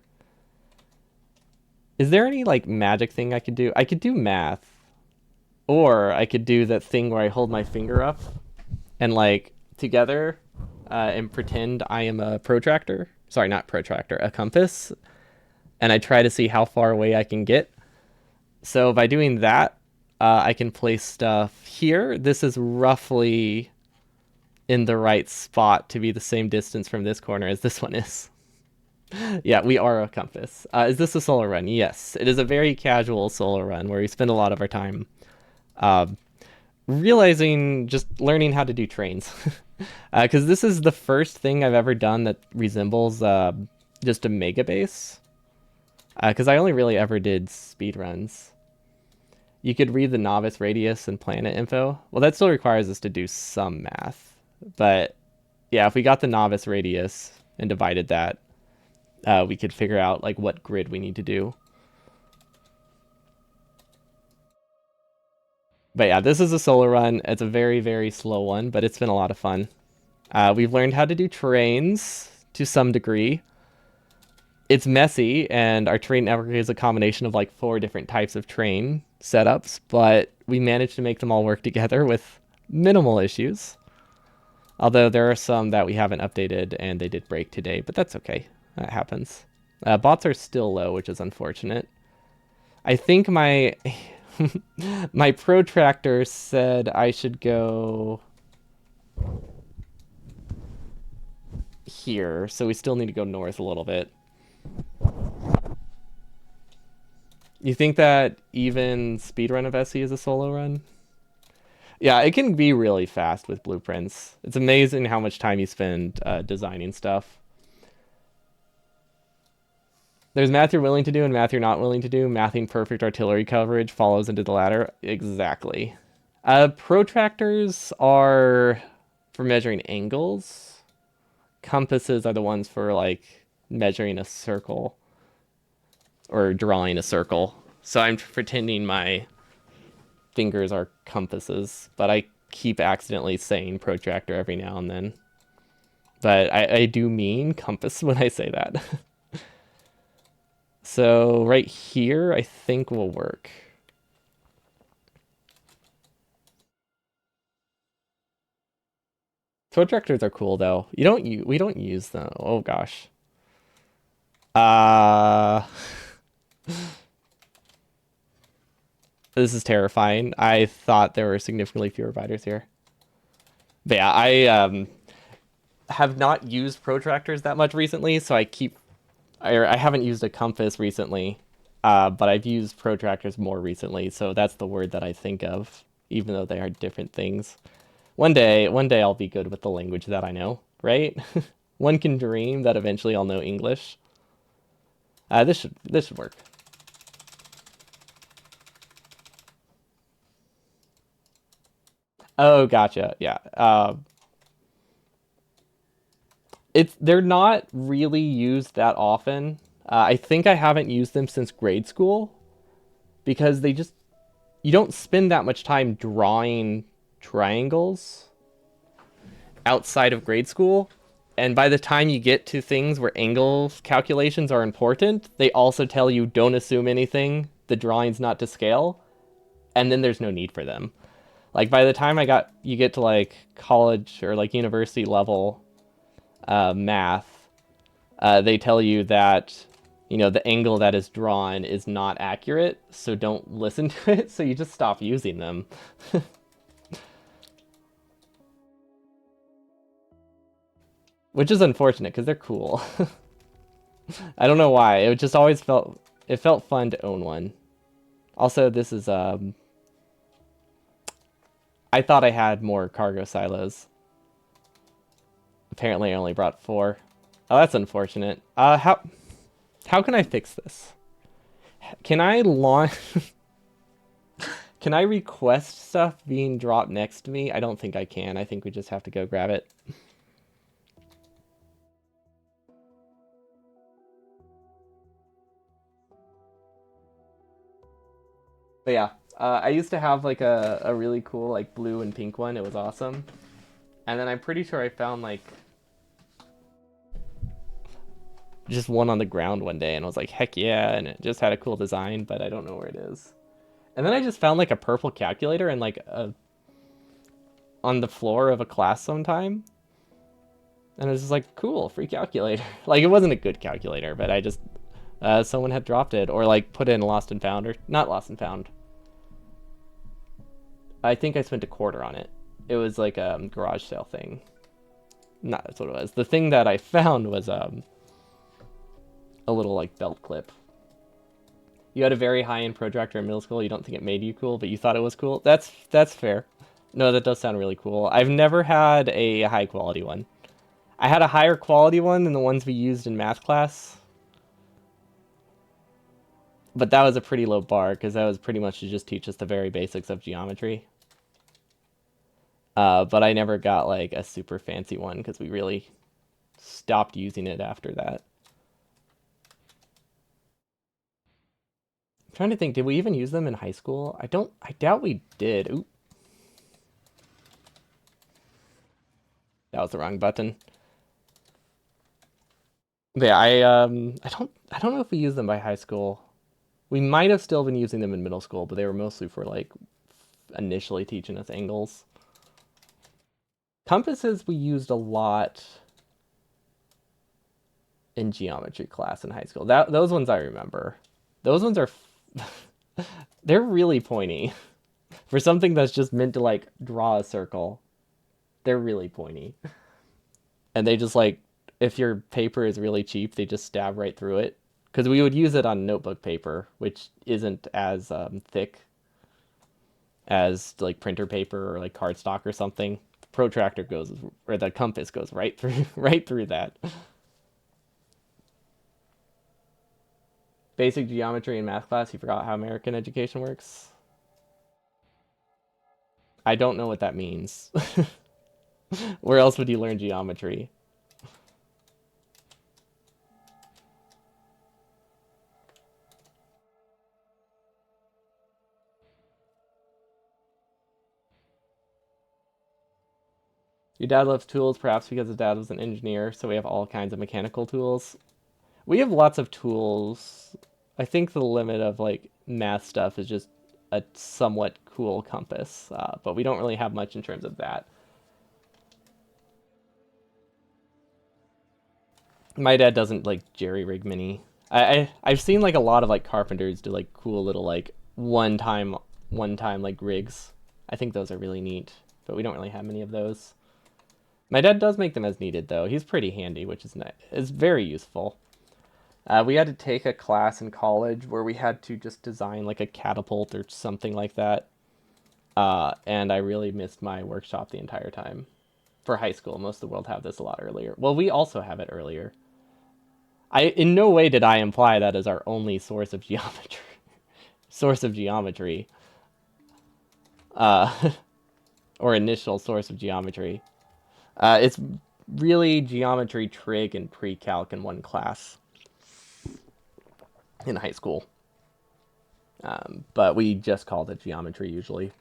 S1: Is there any like magic thing I could do? I could do math. Or I could do that thing where I hold my finger up and like together and pretend I am a protractor. Sorry, not protractor, a compass. And I try to see how far away I can get. So by doing that, I can place stuff here. This is roughly in the right spot to be the same distance from this corner as this one is. Yeah, we are a compass. Is this a solo run? Yes. It is a very casual solo run where we spend a lot of our time just learning how to do trains. Because this is the first thing I've ever done that resembles just a mega base. Because I only really ever did speed runs. You could read the Nauvis radius and planet info. Well, that still requires us to do some math. But yeah, if we got the Nauvis radius and divided that, we could figure out like what grid we need to do. But yeah, this is a solo run. It's a very, very slow one, but it's been a lot of fun. We've learned how to do trains to some degree. It's messy, and our train network is a combination of like 4 different types of train setups, but we managed to make them all work together with minimal issues. Although there are some that we haven't updated, and they did break today, but that's okay. That happens. Bots are still low, which is unfortunate. I think my my protractor said I should go here, so we still need to go north a little bit. You think that even speedrun of SE is a solo run? Yeah, it can be really fast with blueprints. It's amazing how much time you spend designing stuff. There's math you're willing to do and math you're not willing to do. Mathing perfect artillery coverage follows into the latter. Exactly. Protractors are for measuring angles. Compasses are the ones for like measuring a circle or drawing a circle. So I'm pretending my fingers are compasses, but I keep accidentally saying protractor every now and then. But I do mean compass when I say that. So right here, I think will work. Protractors are cool though. We don't use them. Oh gosh. Uh This is terrifying. I thought there were significantly fewer biters here. But yeah, I have not used protractors that much recently, so I haven't used a compass recently, but I've used protractors more recently, so that's the word that I think of, even though they are different things. One day I'll be good with the language that I know, right? One can dream that eventually I'll know English. This should work. Oh, gotcha. Yeah. They're not really used that often. I think I haven't used them since grade school because you don't spend that much time drawing triangles outside of grade school. And by the time you get to things where angle calculations are important, they also tell you don't assume anything, the drawing's not to scale, and then there's no need for them. Like by the time you get to like college or like university level math, they tell you that the angle that is drawn is not accurate, so don't listen to it. So you just stop using them. Which is unfortunate because they're cool. I don't know why. It just always felt fun to own one. Also, this is I thought I had more cargo silos. Apparently, I only brought 4. Oh, that's unfortunate. How can I fix this? Can I launch? Can I request stuff being dropped next to me? I don't think I can. I think we just have to go grab it. But yeah, I used to have like a really cool like blue and pink one. It was awesome. And then I'm pretty sure I found like just one on the ground one day and was like, heck yeah, and it just had a cool design, but I don't know where it is. And then I just found like a purple calculator and like on the floor of a class sometime. And it was just like, cool, free calculator. Like it wasn't a good calculator, but I just someone had dropped it or like put in lost and found or not lost and found. I think I spent a quarter on it. It was like a garage sale thing. Not that's what it was. The thing that I found was a little like belt clip. You had a very high-end protractor in middle school. You don't think it made you cool, but you thought it was cool. That's fair. No, that does sound really cool. I've never had a high quality one. I had a higher quality one than the ones we used in math class. But that was a pretty low bar because that was pretty much to just teach us the very basics of geometry. But I never got like a super fancy one because we really stopped using it after that. I'm trying to think, did we even use them in high school? I doubt we did. Oop. That was the wrong button. But yeah, I don't know if we used them by high school. We might have still been using them in middle school, but they were mostly for like initially teaching us angles. Compasses we used a lot in geometry class in high school. Those ones I remember. Those ones are they're really pointy. For something that's just meant to like draw a circle, they're really pointy. And they just like if your paper is really cheap, they just stab right through it. Because we would use it on notebook paper, which isn't as thick as like printer paper or like cardstock or something. The protractor goes, or the compass goes right through, right through that. Basic geometry in math class. You forgot how American education works. I don't know what that means. Where else would you learn geometry? Your dad loves tools, perhaps because his dad was an engineer, so we have all kinds of mechanical tools. We have lots of tools. I think the limit of like math stuff is just a somewhat cool compass, but we don't really have much in terms of that. My dad doesn't like jerry rig mini. I've seen like a lot of like carpenters do like cool little like one time like rigs. I think those are really neat, but we don't really have many of those. My dad does make them as needed though. He's pretty handy, which is nice. It's very useful. We had to take a class in college where we had to just design like a catapult or something like that. And I really missed my workshop the entire time. For high school, most of the world have this a lot earlier. Well, we also have it earlier. In no way did I imply that as our only source of geometry. Source of geometry. Uh, or initial source of geometry. It's really geometry, trig, and pre-calc in one class in high school. But we just called it geometry usually.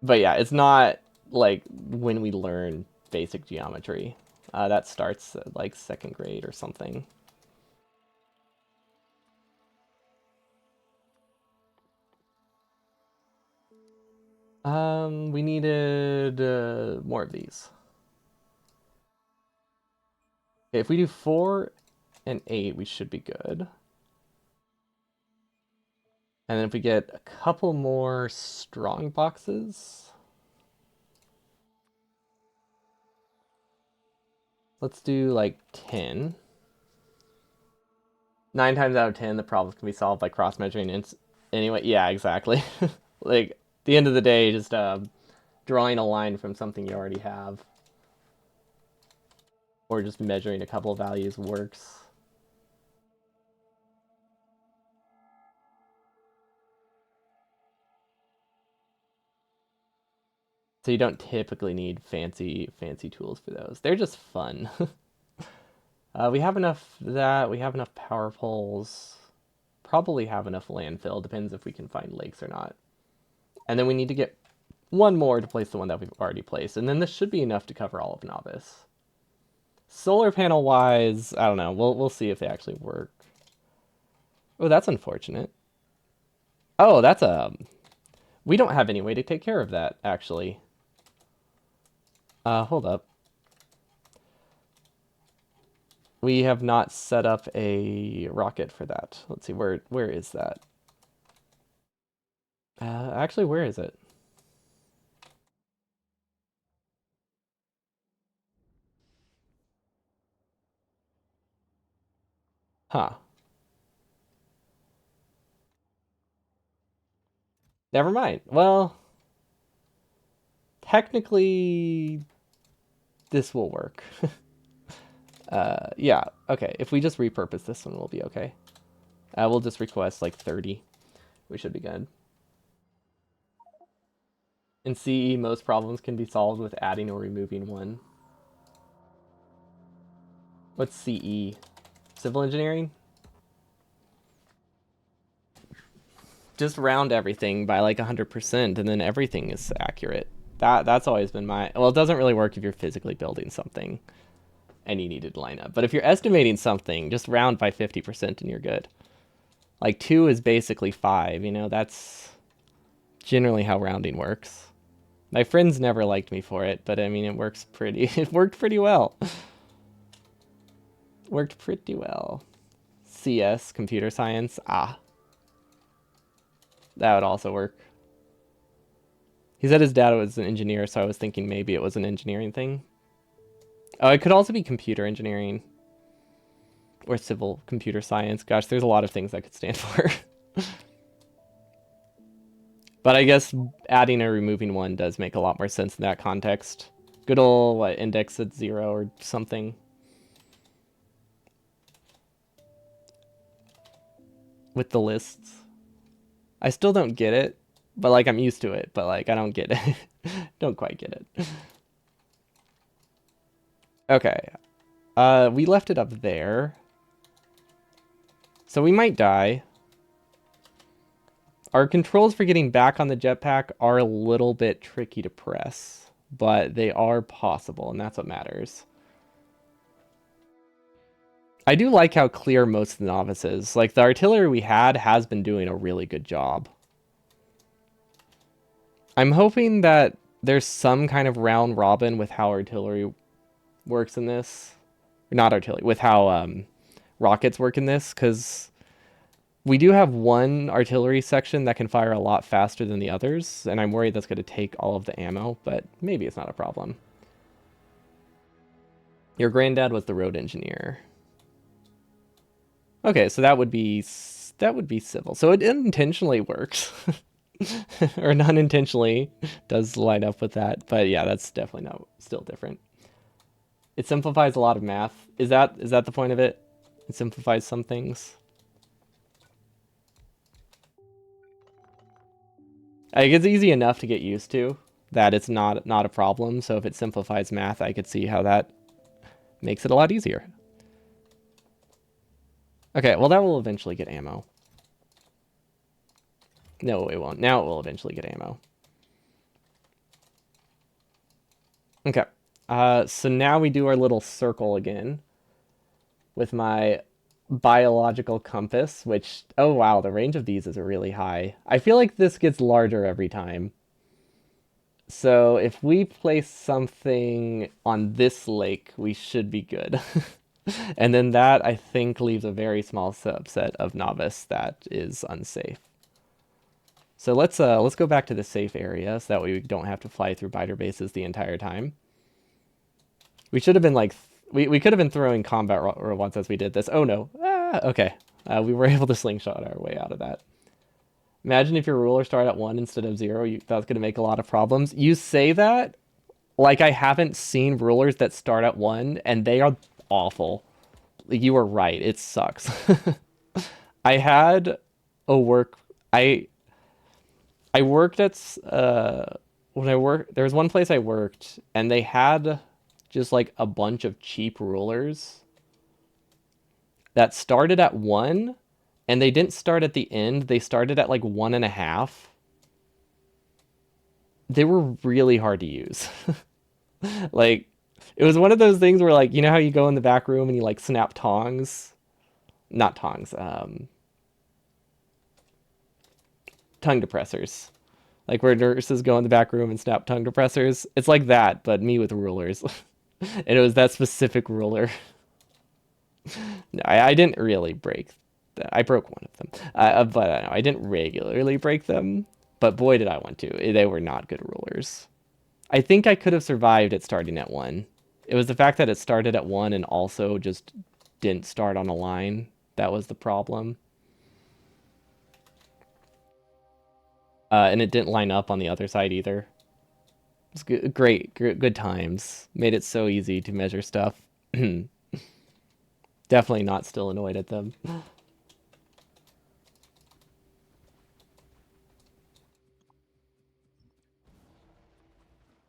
S1: But yeah, it's not like when we learn basic geometry. That starts at like second grade or something. We needed more of these. Okay, if we do 4 and 8, we should be good. And then if we get a couple more strong boxes, let's do like 10. 9 times out of 10, the problems can be solved by cross measuring. Anyway, yeah, exactly. Like, at the end of the day, just drawing a line from something you already have, or just measuring a couple of values works. So you don't typically need fancy tools for those. They're just fun. We have enough that we have enough power poles. Probably have enough landfill. Depends if we can find lakes or not. And then we need to get one more to place the one that we've already placed. And then this should be enough to cover all of Nauvis. Solar panel wise, I don't know. We'll see if they actually work. Oh, that's unfortunate. Oh, that's a. We don't have any way to take care of that actually. Hold up. We have not set up a rocket for that. Let's see, where is that? Actually, where is it? Huh. Never mind. Well, technically, this will work. Yeah, okay. If we just repurpose this one, we'll be okay. We'll just request like 30. We should be good. In CE, most problems can be solved with adding or removing one. What's CE? Civil engineering? Just round everything by like 100% and then everything is accurate. That's always been my... Well, it doesn't really work if you're physically building something and you needed to line up. But if you're estimating something, just round by 50% and you're good. Like 2 is basically 5, you know? That's generally how rounding works. My friends never liked me for it, but I mean, it works pretty... It worked pretty well. Worked pretty well. CS, computer science. Ah. That would also work. He said his dad was an engineer, so I was thinking maybe it was an engineering thing. Oh, it could also be computer engineering. Or civil computer science. Gosh, there's a lot of things that could stand for. But I guess adding or removing one does make a lot more sense in that context. Good old, what, index at 0 or something. With the lists. I still don't get it, but like I'm used to it, but like I don't get it. Don't quite get it. Okay. We left it up there. So we might die. Our controls for getting back on the jetpack are a little bit tricky to press, but they are possible, and that's what matters. I do like how clear most of the Nauvis is. Like, the artillery we had has been doing a really good job. I'm hoping that there's some kind of round robin with how artillery works in this. Not artillery, with how rockets work in this, because we do have one artillery section that can fire a lot faster than the others, and I'm worried that's going to take all of the ammo, but maybe it's not a problem. Your granddad was the road engineer. Okay, so that would be civil. So it unintentionally works. Or unintentionally does line up with that. But yeah, that's definitely not still different. It simplifies a lot of math. Is that the point of it? It simplifies some things. Like, it's easy enough to get used to that it's not a problem. So if it simplifies math, I could see how that makes it a lot easier. Okay, well that will eventually get ammo. No, it won't. Now it will eventually get ammo. Okay. So now we do our little circle again with my biological compass, which, oh wow, the range of these is really high. I feel like this gets larger every time. So if we place something on this lake, we should be good. And then that, I think, leaves a very small subset of Nauvis that is unsafe. So let's go back to the safe area so that way we don't have to fly through biter bases the entire time. We should have been like we could have been throwing combat robots as we did this. Oh no. Ah, okay. We were able to slingshot our way out of that. Imagine if your ruler started at 1 instead of 0. That's going to make a lot of problems. You say that like I haven't seen rulers that start at 1 and they are awful. You were right. It sucks. I had a work I worked at when I worked there was one place I worked and they had just like a bunch of cheap rulers that started at 1 and they didn't start at the end. They started at like 1.5. They were really hard to use. Like it was one of those things where like you know how you go in the back room and you like snap tongs, not tongs, tongue depressors. Like where nurses go in the back room and snap tongue depressors. It's like that, but me with rulers. And it was that specific ruler. No, I didn't really break. I broke one of them, but I didn't regularly break them. But boy, did I want to. They were not good rulers. I think I could have survived it starting at 1. It was the fact that it started at 1 and also just didn't start on a line. That was the problem. And it didn't line up on the other side either. It was good times. Made it so easy to measure stuff. Definitely not still annoyed at them.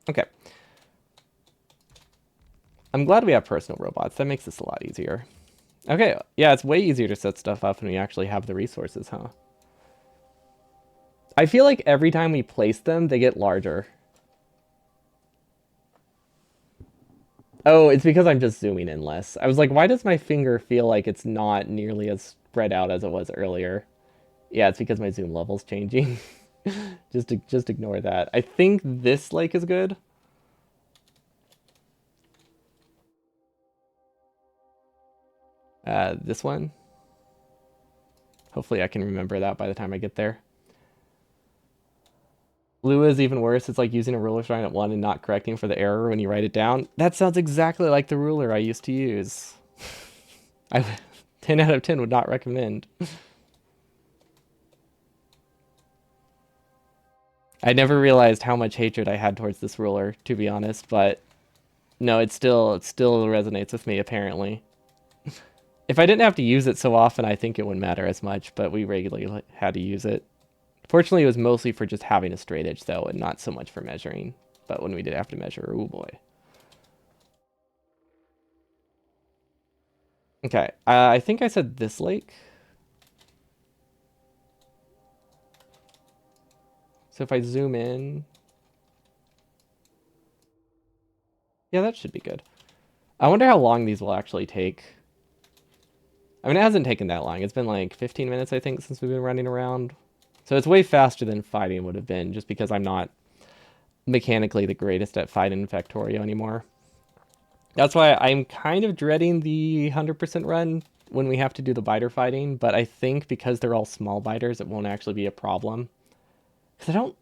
S1: Okay. I'm glad we have personal robots. That makes this a lot easier. Okay, yeah, it's way easier to set stuff up when we actually have the resources, huh? I feel like every time we place them, they get larger. Oh, it's because I'm just zooming in less. I was like, why does my finger feel like it's not nearly as spread out as it was earlier? Yeah, it's because my zoom level's changing. Just ignore that. I think this lake is good. This one. Hopefully I can remember that by the time I get there. Blue is even worse. It's like using a ruler starting at 1 and not correcting for the error when you write it down. That sounds exactly like the ruler I used to use. I 10 out of 10 would not recommend. I never realized how much hatred I had towards this ruler, to be honest, but no, it still resonates with me apparently. If I didn't have to use it so often, I think it wouldn't matter as much, but we regularly had to use it. Fortunately, it was mostly for just having a straight edge, though, and not so much for measuring. But when we did have to measure, oh boy. Okay, I think I said this lake. So if I zoom in, yeah, that should be good. I wonder how long these will actually take. I mean, it hasn't taken that long. It's been like 15 minutes, I think, since we've been running around. So it's way faster than fighting would have been, just because I'm not mechanically the greatest at fighting in Factorio anymore. That's why I'm kind of dreading the 100% run when we have to do the biter fighting, but I think because they're all small biters, it won't actually be a problem. Because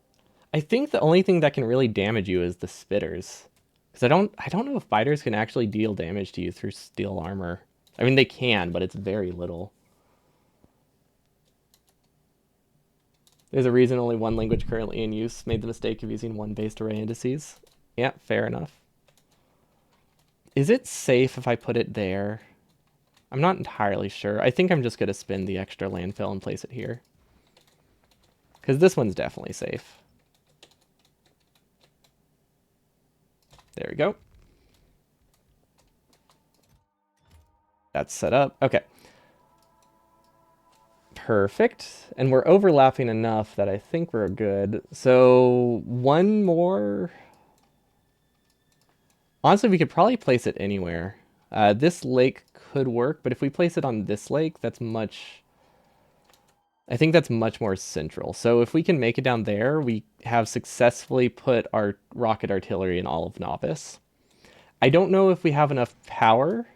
S1: I think the only thing that can really damage you is the spitters. Because I don't know if biters can actually deal damage to you through steel armor. I mean, they can, but it's very little. There's a reason only one language currently in use made the mistake of using one based array indices. Yeah, fair enough. Is it safe if I put it there? I'm not entirely sure. I think I'm just going to spin the extra landfill and place it here. Because this one's definitely safe. There we go. That's set up. Okay. Perfect. And we're overlapping enough that I think we're good. So one more. Honestly, we could probably place it anywhere. This lake could work, but if we place it on this lake, that's much... I think that's much more central. So if we can make it down there, we have successfully put our rocket artillery in all of Nauvis. I don't know if we have enough power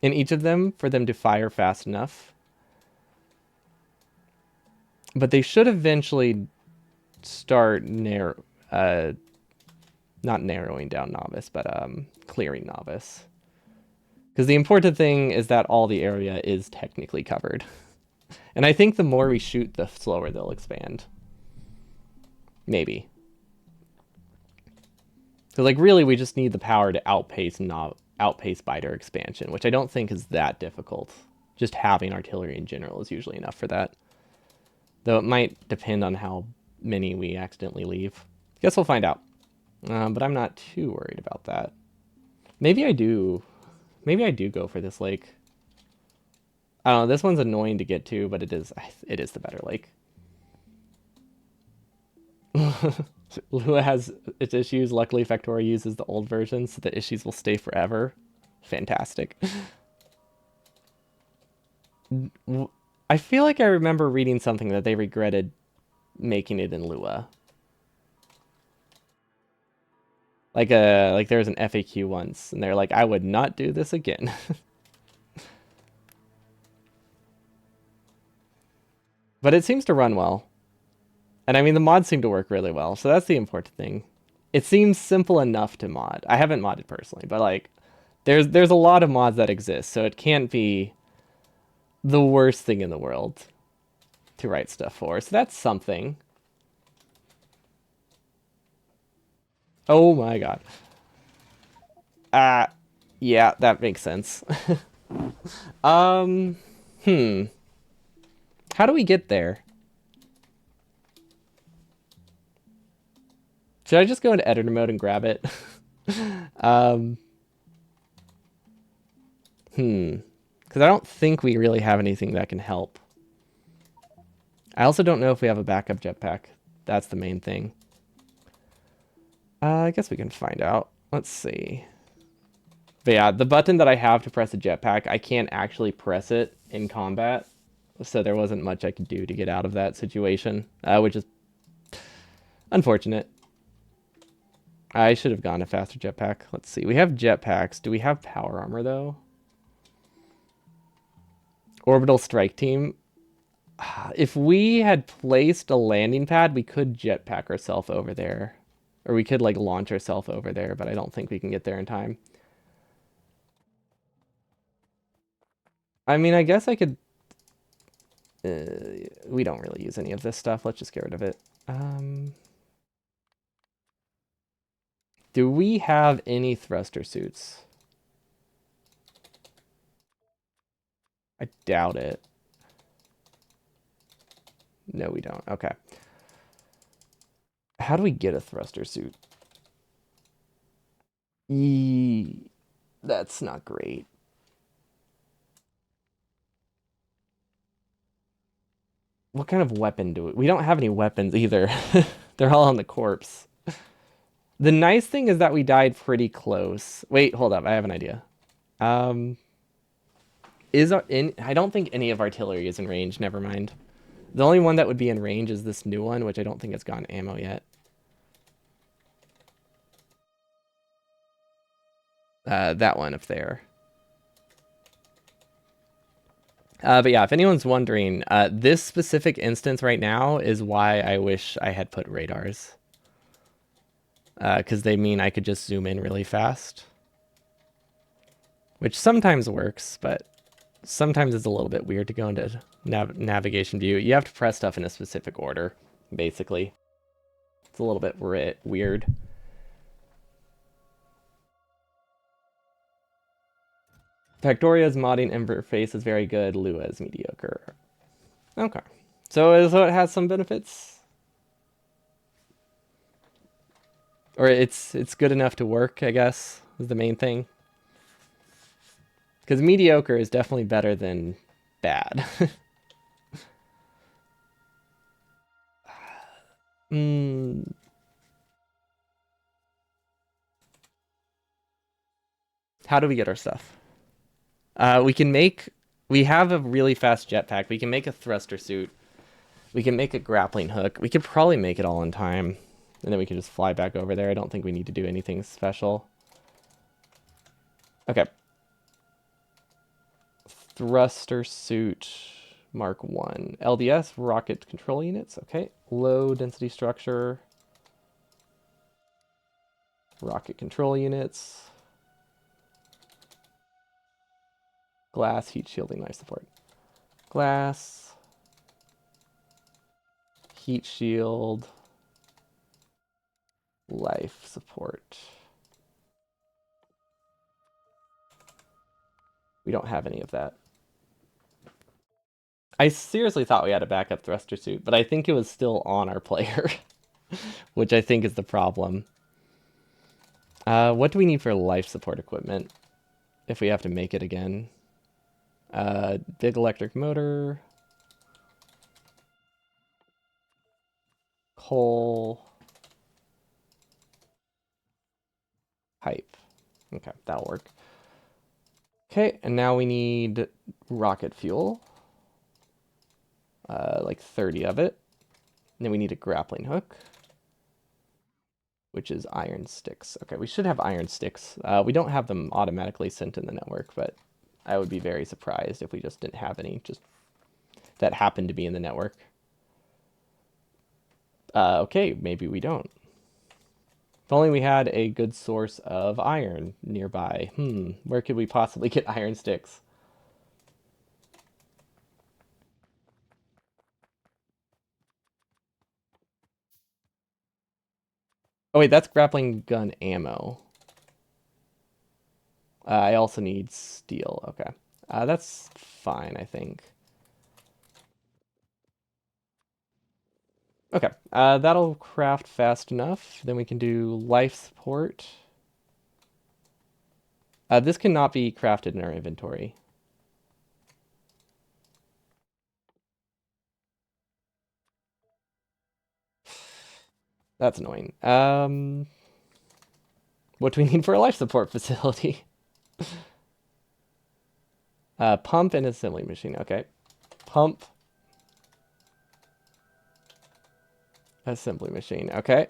S1: in each of them for them to fire fast enough. But they should eventually start not narrowing down Nauvis, but clearing Nauvis. Because the important thing is that all the area is technically covered. And I think the more we shoot, the slower they'll expand. Maybe. So like really we just need the power to outpace biter expansion, which I don't think is that difficult. Just having artillery in general is usually enough for that. Though it might depend on how many we accidentally leave. Guess we'll find out. But I'm not too worried about that. Maybe I do. Maybe I do go for this lake. I don't know, this one's annoying to get to, but it is the better lake. Lua has its issues. Luckily, Factorio uses the old version, so the issues will stay forever. Fantastic. I feel like I remember reading something that they regretted making it in Lua. Like there was an FAQ once, and they're like, I would not do this again. But it seems to run well. And I mean, the mods seem to work really well, so that's the important thing. It seems simple enough to mod. I haven't modded personally, but like, there's a lot of mods that exist, so it can't be the worst thing in the world to write stuff for. So that's something. Oh my god. Yeah, that makes sense. How do we get there? Should I just go into editor mode and grab it? Because I don't think we really have anything that can help. I also don't know if we have a backup jetpack. That's the main thing. I guess we can find out. Let's see. But yeah, the button that I have to press a jetpack, I can't actually press it in combat. So there wasn't much I could do to get out of that situation, which is unfortunate. I should have gone a faster jetpack. Let's see. We have jetpacks. Do we have power armor, though? Orbital strike team. If we had placed a landing pad, we could jetpack ourselves over there. Or we could, like, launch ourselves over there, but I don't think we can get there in time. I mean, I guess I could... we don't really use any of this stuff. Let's just get rid of it. Do we have any thruster suits? I doubt it. No, we don't. Okay. How do we get a thruster suit? That's not great. What kind of weapon do we... We don't have any weapons either. They're all on the corpse. The nice thing is that we died pretty close. Wait, hold up. I have an idea. I don't think any of artillery is in range. Never mind. The only one that would be in range is this new one, which I don't think it's gotten ammo yet. That one up there. But yeah, if anyone's wondering, this specific instance right now is why I wish I had put radars. Because they mean I could just zoom in really fast. Which sometimes works, but sometimes it's a little bit weird to go into navigation view. You have to press stuff in a specific order, basically. It's a little bit weird. Factoria's modding interface is very good. Lua is mediocre. Okay. So it has some benefits? Or it's good enough to work, I guess, is the main thing. Because mediocre is definitely better than bad. Mm, how do we get our stuff? We can make. We have a really fast jetpack. We can make a thruster suit. We can make a grappling hook. We could probably make it all in time, and then we can just fly back over there. I don't think we need to do anything special. Okay. Thruster suit Mark 1. LDS, rocket control units. Okay. Low density structure. Rocket control units. Glass, heat shielding, life support. Glass. Heat shield. Life support. We don't have any of that. I seriously thought we had a backup thruster suit, but I think it was still on our player, which I think is the problem. What do we need for life support equipment if we have to make it again? Big electric motor, coal, pipe. Okay, that'll work. Okay, and now we need rocket fuel, like 30 of it. And then we need a grappling hook, which is iron sticks. Okay, we should have iron sticks. We don't have them automatically sent in the network, but I would be very surprised if we just didn't have any, just that happened to be in the network. Okay, maybe we don't. If only we had a good source of iron nearby. Where could we possibly get iron sticks? Oh wait, that's grappling gun ammo. I also need steel. Okay. That's fine, I think. Okay, that'll craft fast enough. Then we can do life support. This cannot be crafted in our inventory. That's annoying. What do we need for a life support facility? Pump and assembly machine. Okay. Pump. Assembly machine. Okay.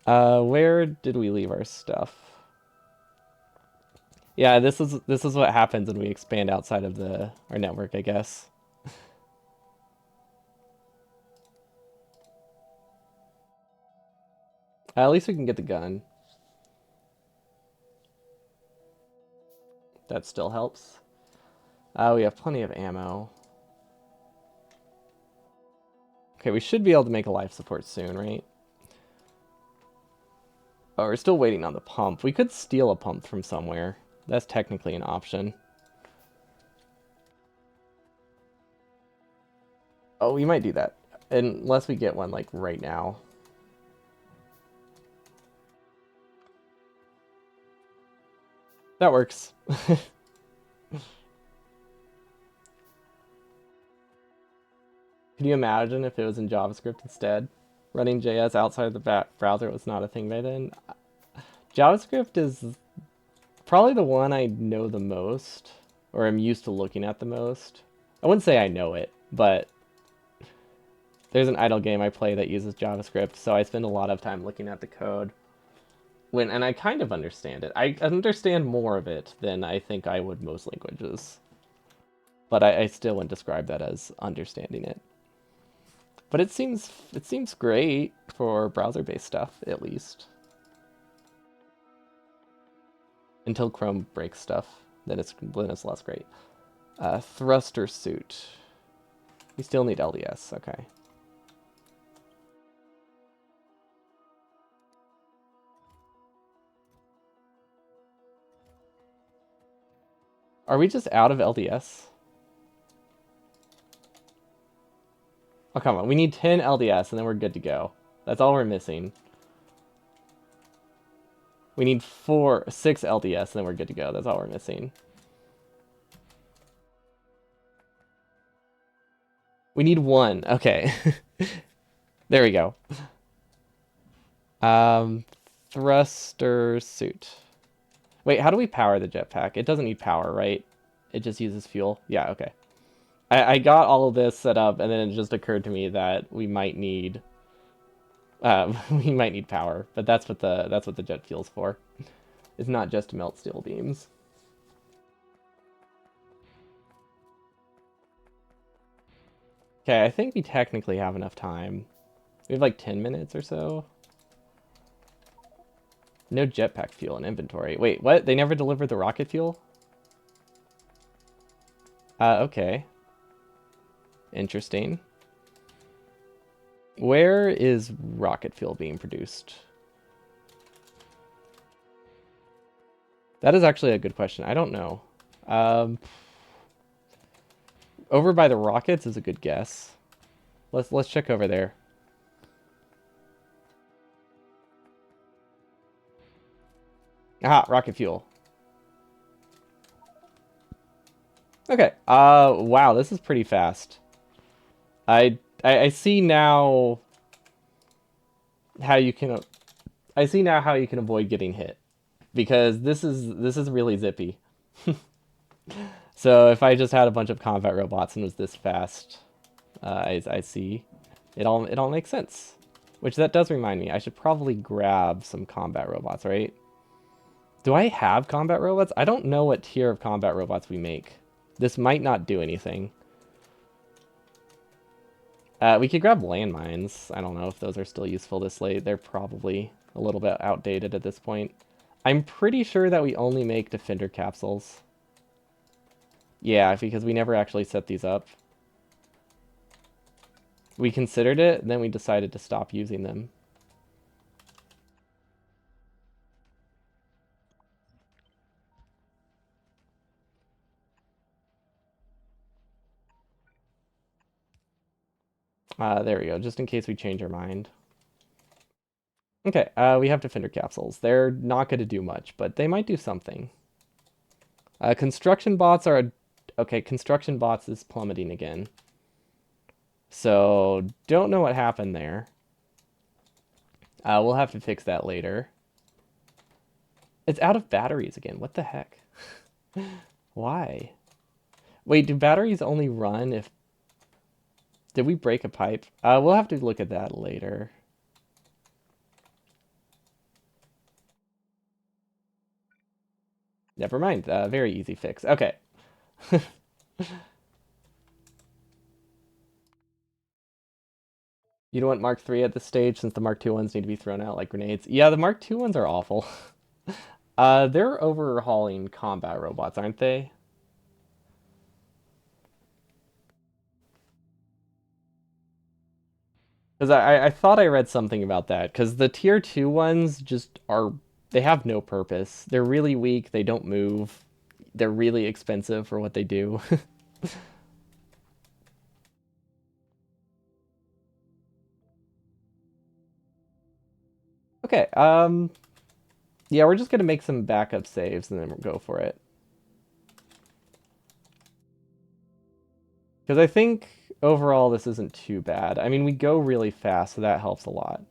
S1: Where did we leave our stuff? Yeah, this is what happens when we expand outside of our network, I guess. At least we can get the gun. That still helps. We have plenty of ammo. Okay, we should be able to make a life support soon, right? Oh, we're still waiting on the pump. We could steal a pump from somewhere. That's technically an option. Oh, we might do that. Unless we get one, like, right now. That works. Can you imagine if it was in JavaScript instead? Running JS outside of the browser was not a thing by then. JavaScript is probably the one I know the most, or I'm used to looking at the most. I wouldn't say I know it, but there's an idle game I play that uses JavaScript, so I spend a lot of time looking at the code. And I kind of understand it. I understand more of it than I think I would most languages. But I still wouldn't describe that as understanding it. But it seems great for browser-based stuff, at least. Until Chrome breaks stuff, then it's less great. Thruster suit. We still need LDS, okay. Are we just out of LDS? Oh, come on. We need 10 LDS and then we're good to go. That's all we're missing. We need 6 LDS and then we're good to go. That's all we're missing. We need 1. Okay. There we go. Um, thruster suit. Wait, how do we power the jetpack? It doesn't need power, right? It just uses fuel. Yeah, okay. I got all of this set up, and then it just occurred to me that we might need we might need power, but that's what the jet fuel's for. It's not just to melt steel beams. Okay, I think we technically have enough time. We have like 10 minutes or so. No jetpack fuel in inventory. Wait, what? They never delivered the rocket fuel? Okay. Interesting. Where is rocket fuel being produced? That is actually a good question. I don't know. Um, over by the rockets is a good guess. Let's check over there. Ah, rocket fuel. Okay. Wow, this is pretty fast. I see now how you can I see now how you can avoid getting hit because this is really zippy. So if I just had a bunch of combat robots and was this fast, I see it all makes sense. Which that does remind me, I should probably grab some combat robots, right? Do I have combat robots? I don't know what tier of combat robots we make. This might not do anything. We could grab landmines. I don't know if those are still useful this late. They're probably a little bit outdated at this point. I'm pretty sure that we only make defender capsules. Yeah, because we never actually set these up. We considered it, then we decided to stop using them. There we go, just in case we change our mind. Okay, we have defender capsules. They're not going to do much, but they might do something. Construction bots are... Okay, construction bots is plummeting again. So, don't know what happened there. We'll have to fix that later. It's out of batteries again. What the heck? Why? Wait, do batteries only run if... Did we break a pipe? We'll have to look at that later. Never mind. Very easy fix. Okay. You don't want Mark III at this stage since the Mark II ones need to be thrown out like grenades. Yeah, the Mark II ones are awful. They're overhauling combat robots, aren't they? Because I thought I read something about that. Because the tier 2 ones just are... They have no purpose. They're really weak. They don't move. They're really expensive for what they do. Okay, yeah, we're just gonna make some backup saves and then we'll go for it. Because I think overall this isn't too bad. I mean, we go really fast, so that helps a lot.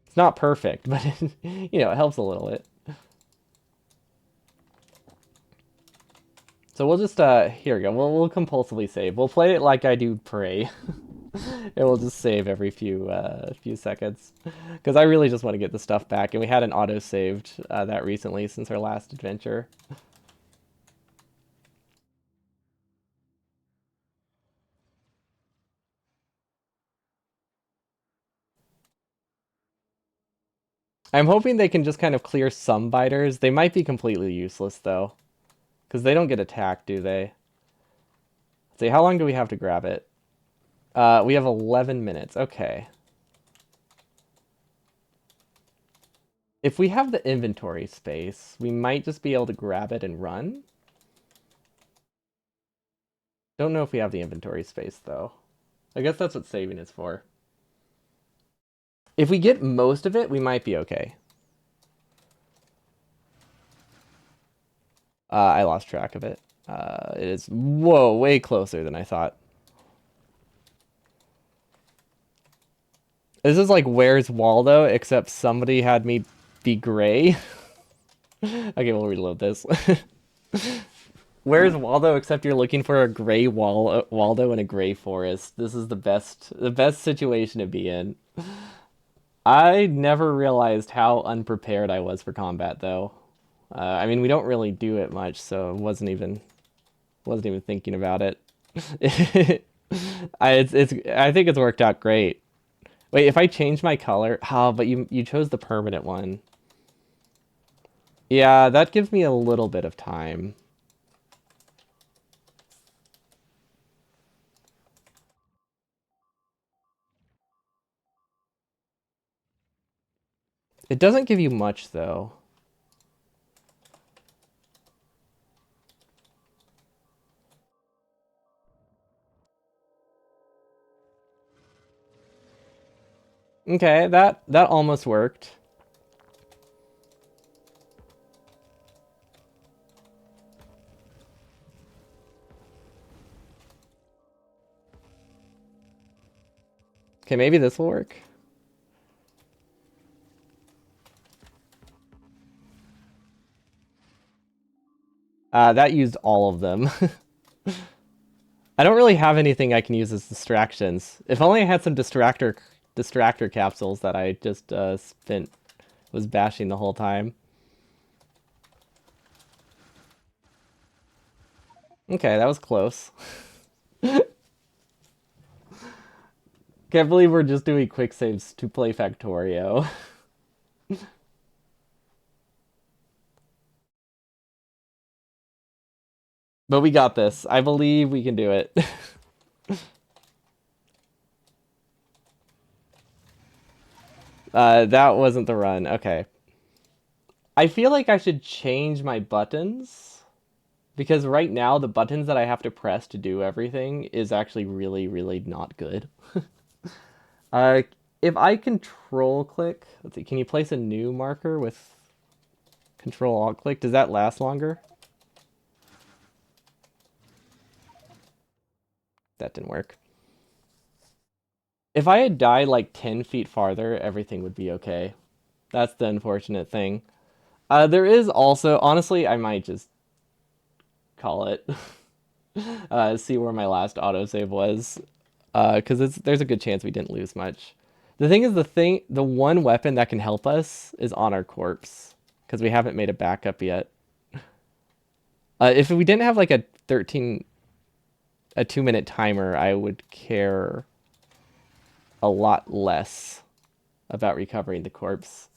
S1: It's not perfect, but it helps a little bit. So we'll just here we go. We'll compulsively save. We'll play it like I do Prey. And we'll just save every few seconds. Because I really just want to get the stuff back, and we hadn't auto saved that recently since our last adventure. I'm hoping they can just kind of clear some biters. They might be completely useless though. Because they don't get attacked, do they? Let's see, how long do we have to grab it? We have 11 minutes. Okay. If we have the inventory space, we might just be able to grab it and run. Don't know if we have the inventory space, though. I guess that's what saving is for. If we get most of it, we might be okay. I lost track of it. It is, whoa, way closer than I thought. This is like Where's Waldo, except somebody had me be gray. Okay, we'll reload this. Where's Waldo, except you're looking for a gray Waldo in a gray forest. This is the best situation to be in. I never realized how unprepared I was for combat, though. I mean, we don't really do it much, so wasn't even thinking about it. I think it's worked out great. Wait, if I change my color, but you chose the permanent one. Yeah, that gives me a little bit of time. It doesn't give you much though. Okay, that almost worked. Okay, maybe this will work. That used all of them. I don't really have anything I can use as distractions. If only I had some distractor capsules that I just spent was bashing the whole time. Okay, that was close. Can't believe we're just doing quick saves to play Factorio. But we got this. I believe we can do it. That wasn't the run. Okay. I feel like I should change my buttons because right now the buttons that I have to press to do everything is actually really, really not good. Uh, if I control click, let's see, can you place a new marker with control alt click? Does that last longer? That didn't work. If I had died like 10 feet farther, everything would be okay. That's the unfortunate thing. There is also, honestly, I might just call it. See where my last autosave was. Because there's a good chance we didn't lose much. The thing is, the one weapon that can help us is on our corpse. Because we haven't made a backup yet. If we didn't have like a 2-minute timer, I would care a lot less about recovering the corpse.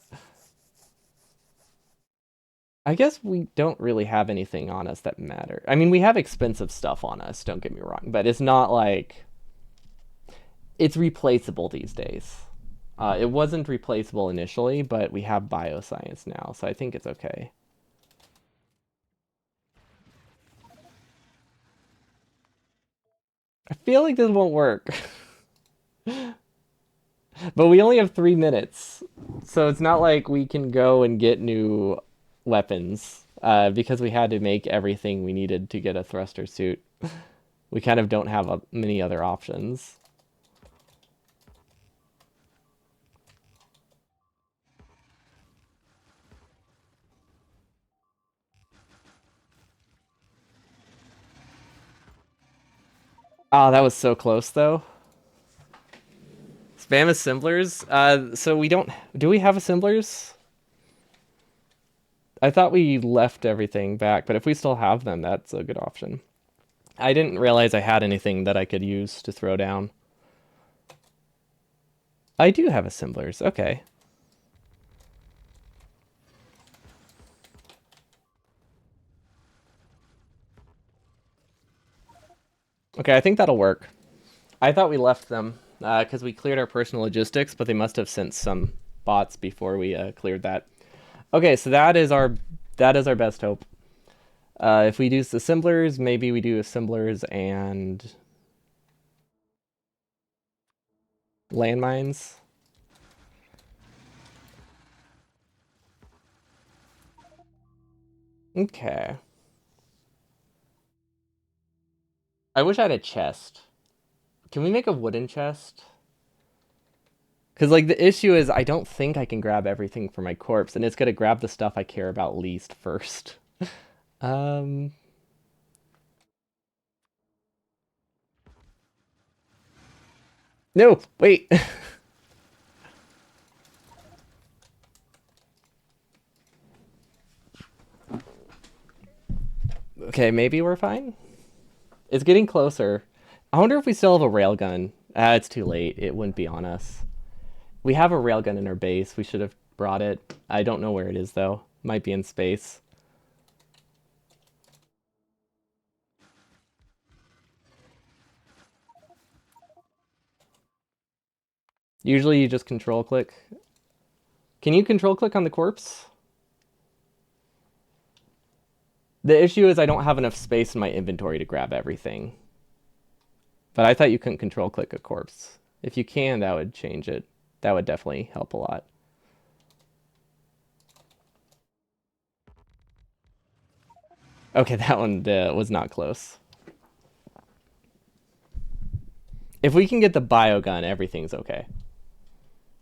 S1: I guess we don't really have anything on us that matter. I mean, we have expensive stuff on us, don't get me wrong, but it's not like it's replaceable these days. It wasn't replaceable initially, but we have bioscience now, so I think it's okay. I feel like this won't work, but we only have 3 minutes, so it's not like we can go and get new weapons because we had to make everything we needed to get a thruster suit. We kind of don't have many other options. Oh, that was so close though. Spam assemblers. So we don't. Do we have assemblers? I thought we left everything back, but if we still have them, that's a good option. I didn't realize I had anything that I could use to throw down. I do have assemblers. Okay. Okay, I think that'll work. I thought we left them because we cleared our personal logistics, but they must have sent some bots before we cleared that. Okay, so that is our best hope. If we do assemblers, maybe we do assemblers and landmines. Okay. I wish I had a chest. Can we make a wooden chest? Because like the issue is I don't think I can grab everything for my corpse, and it's gonna grab the stuff I care about least first. Um, no, wait. Okay, maybe we're fine. It's getting closer. I wonder if we still have a railgun. Ah, it's too late. It wouldn't be on us. We have a railgun in our base. We should have brought it. I don't know where it is though. Might be in space. Usually you just control click. Can you control click on the corpse? The issue is I don't have enough space in my inventory to grab everything. But I thought you couldn't control click a corpse. If you can, that would change it. That would definitely help a lot. Okay, that one was not close. If we can get the biogun, everything's okay.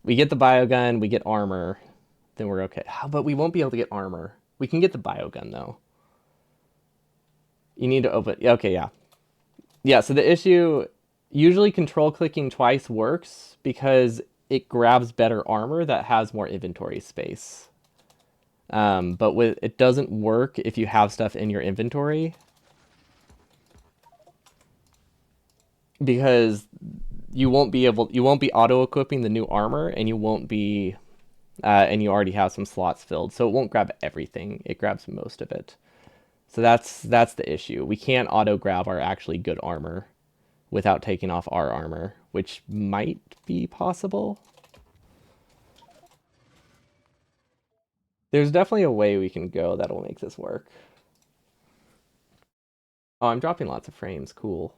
S1: We get the biogun, we get armor, then we're okay. But we won't be able to get armor. We can get the biogun though. You need to open. Okay, yeah, yeah. So the issue, usually control clicking twice works because it grabs better armor that has more inventory space. But it doesn't work if you have stuff in your inventory because you won't be auto equipping the new armor, and you won't be and you already have some slots filled, so it won't grab everything. It grabs most of it. So that's the issue. We can't auto grab our actually good armor without taking off our armor, which might be possible. There's definitely a way we can go that'll make this work. Oh, I'm dropping lots of frames. Cool.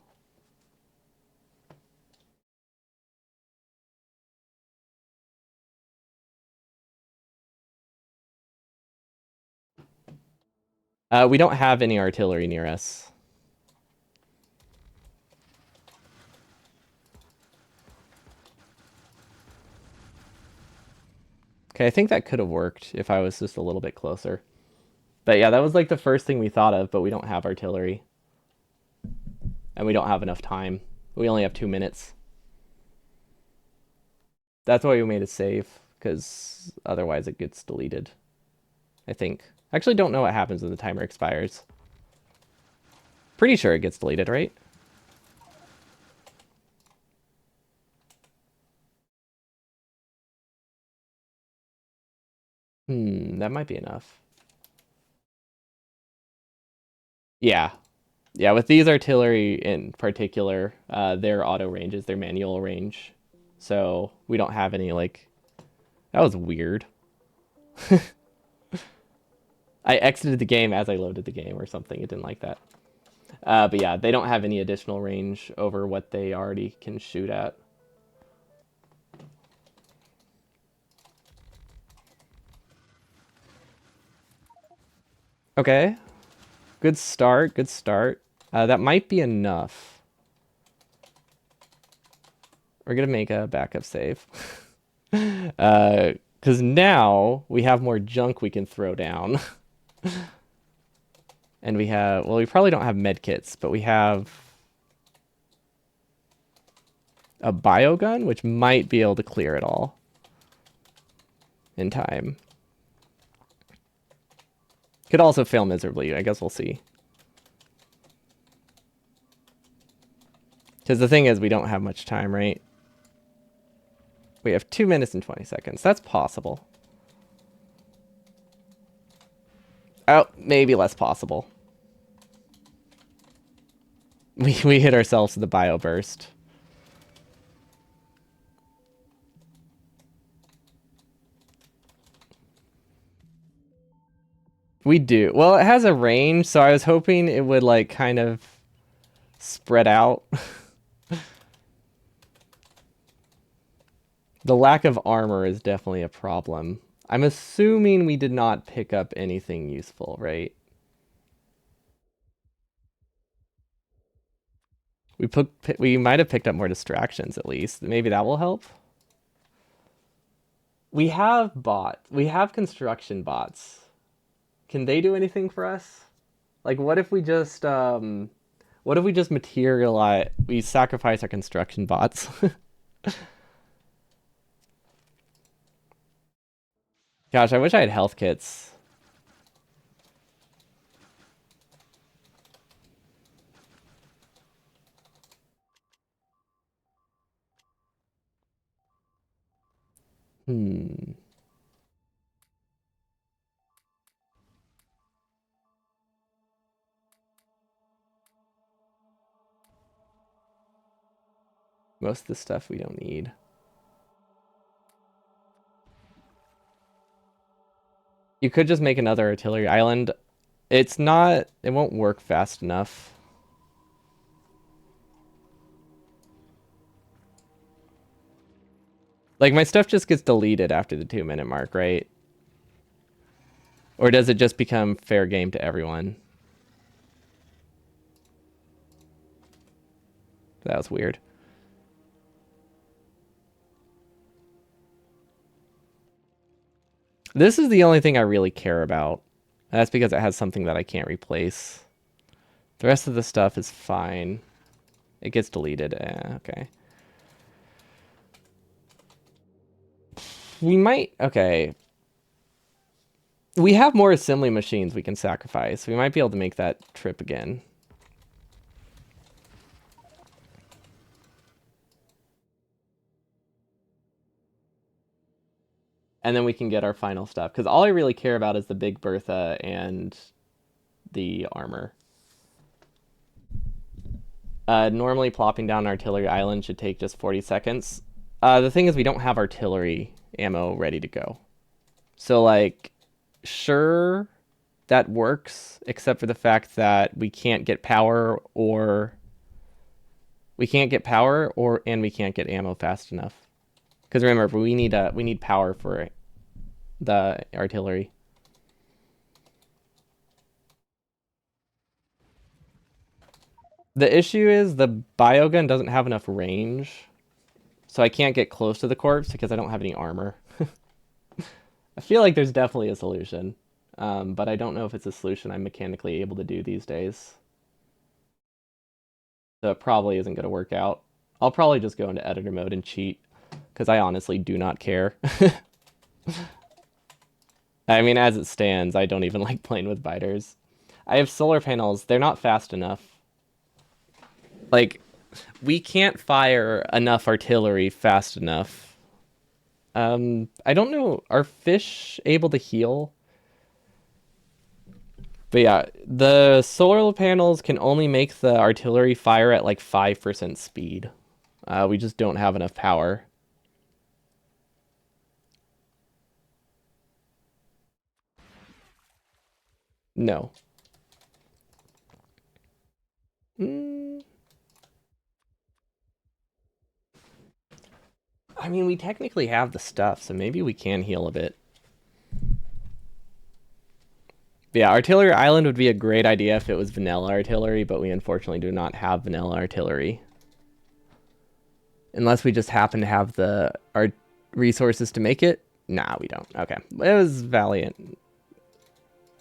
S1: We don't have any artillery near us. Okay, I think that could have worked if I was just a little bit closer. But yeah, that was like the first thing we thought of, but we don't have artillery. And we don't have enough time. We only have 2 minutes. That's why we made a save, because otherwise it gets deleted. I think. I actually don't know what happens when the timer expires. Pretty sure it gets deleted, right? That might be enough. Yeah. Yeah, with these artillery in particular, their auto range is their manual range. So we don't have any, like... That was weird. I exited the game as I loaded the game or something. It didn't like that. But yeah, they don't have any additional range over what they already can shoot at. Okay. Good start. Good start. That might be enough. We're going to make a backup save. Because now we have more junk we can throw down. And we have... Well, we probably don't have medkits, but we have... a biogun, which might be able to clear it all in time. Could also fail miserably. I guess we'll see. Because the thing is, we don't have much time, right? We have 2 minutes and 20 seconds. That's possible. Oh, maybe less possible. We hit ourselves with the bio burst. We do. Well, it has a range, so I was hoping it would like kind of spread out. The lack of armor is definitely a problem. I'm assuming we did not pick up anything useful, right? We might have picked up more distractions at least. Maybe that will help. We have bots. We have construction bots. Can they do anything for us? Like, what if we just materialize? We sacrifice our construction bots. Gosh, I wish I had health kits. Hmm. Most of the stuff we don't need. You could just make another artillery island. It's not. It won't work fast enough. Like, my stuff just gets deleted after the 2 minute mark, right? Or does it just become fair game to everyone? That was weird. This is the only thing I really care about. That's because it has something that I can't replace. The rest of the stuff is fine. It gets deleted. Okay. We might... Okay. We have more assembly machines we can sacrifice. We might be able to make that trip again. And then we can get our final stuff. Because all I really care about is the Big Bertha and the armor. Normally, plopping down artillery island should take just 40 seconds. The thing is, we don't have artillery ammo ready to go. So, like, sure, that works, except for the fact that we can't get power or... We can't get power and we can't get ammo fast enough. Because remember, we need power for the artillery. The issue is the biogun doesn't have enough range, so I can't get close to the corpse because I don't have any armor. I feel like there's definitely a solution, but I don't know if it's a solution I'm mechanically able to do these days. So it probably isn't going to work out. I'll probably just go into editor mode and cheat, because I honestly do not care. I mean, as it stands, I don't even like playing with biters. I have solar panels. They're not fast enough. Like, we can't fire enough artillery fast enough. I don't know. Are fish able to heal? But yeah, the solar panels can only make the artillery fire at like 5% speed. We just don't have enough power. No. Mm, I mean, we technically have the stuff, so maybe we can heal a bit. But yeah, Artillery Island would be a great idea if it was vanilla artillery, but we unfortunately do not have vanilla artillery. Unless we just happen to have the resources to make it. Nah, we don't. Okay. It was valiant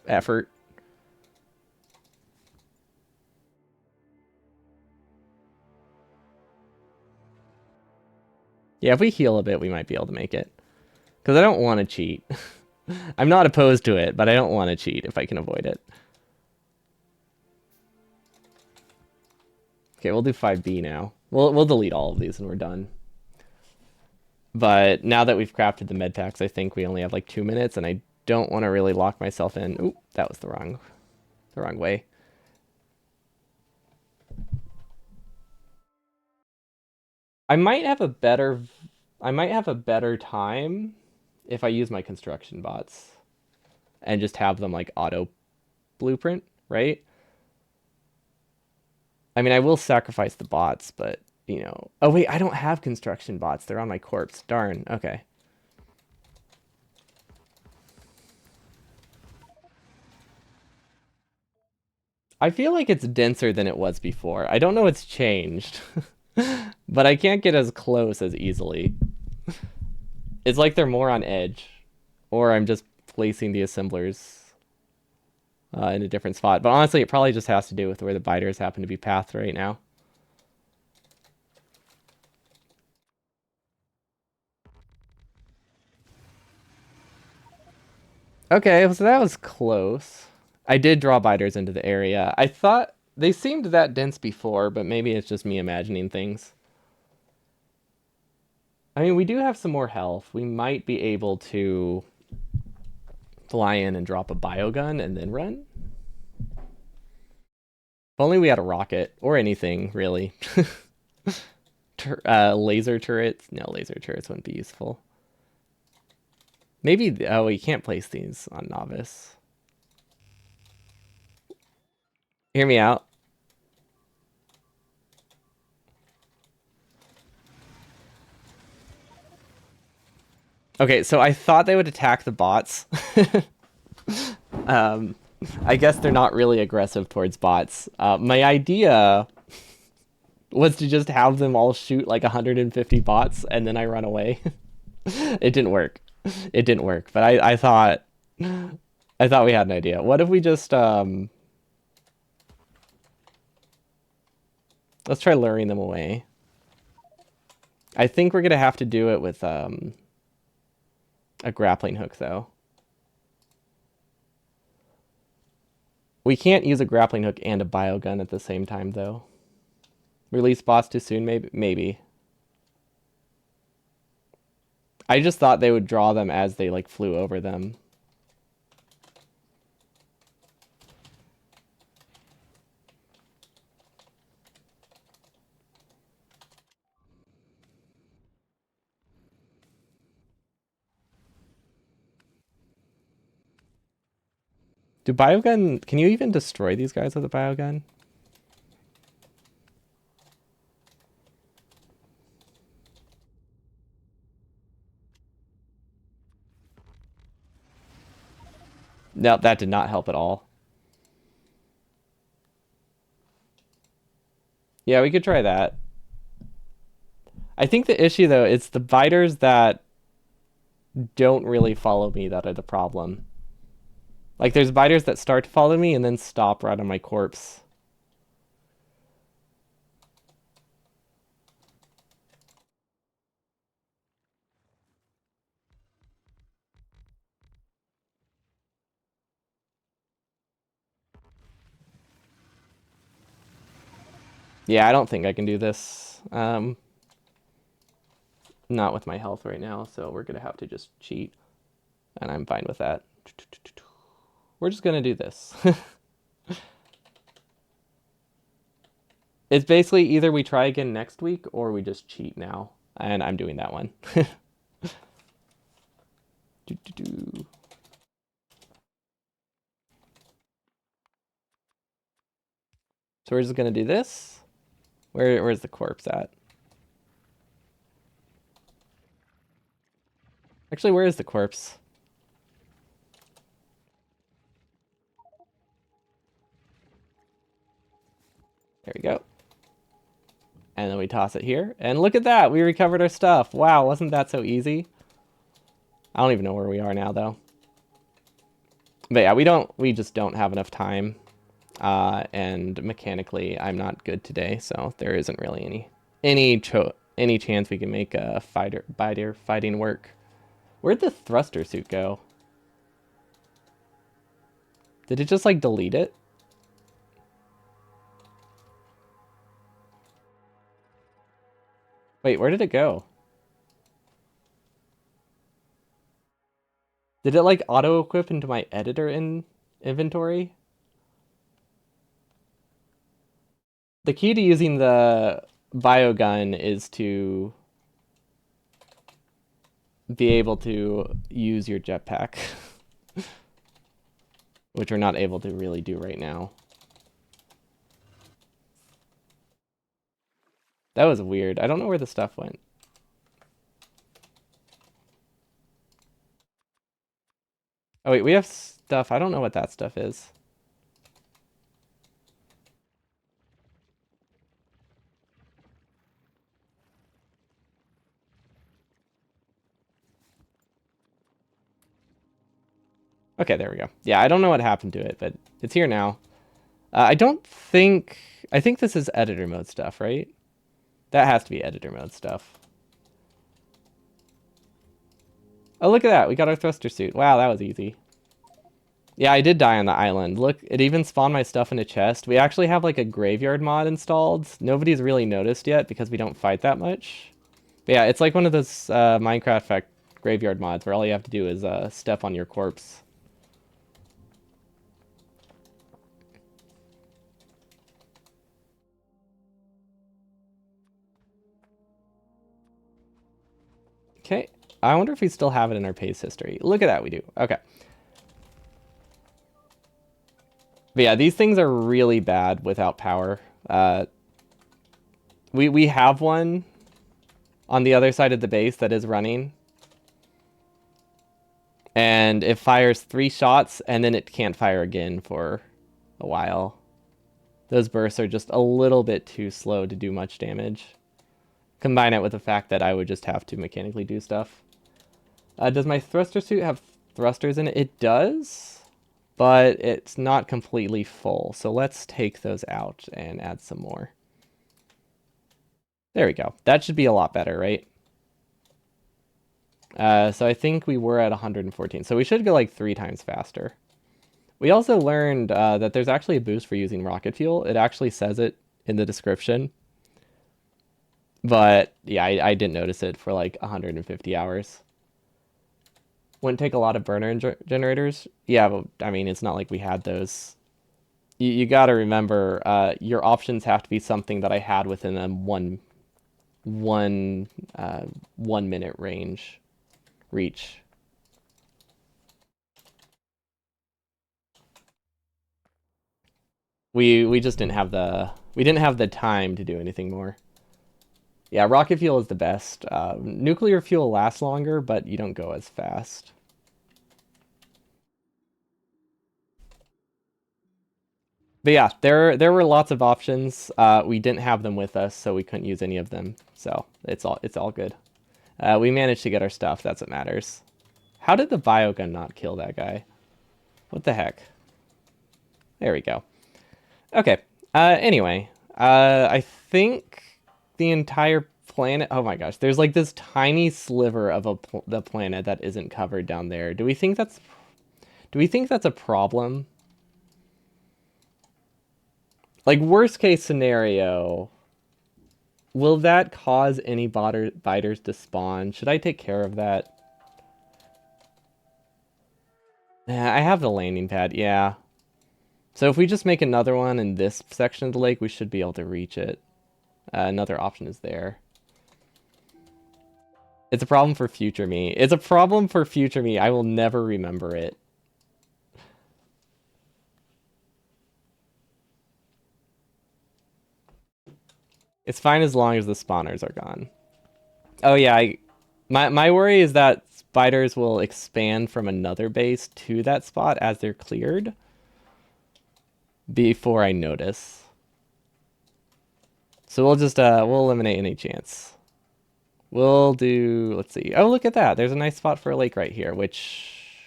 S1: effort. Yeah, if we heal a bit, we might be able to make it. Because I don't want to cheat. I'm not opposed to it, but I don't want to cheat if I can avoid it. Okay, we'll do 5B now. We'll delete all of these and we're done. But now that we've crafted the med packs, I think we only have like 2 minutes, and I don't want to really lock myself in. Ooh, that was the wrong way. I might have a better time if I use my construction bots and just have them like auto blueprint, right? I mean, I will sacrifice the bots, but you know. Oh wait, I don't have construction bots. They're on my corpse. Darn. Okay. I feel like it's denser than it was before. I don't know what's changed, but I can't get as close as easily. It's like they're more on edge, or I'm just placing the assemblers in a different spot. But honestly, it probably just has to do with where the biters happen to be pathed right now. Okay, so that was close. I did draw biters into the area. I thought they seemed that dense before, but maybe it's just me imagining things. I mean, we do have some more health. We might be able to fly in and drop a biogun and then run. If only we had a rocket or anything, really. Laser turrets? No, laser turrets wouldn't be useful. Maybe, oh, you can't place these on Nauvis. Hear me out. Okay, so I thought they would attack the bots. um, I guess they're not really aggressive towards bots. My idea was to just have them all shoot like 150 bots and then I run away. It didn't work. It didn't work. But I thought we had an idea. What if we just let's try luring them away. I think we're gonna have to do it with a grappling hook though. We can't use a grappling hook and a biogun at the same time though. Release bots too soon, maybe. I just thought they would draw them as they like flew over them. Do biogun, can you even destroy these guys with a biogun? No, that did not help at all. Yeah, we could try that. I think the issue though is the biters that don't really follow me that are the problem. Like there's biters that start to follow me and then stop right on my corpse. Yeah, I don't think I can do this. Not with my health right now, so we're gonna have to just cheat. And I'm fine with that. We're just gonna do this. It's basically either we try again next week or we just cheat now. And I'm doing that one. So we're just gonna do this. Where's the corpse at? Actually, where is the corpse? There we go. And then we toss it here. And look at that! We recovered our stuff. Wow, wasn't that so easy? I don't even know where we are now, though. But yeah, we just don't have enough time. And mechanically, I'm not good today, so there isn't really any chance we can make a biter fighting work. Where'd the thruster suit go? Did it just like delete it? Wait, where did it go? Did it like auto equip into my editor in inventory? The key to using the biogun is to be able to use your jetpack, which we're not able to really do right now. That was weird. I don't know where the stuff went. Oh wait, we have stuff. I don't know what that stuff is. Okay, there we go. Yeah, I don't know what happened to it, but it's here now. I don't think... I think this is editor mode stuff, right? That has to be editor mode stuff. Oh, look at that. We got our thruster suit. Wow, that was easy. Yeah, I did die on the island. Look, it even spawned my stuff in a chest. We actually have like a graveyard mod installed. Nobody's really noticed yet because we don't fight that much. But yeah, it's like one of those Minecraft graveyard mods where all you have to do is step on your corpse. Okay, I wonder if we still have it in our pace history. Look at that, we do. Okay. But yeah, these things are really bad without power. We have one on the other side of the base that is running. And it fires 3 shots, and then it can't fire again for a while. Those bursts are just a little bit too slow to do much damage. Combine it with the fact that I would just have to mechanically do stuff. Does my thruster suit have thrusters in it? It does, but it's not completely full. So let's take those out and add some more. There we go. That should be a lot better, right? So I think we were at 114. So we should go like 3 times faster. We also learned that there's actually a boost for using rocket fuel. It actually says it in the description. But yeah, I didn't notice it for like 150 hours. Wouldn't take a lot of burner generators. Yeah, but I mean, it's not like we had those. You got to remember, your options have to be something that I had within a one 1 minute reach. We just didn't have the time to do anything more. Yeah, rocket fuel is the best. Nuclear fuel lasts longer, but you don't go as fast. But yeah, there were lots of options. We didn't have them with us, so we couldn't use any of them. So it's all good. We managed to get our stuff. That's what matters. How did the biogun not kill that guy? What the heck? There we go. Okay. Anyway, I think the entire planet. Oh my gosh, there's like this tiny sliver of the planet that isn't covered down there. Do we think that's a problem? Like worst case scenario, will that cause any biters to spawn? Should I take care of that? I have the landing pad, yeah. So if we just make another one in this section of the lake, we should be able to reach it. Another option is there. It's a problem for future me. It's a problem for future me. I will never remember it. It's fine as long as the spawners are gone. Oh yeah, my worry is that spiders will expand from another base to that spot as they're cleared before I notice. So we'll just we'll eliminate any chance. We'll do, let's see. Oh, look at that. There's a nice spot for a lake right here, which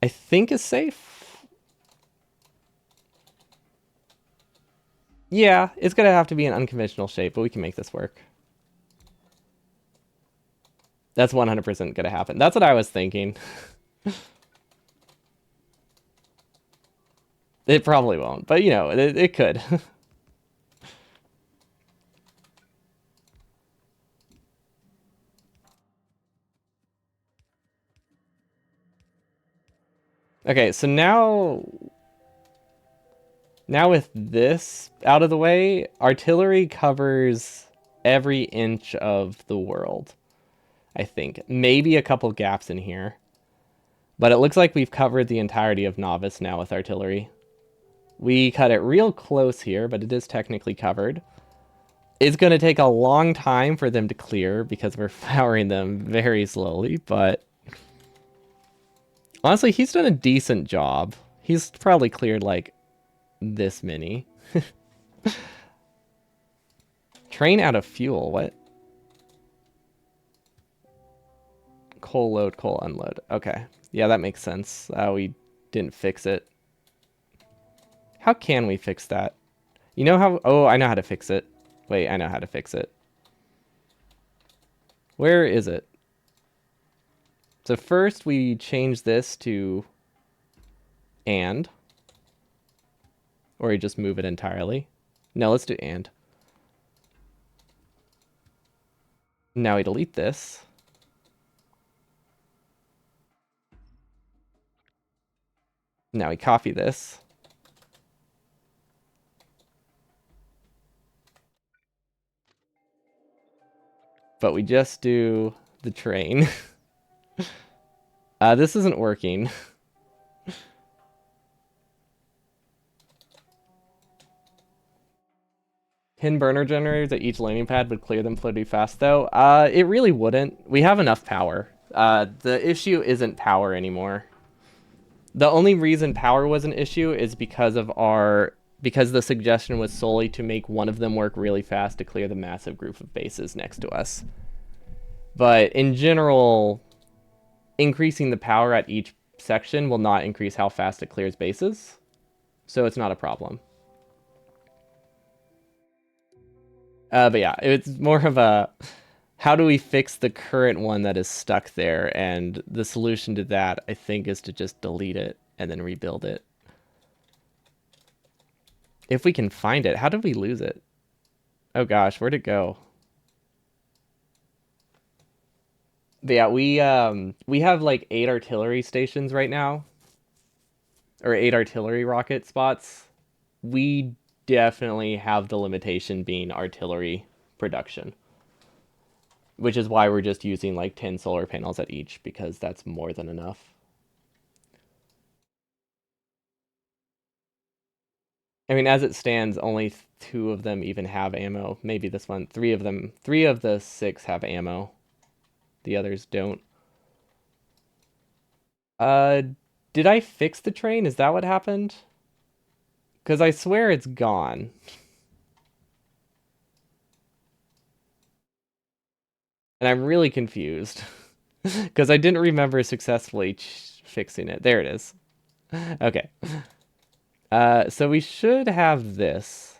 S1: I think is safe. Yeah, it's gonna have to be an unconventional shape, but we can make this work. That's 100% gonna happen. That's what I was thinking. It probably won't, but you know, it could. Okay, so now with this out of the way, artillery covers every inch of the world, I think. Maybe a couple gaps in here. But it looks like we've covered the entirety of Nauvis now with artillery. We cut it real close here, but it is technically covered. It's going to take a long time for them to clear because we're powering them very slowly, but honestly, he's done a decent job. He's probably cleared like this many. Train out of fuel, what? coal load, coal unload. Okay. Yeah, that makes sense. We didn't fix it. How can we fix that? You know how... Oh, I know how to fix it. Wait, I know how to fix it. Where is it? So first we change this to and. Or you just move it entirely. No, let's do and. Now we delete this. Now we copy this. But we just do the train. This isn't working. Pin burner generators at each landing pad would clear them pretty fast, though. It really wouldn't. We have enough power. The issue isn't power anymore. The only reason power was an issue is because the suggestion was solely to make one of them work really fast to clear the massive group of bases next to us. But in general, increasing the power at each section will not increase how fast it clears bases, so it's not a problem. But yeah, it's more of a how do we fix the current one that is stuck there, and the solution to that, I think, is to just delete it and then rebuild it. If we can find it. How did we lose it? Oh gosh, where'd it go? But yeah, we have like 8 artillery stations right now. Or 8 artillery rocket spots. We definitely have the limitation being artillery production. Which is why we're just using like 10 solar panels at each, because that's more than enough. I mean, as it stands, only 2 of them even have ammo. Maybe this one. 3 of them. 3 of the 6 have ammo. The others don't. Uh, did I fix the train? Is that what happened? Because I swear it's gone. And I'm really confused. Because I didn't remember successfully fixing it. There it is. Okay. So we should have this.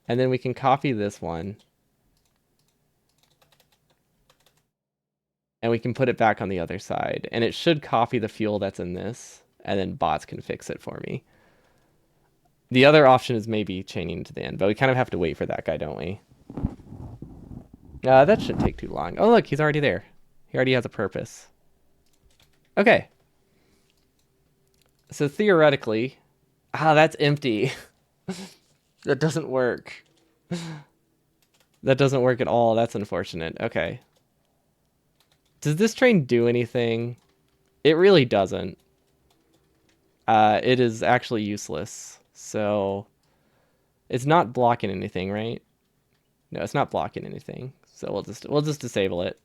S1: And then we can copy this one. And we can put it back on the other side. And it should copy the fuel that's in this. And then bots can fix it for me. The other option is maybe chaining to the end. But we kind of have to wait for that guy, don't we? That shouldn't take too long. Oh, look, he's already there. He already has a purpose. Okay. So theoretically... that's empty. That doesn't work. That doesn't work at all. That's unfortunate. Okay. Does this train do anything? It really doesn't. It is actually useless. So it's not blocking anything, right? No, it's not blocking anything. So we'll just disable it.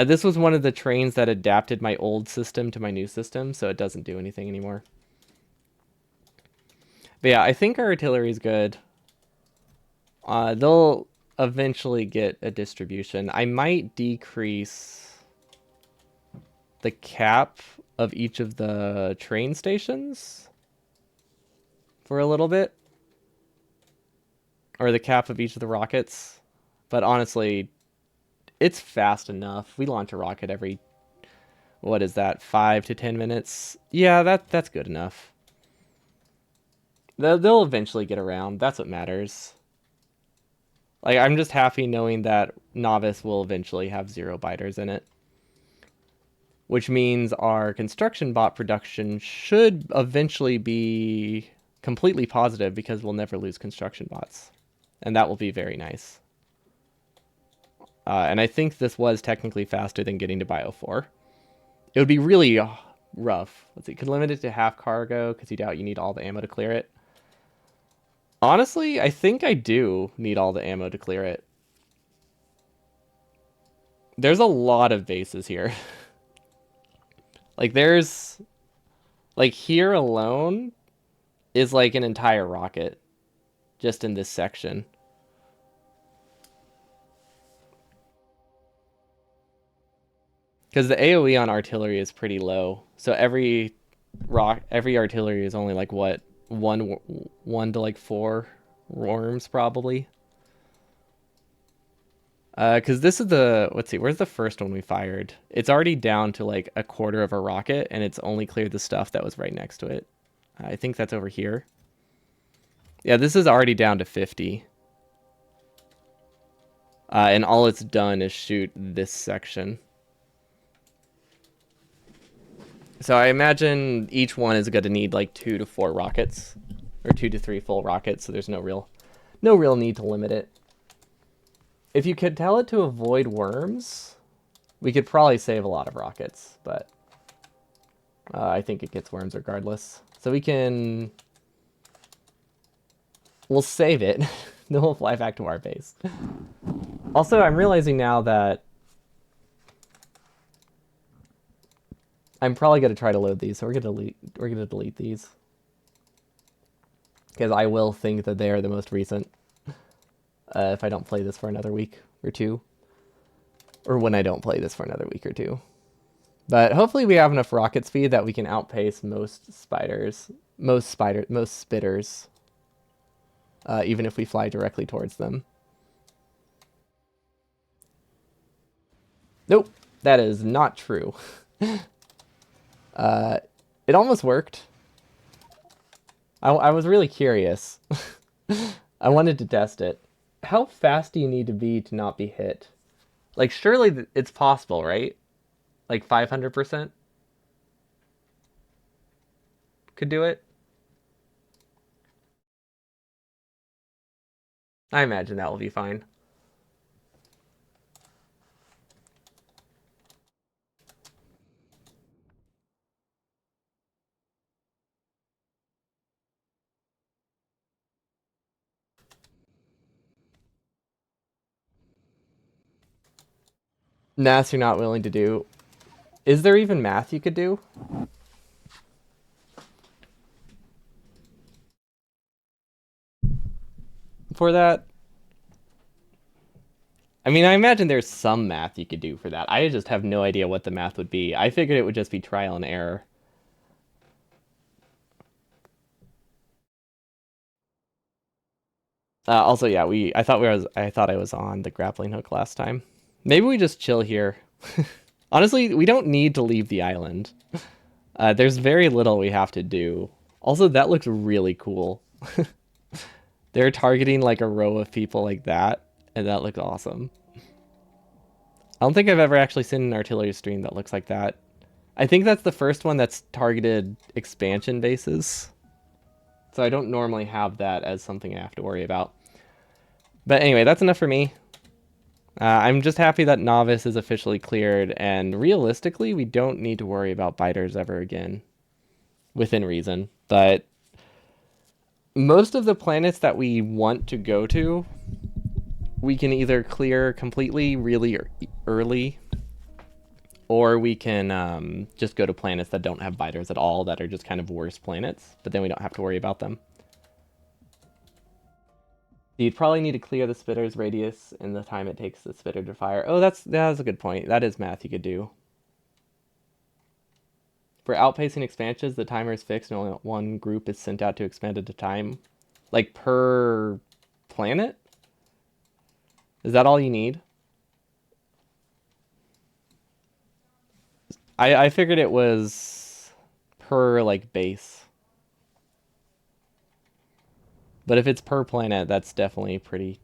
S1: This was one of the trains that adapted my old system to my new system, so it doesn't do anything anymore. But yeah, I think our artillery is good. They'll eventually get a distribution. I might decrease the cap of each of the train stations for a little bit. Or the cap of each of the rockets. But honestly, it's fast enough. We launch a rocket every, what is that, 5 to 10 minutes? Yeah, that's good enough. They'll eventually get around. That's what matters. Like, I'm just happy knowing that Nauvis will eventually have 0 biters in it. Which means our construction bot production should eventually be completely positive because we'll never lose construction bots. And that will be very nice. And I think this was technically faster than getting to Bio 4. It would be really rough. Let's see, could limit it to half cargo because you doubt you need all the ammo to clear it. Honestly, I think I do need all the ammo to clear it. There's a lot of bases here. Like, there's... Like, here alone is like an entire rocket. Just in this section. Because the AoE on artillery is pretty low. So every artillery is only like what, one to like four worms probably. Because this is let's see, where's the first one we fired? It's already down to like a quarter of a rocket, and it's only cleared the stuff that was right next to it. I think that's over here. Yeah, this is already down to 50. And all it's done is shoot this section. So I imagine each one is going to need like 2 to 4 rockets, or 2 to 3 full rockets. So there's no real need to limit it. If you could tell it to avoid worms, we could probably save a lot of rockets, but I think it gets worms regardless. So we'll save it. Then we'll fly back to our base. Also, I'm realizing now that I'm probably going to try to load these, so we're going to delete these. Because I will think that they are the most recent if I don't play this for another week or two. Or when I don't play this for another week or two. But hopefully we have enough rocket speed that we can outpace most spitters, even if we fly directly towards them. Nope, that is not true. It almost worked. I was really curious. I wanted to test it. How fast do you need to be to not be hit? Like, surely it's possible, right? Like 500% could do it. I imagine that will be fine. Math you're not willing to do. Is there even math you could do for that? I mean, I imagine there's some math you could do for that. I just have no idea what the math would be. I figured it would just be trial and error. Also, yeah, I thought I was on the grappling hook last time. Maybe we just chill here. Honestly, we don't need to leave the island. There's very little we have to do. Also, that looks really cool. They're targeting like a row of people like that, and that looks awesome. I don't think I've ever actually seen an artillery stream that looks like that. I think that's the first one that's targeted expansion bases. So I don't normally have that as something I have to worry about. But anyway, that's enough for me. I'm just happy that Nauvis is officially cleared, and realistically, we don't need to worry about biters ever again. Within reason. But most of the planets that we want to go to, we can either clear completely really early, or we can just go to planets that don't have biters at all, that are just kind of worse planets, but then we don't have to worry about them. You'd probably need to clear the spitter's radius in the time it takes the spitter to fire. Oh, that's a good point. That is math you could do. For outpacing expansions, the timer is fixed and only one group is sent out to expand at a time. Like per planet? Is that all you need? I figured it was per like base. But if it's per planet, that's definitely pretty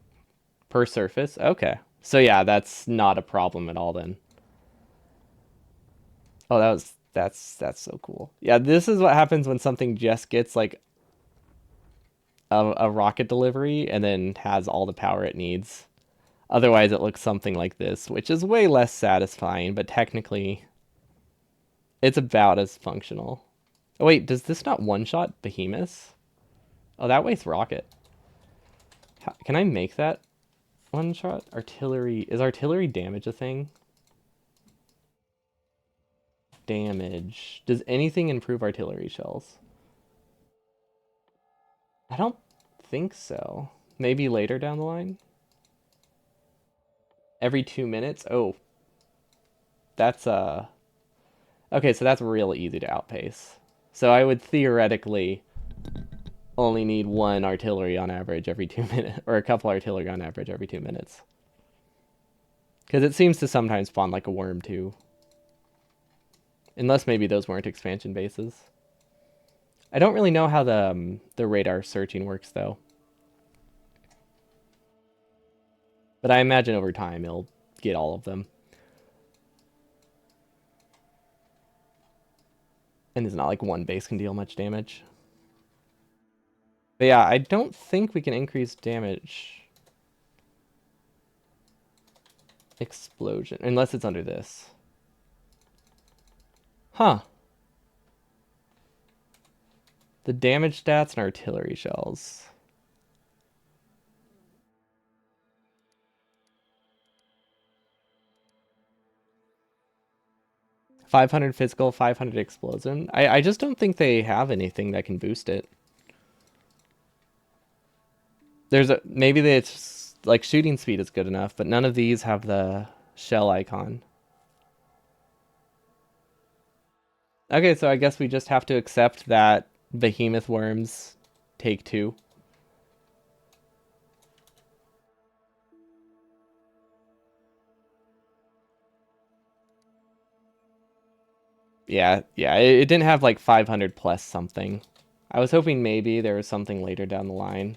S1: per surface. Okay. So yeah, that's not a problem at all then. Oh, that's so cool. Yeah, this is what happens when something just gets like a rocket delivery and then has all the power it needs. Otherwise, it looks something like this, which is way less satisfying, but technically, it's about as functional. Oh, wait, does this not one-shot behemoths? Oh, that wastes rocket. Can I make that one-shot? Artillery. Is artillery damage a thing? Damage. Does anything improve artillery shells? I don't think so. Maybe later down the line? Every 2 minutes? Oh. That's okay, so that's real easy to outpace. So I would theoretically only need one artillery on average every 2 minutes, or a couple artillery on average every 2 minutes. Because it seems to sometimes spawn like a worm too. Unless maybe those weren't expansion bases. I don't really know how the radar searching works though. But I imagine over time it'll get all of them. And it's not like one base can deal much damage. But yeah, I don't think we can increase damage. Explosion. Unless it's under this. Huh. The damage stats and artillery shells. 500 physical, 500 explosion. I just don't think they have anything that can boost it. There's a maybe it's like shooting speed is good enough, but none of these have the shell icon. Okay, so I guess we just have to accept that behemoth worms take two. Yeah, it didn't have like 500 plus something. I was hoping maybe there was something later down the line.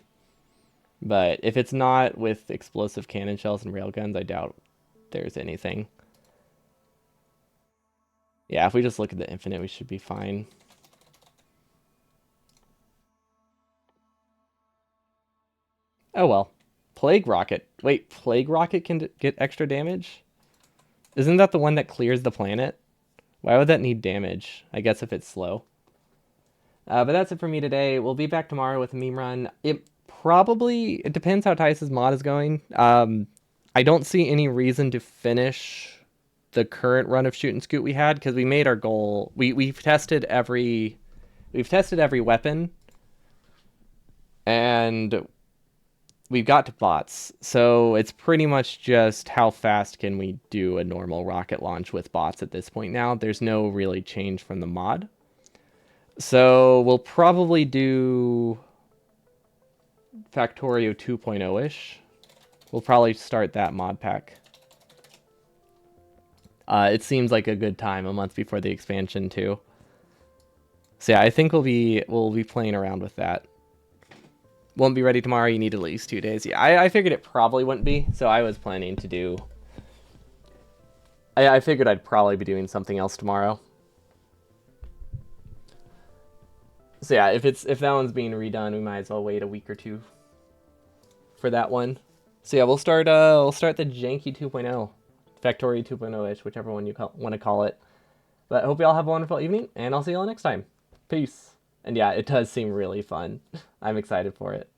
S1: But if it's not with explosive cannon shells and railguns, I doubt there's anything. Yeah, if we just look at the infinite, we should be fine. Oh well. Plague Rocket. Wait, Plague Rocket can get extra damage? Isn't that the one that clears the planet? Why would that need damage? I guess if it's slow. But that's it for me today. We'll be back tomorrow with a meme run. It depends how Tice's mod is going. I don't see any reason to finish the current run of shoot and scoot we had because we made our goal. We've tested every weapon, and we've got to bots. So it's pretty much just how fast can we do a normal rocket launch with bots at this point now. There's no really change from the mod. So we'll probably do Factorio 2.0-ish. We'll probably start that mod pack. It seems like a good time, a month before the expansion too. So yeah, I think we'll be playing around with that. Won't be ready tomorrow. You need at least 2 days. Yeah, I figured it probably wouldn't be, so I was planning to do. I figured I'd probably be doing something else tomorrow. So yeah, if that one's being redone, we might as well wait a week or two for that one. So yeah, we'll start the janky 2.0, Factorio 2.0-ish, whichever one you want to call it. But I hope you all have a wonderful evening, and I'll see you all next time. Peace. And yeah, it does seem really fun. I'm excited for it.